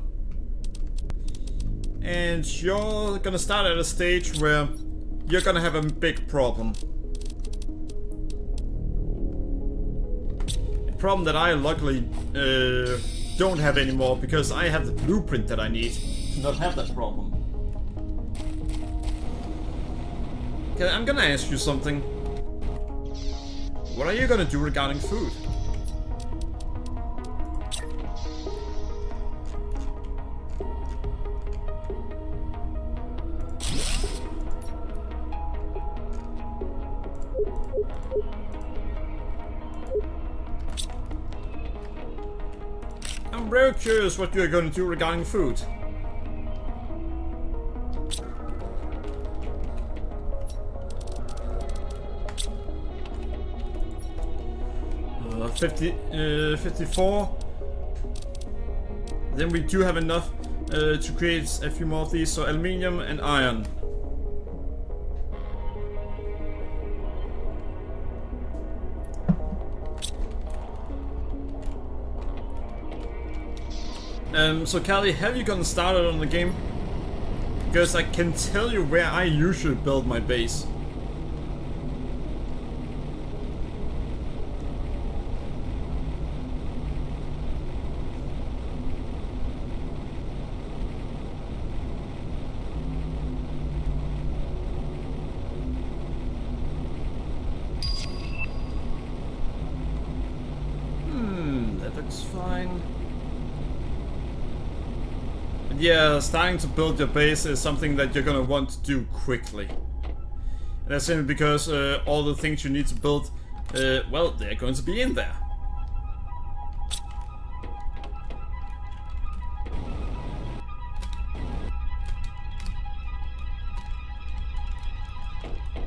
And you're gonna start at a stage where you're gonna have a big problem. A problem that I luckily don't have anymore, because I have the blueprint that I need to not have that problem. Okay, I'm gonna ask you something. What are you gonna do regarding food? 'I'm very curious what you're going to do regarding food. 54. Then we do have enough to create a few more of these, so aluminium and iron. So Callie, have you gotten started on the game? Because I can tell you where I usually build my base. That looks fine. Yeah, starting to build your base is something that you're gonna want to do quickly. And that's simply because all the things you need to build, well, they're going to be in there.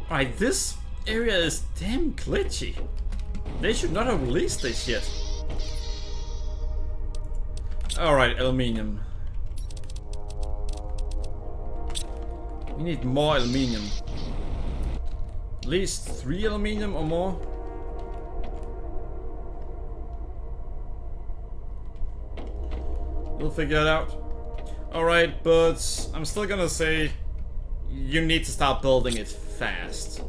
Alright, this area is damn glitchy. They should not have released this yet. Alright, aluminium. We need more aluminium. At least 3 aluminium or more. We'll figure it out. Alright, but I'm still gonna say you need to start building it fast.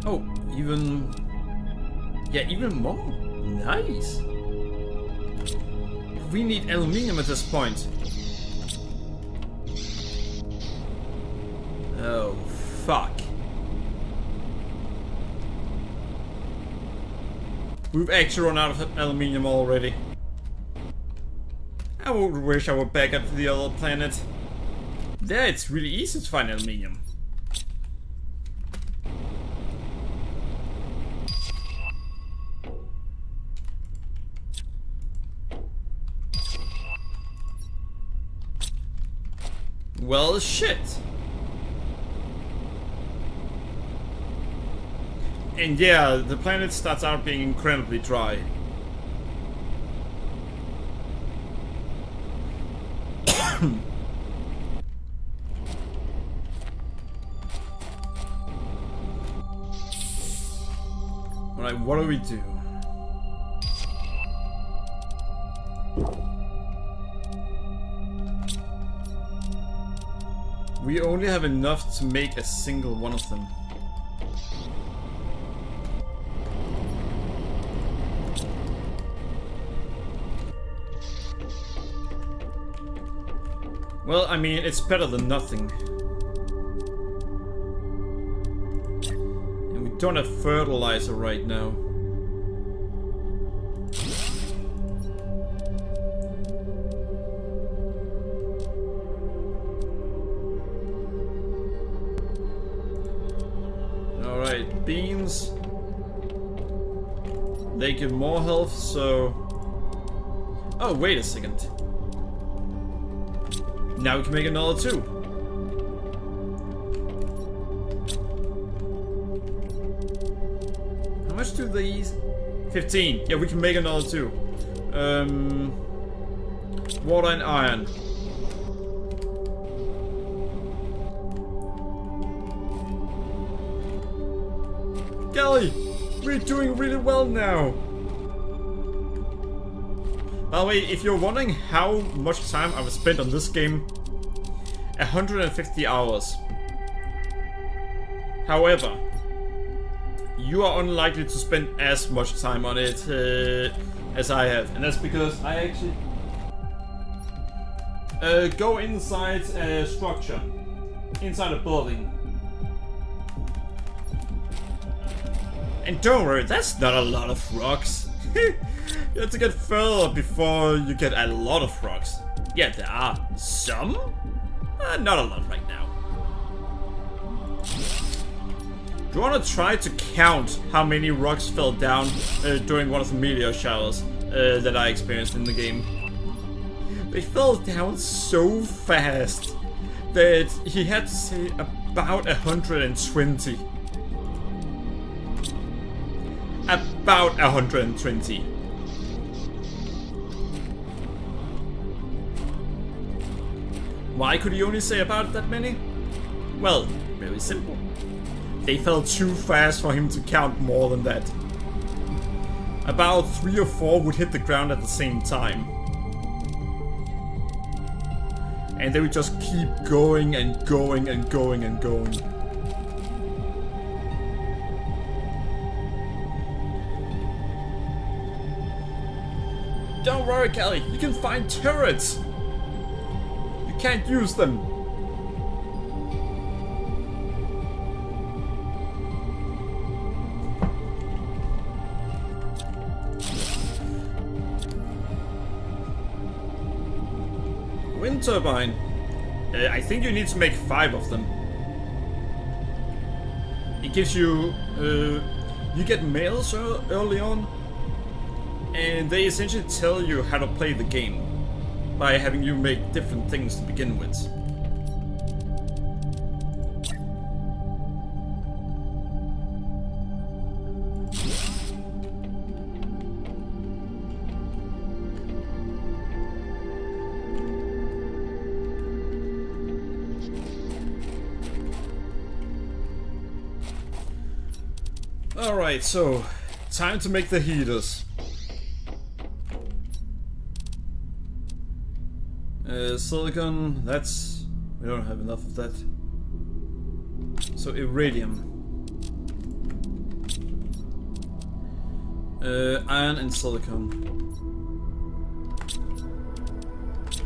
Oh, even more. Nice. We need aluminium at this point. Oh, fuck. We've actually run out of aluminium already. I would wish I were back at the other planet. There it's really easy to find aluminium. Well, shit. And yeah, the planet starts out being incredibly dry. Alright, what do we do? We only have enough to make a single one of them. Well, I mean, it's better than nothing. And we don't have fertilizer right now. Alright, beans. They give more health, so... Oh, wait a second. Now we can make another 2. How much do these? 15. Yeah, we can make another 2. Water and iron. Kelly, we're doing really well now. By the way, if you're wondering how much time I've spent on this game, 150 hours. However, you are unlikely to spend as much time on it as I have. And that's because I actually go inside a structure, inside a building. And don't worry, that's not a lot of rocks. You have to get further before you get a lot of rocks. Yeah, there are some. Not a lot right now. Do you want to try to count how many rocks fell down during one of the meteor showers that I experienced in the game? They fell down so fast that he had to say about 120. About 120. Why could he only say about that many? Well, very simple. They fell too fast for him to count more than that. About 3 or 4 would hit the ground at the same time. And they would just keep going and going and going and going. Don't worry, Kelly, you can find turrets! You can't use them! Wind turbine. I think you need to make 5 of them. It gives you... you get mails early on. And they essentially tell you how to play the game by having you make different things to begin with. Alright, so time to make the heaters. Silicon, that's... we don't have enough of that. So iridium. Iron and silicon.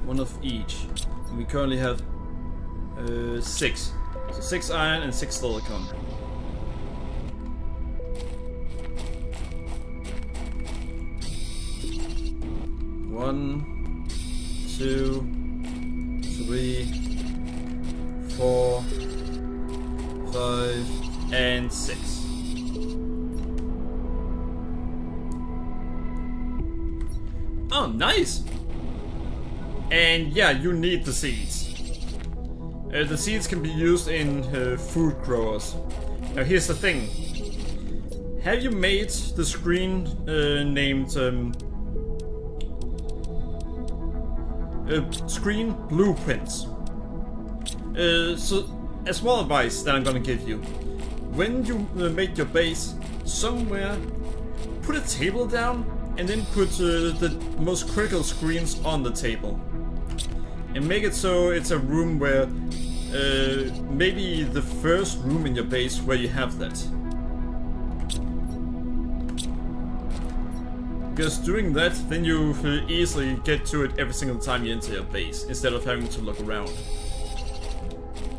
1 of each. And we currently have 6. So 6 iron and 6 silicon. One, 2, 3, 4, 5, and 6. Oh, nice! And yeah, you need the seeds. The seeds can be used in food growers. Now here's the thing. Have you made the screen named screen blueprints? So a small advice that I'm gonna give you. When you make your base, somewhere put a table down and then put the most critical screens on the table. And make it so it's a room where maybe the first room in your base where you have that. Because doing that, then you easily get to it every single time you enter your base, instead of having to look around.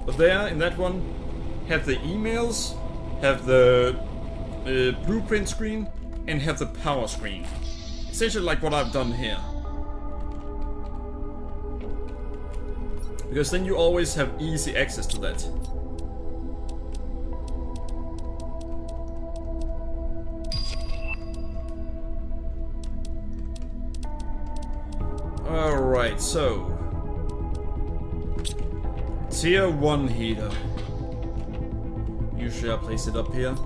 But there, in that one, have the emails, have the blueprint screen, and have the power screen. Essentially like what I've done here. Because then you always have easy access to that. Alright, so... Tier 1 heater. Usually I place it up here.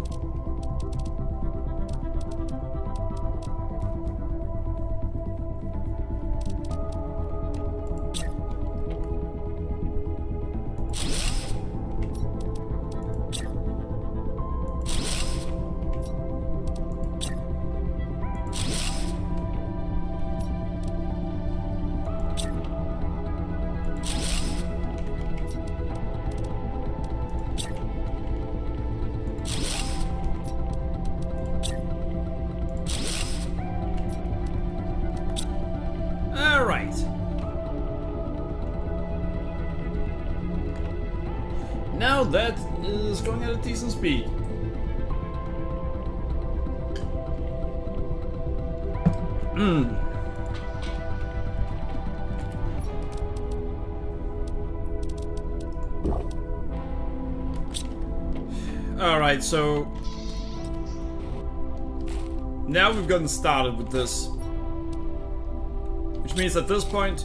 Now that is going at a decent speed. Alright, so now we've gotten started with this. Which means at this point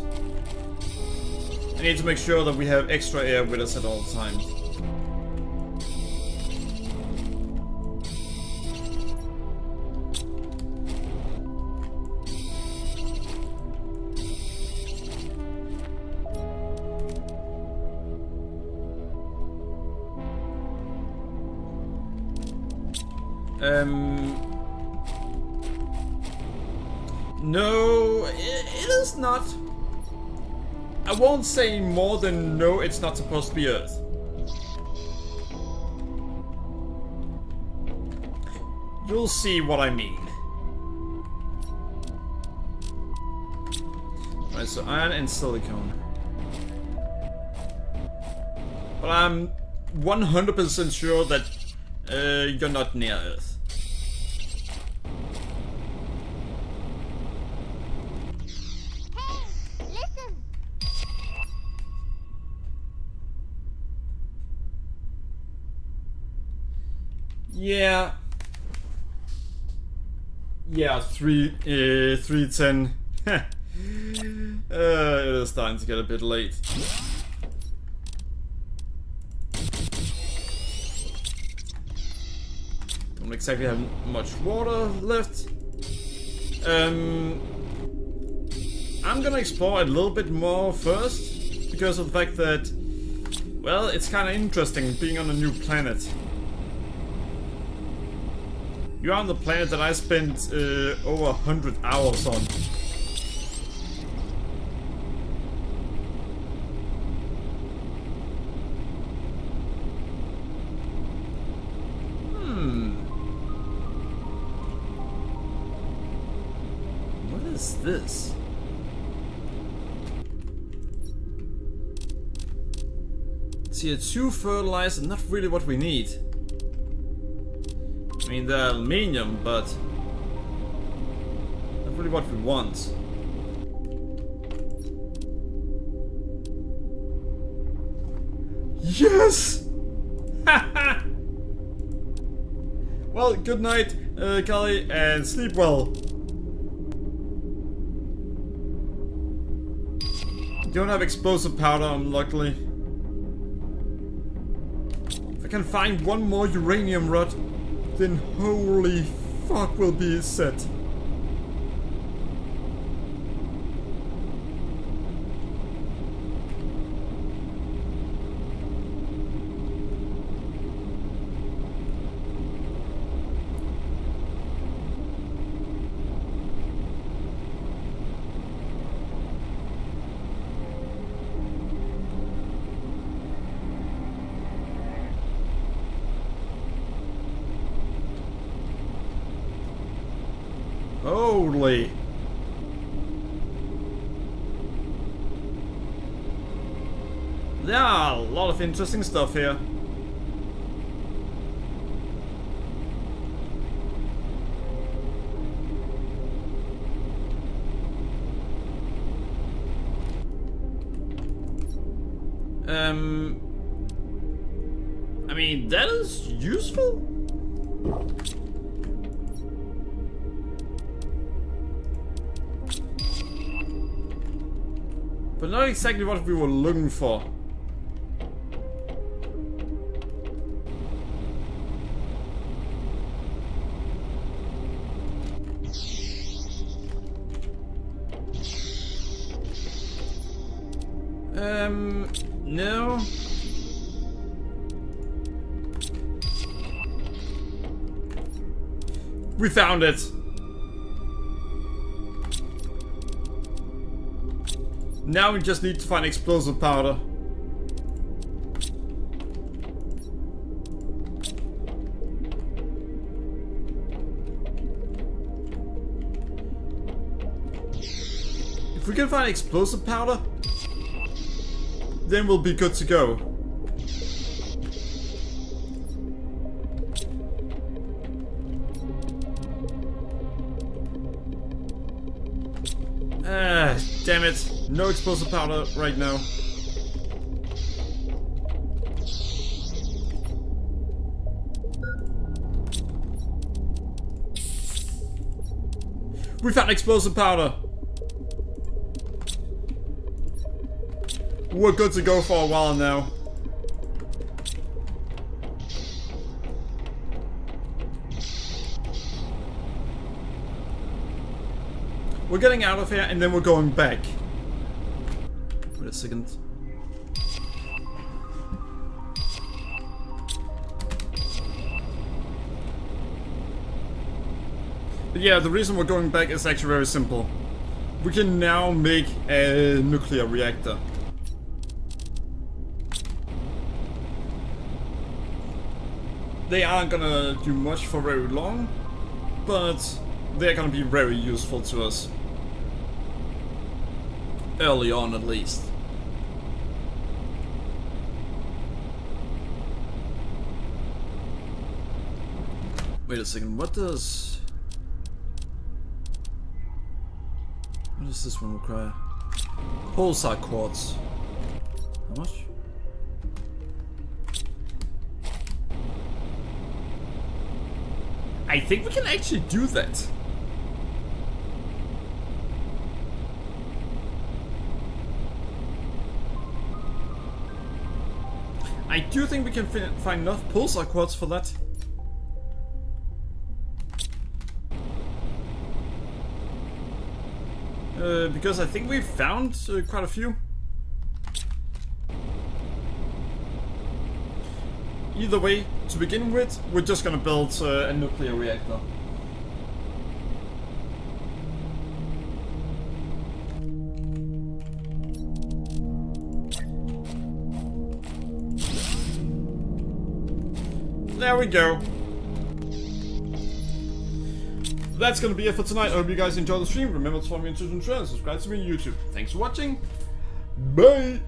I need to make sure that we have extra air with us at all times. No, it is not. I won't say more than no, it's not supposed to be Earth. You'll see what I mean. Right, so iron and silicone. But I'm 100% sure that you're not near Earth. Yeah. Yeah, 3:10. It is starting to get a bit late. Don't exactly have much water left. I'm gonna explore a little bit more first, because of the fact that, well, it's kind of interesting being on a new planet. You're on the planet that I spent over 100 hours on. What is this? Tier 2 fertilizer, not really what we need. I mean, the aluminium, but not really what we want. Yes! Well, good night, Kelly, and sleep well. Don't have explosive powder, unluckily. If I can find one more uranium rod, then holy fuck will be set. Totally. There are a lot of interesting stuff here. I mean, that is useful. But not exactly what we were looking for. No. We found it. Now we just need to find explosive powder. If we can find explosive powder, then we'll be good to go. Damn it. No explosive powder right now. We found explosive powder. We're good to go for a while now. We're getting out of here and then we're going back. Wait a second. But yeah, the reason we're going back is actually very simple. We can now make a nuclear reactor. They aren't gonna do much for very long, but they're gonna be very useful to us. Early on, at least. Wait a second, what does this one require? Pulsar quartz. How much? I think we can actually do that. I do think we can find enough pulsar quartz for that. Because I think we've found quite a few. Either way, to begin with, we're just gonna build a nuclear reactor. There we go. That's gonna be it for tonight. I hope you guys enjoyed the stream. Remember to follow me on Twitter and subscribe to me on YouTube. Thanks for watching. Bye!